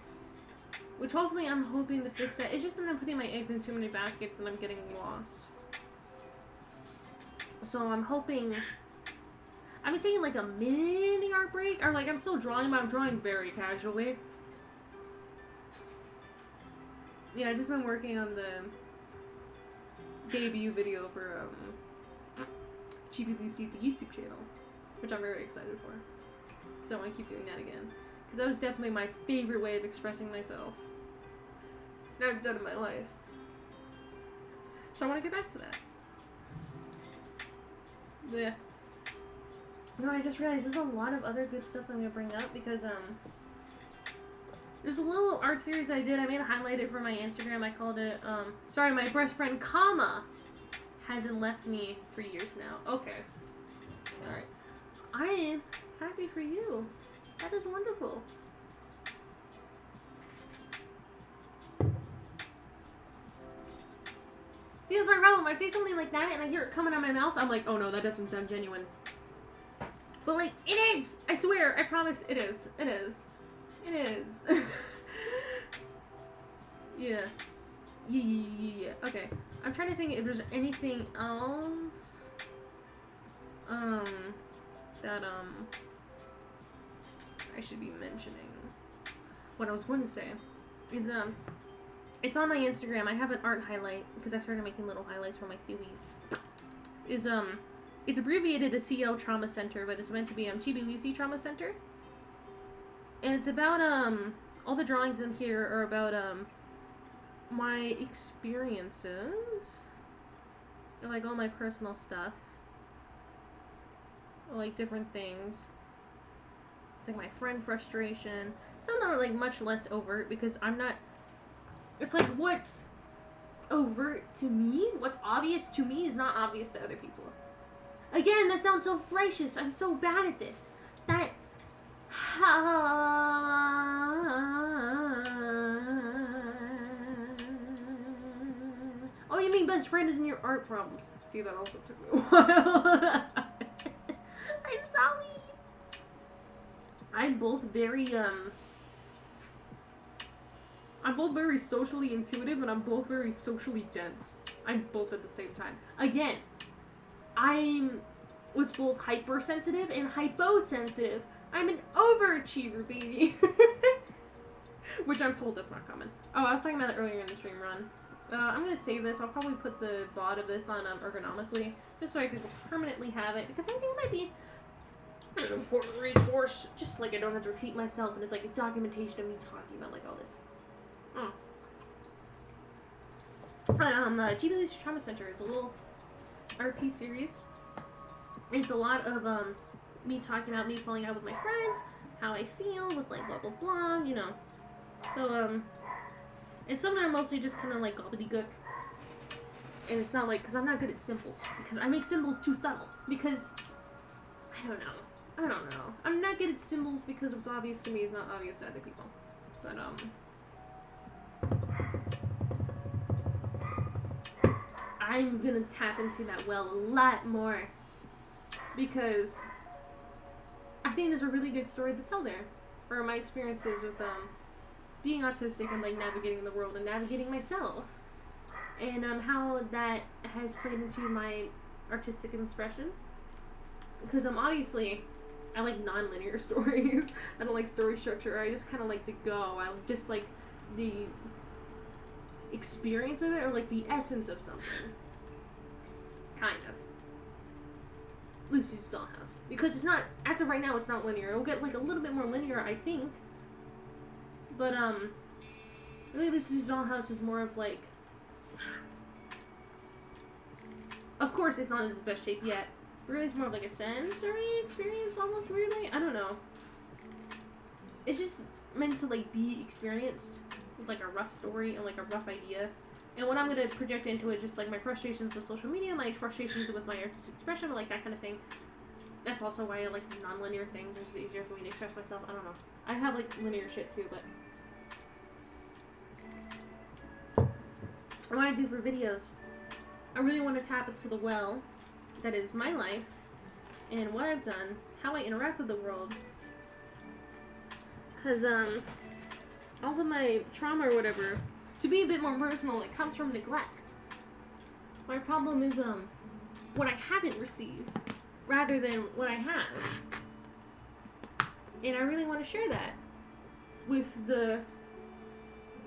Which hopefully I'm hoping to fix that. It's just that I'm putting my eggs in too many baskets and I'm getting lost. So I'm hoping... I've been taking, like, a mini art break. Or, like, I'm still drawing, but I'm drawing very casually. Yeah, I've just been working on the debut video for, Chibii Lucy, the YouTube channel. Which I'm very excited for. So I want to keep doing that again. Because that was definitely my favorite way of expressing myself that I've done in my life. So I want to get back to that. Yeah. No, I just realized there's a lot of other good stuff I'm going to bring up because, there's a little art series I did. I made a highlight it for my Instagram. I called it, sorry, my best friend, comma, hasn't left me for years now. Okay. Alright. I am happy for you. That is wonderful. See, that's my problem. I say something like that and I hear it coming out of my mouth. I'm like, oh no, that doesn't sound genuine. But, like, it is! I swear, I promise, it is. It is. It is. Yeah. Yeah. Okay. I'm trying to think if there's anything else, that, I should be mentioning. What I was going to say is, it's on my Instagram. I have an art highlight, because I started making little highlights for my series. Is, it's abbreviated as CL Trauma Center, but it's meant to be, Chibii Lucy Trauma Center. And it's about, all the drawings in here are about, my experiences. And, like, all my personal stuff. Or, like, different things. It's, like, my friend frustration. Some of them are, like, much less overt, because I'm not... It's, like, what's overt to me, what's obvious to me is not obvious to other people. Again, that sounds self-righteous. I'm so bad at this. That... Oh, you mean best friend isn't your art problems? See, that also took me a while. I'm sorry. I'm both very, I'm both very socially intuitive and I'm both very socially dense. I'm both at the same time. Again, was both hypersensitive and hyposensitive. I'm an overachiever, baby. Which I'm told that's not common. Oh, I was talking about it earlier in the stream run. I'm gonna save this. I'll probably put the VOD of this on ergonomically, just so I can permanently have it, because I think it might be an important resource. Just like I don't have to repeat myself, and it's like a documentation of me talking about like all this. But Chibii Lucy Trauma Center is a little RP series. It's a lot of me talking about me falling out with my friends, how I feel with like blah blah blah, you know. So and some of them are mostly just kind of like gobbledygook. And it's not like, because I'm not good at symbols. Because I make symbols too subtle. Because, I don't know. I'm not good at symbols because what's obvious to me is not obvious to other people. But, I'm gonna tap into that well a lot more. Because I think there's a really good story to tell there. For my experiences with, being autistic and like navigating the world and navigating myself, and how that has played into my artistic expression. Because obviously I like non-linear stories. I don't like story structure. I just kind of like to go. I just like the experience of it, or like the essence of something. Kind of. Lucy's Dollhouse, because it's not, as of right now, it's not linear. It'll get like a little bit more linear, I think. But, really Lucy's Dollhouse is more of, like... Of course, it's not in its best shape yet. But really, it's more of, like, a sensory experience, almost, weirdly. I don't know. It's just meant to, like, be experienced with, like, a rough story and, like, a rough idea. And what I'm going to project into it, just like my frustrations with social media, my frustrations with my artistic expression, like that kind of thing. That's also why I like non-linear things. It's just easier for me to express myself. I don't know. I have like linear shit too, but I want to do for videos. I really want to tap into the well that is my life and what I've done, how I interact with the world. Because all of my trauma or whatever, to be a bit more personal, it comes from neglect. My problem is what I haven't received rather than what I have. And I really want to share that with the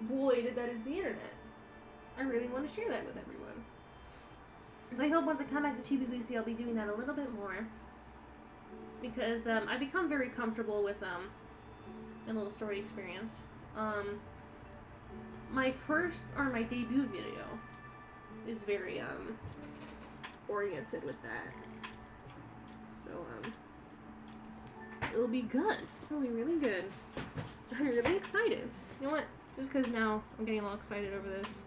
void that is the internet. I really want to share that with everyone. So I hope once I come back to Chibii Lucy, I'll be doing that a little bit more. Because I've become very comfortable with a little story experience. My debut video is very oriented with that. So it'll be good. It'll be really good. I'm really excited. You know what? Just because now I'm getting a little excited over this,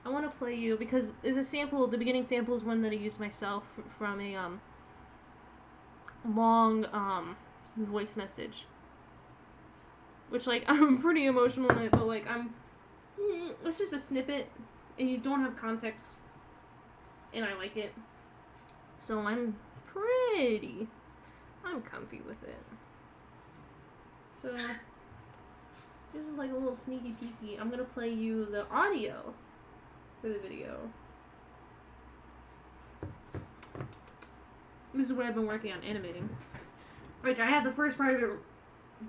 I want to play you, because there's a sample, the beginning sample is one that I used myself from a long voice message. Which, like, I'm pretty emotional in it, but, like, it's just a snippet, and you don't have context, and I like it. So I'm comfy with it. So, this is like a little sneaky peeky. I'm gonna play you the audio for the video. This is what I've been working on animating. Which I had the first part of it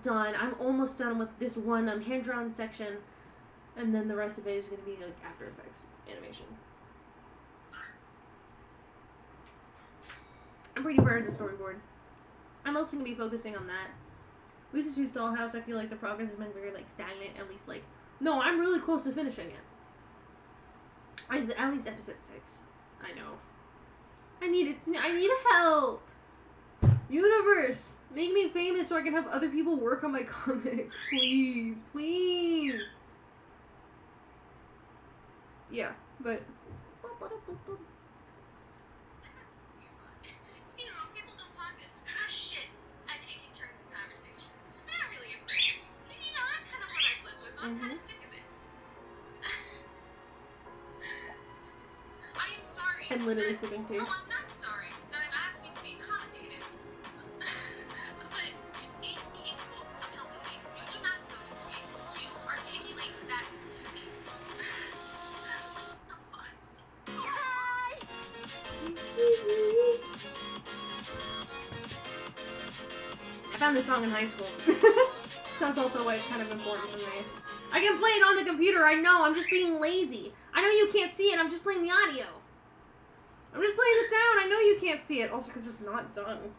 done. I'm almost done with this one hand-drawn section, and then the rest of it is going to be like After Effects animation. I'm pretty far into the storyboard. I'm mostly going to be focusing on that. Lucy's Dollhouse, I feel like the progress has been very like stagnant, at least like, no, I'm really close to finishing it. I'm at least episode 6. I know. I need help! Universe! Make me famous so I can have other people work on my comic. Please. Please. Yeah, but... You know, people don't talk much shit at taking turns in conversation. They're not really afraid. You know, that's kind of what I've lived with. I'm kind of sick of it. I am sorry. I'm literally sitting too. Oh, I'm not sorry that I'm asking to be accommodated. But incapable of helping me. You do not ghost me. You articulate that to me. What the fuck? Hi! I found this song in high school. So that's also why it's kind of important for me. I can play it on the computer, I know, I'm just being lazy. I know you can't see it, I'm just playing the audio. I'm just playing the sound, I know you can't see it. Also because it's not done.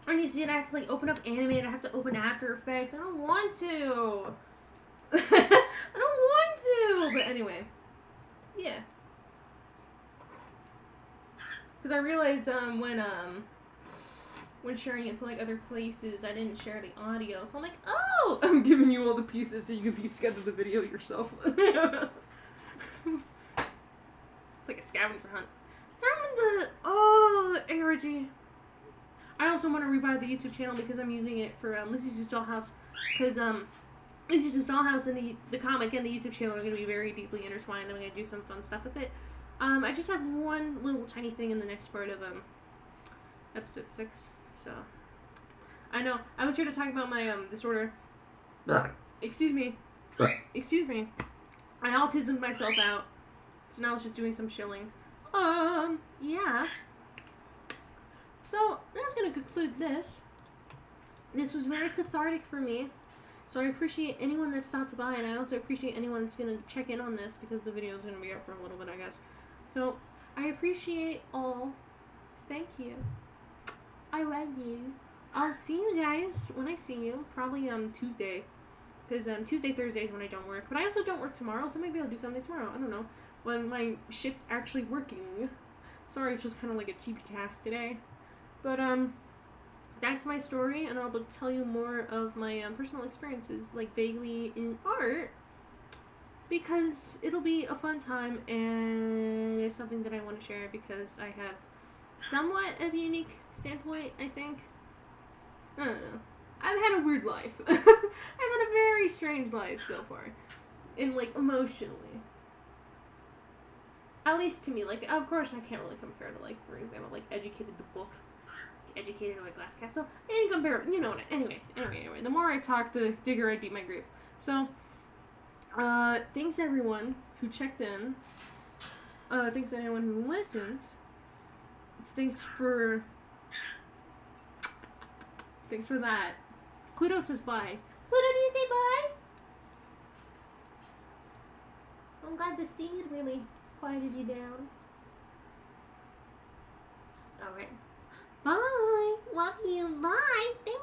And you see it, I have to like open up Animate, I have to open After Effects. I don't want to. I don't want to. But anyway. Yeah. Because I realized when sharing it to like other places, I didn't share the audio. So I'm like, oh, I'm giving you all the pieces so you can piece together the video yourself. It's like a scavenger hunt. Remember the energy. I also want to revive the YouTube channel because I'm using it for Lucy's Dollhouse. Because Lucy's Dollhouse and the comic and the YouTube channel are going to be very deeply intertwined. I'm going to do some fun stuff with it. I just have one little tiny thing in the next part of episode 6. So I know I was here to talk about my disorder. Excuse me. Excuse me. I autismed myself out. So now it's just doing some chilling. Yeah. So that's gonna conclude this. This was very cathartic for me. So I appreciate anyone that stopped by, and I also appreciate anyone that's gonna check in on this because the video is gonna be up for a little bit, I guess. So I appreciate all. Thank you. I love you. I'll see you guys when I see you. Probably Tuesday. Because Tuesday, Thursday is when I don't work. But I also don't work tomorrow, so maybe I'll do something tomorrow. I don't know. When my shit's actually working. Sorry, it's just kind of like a cheap cast today. But that's my story, and I'll tell you more of my personal experiences, like vaguely in art, because it'll be a fun time, and it's something that I want to share because I have somewhat of a unique standpoint, I think. I don't know. I've had a weird life. I've had a very strange life so far. In, like, emotionally. At least to me. Like, of course I can't really compare to, like, for example, like, Educated the book. Educated or, like, Glass Castle. And compare, you know what, anyway. The more I talk, the digger I beat my grave. So, thanks everyone who checked in. Thanks to anyone who listened. Thanks for that. Pluto says bye. Pluto, do you say bye? I'm glad the seed really quieted you down. Alright. Bye. Love you. Bye. Thank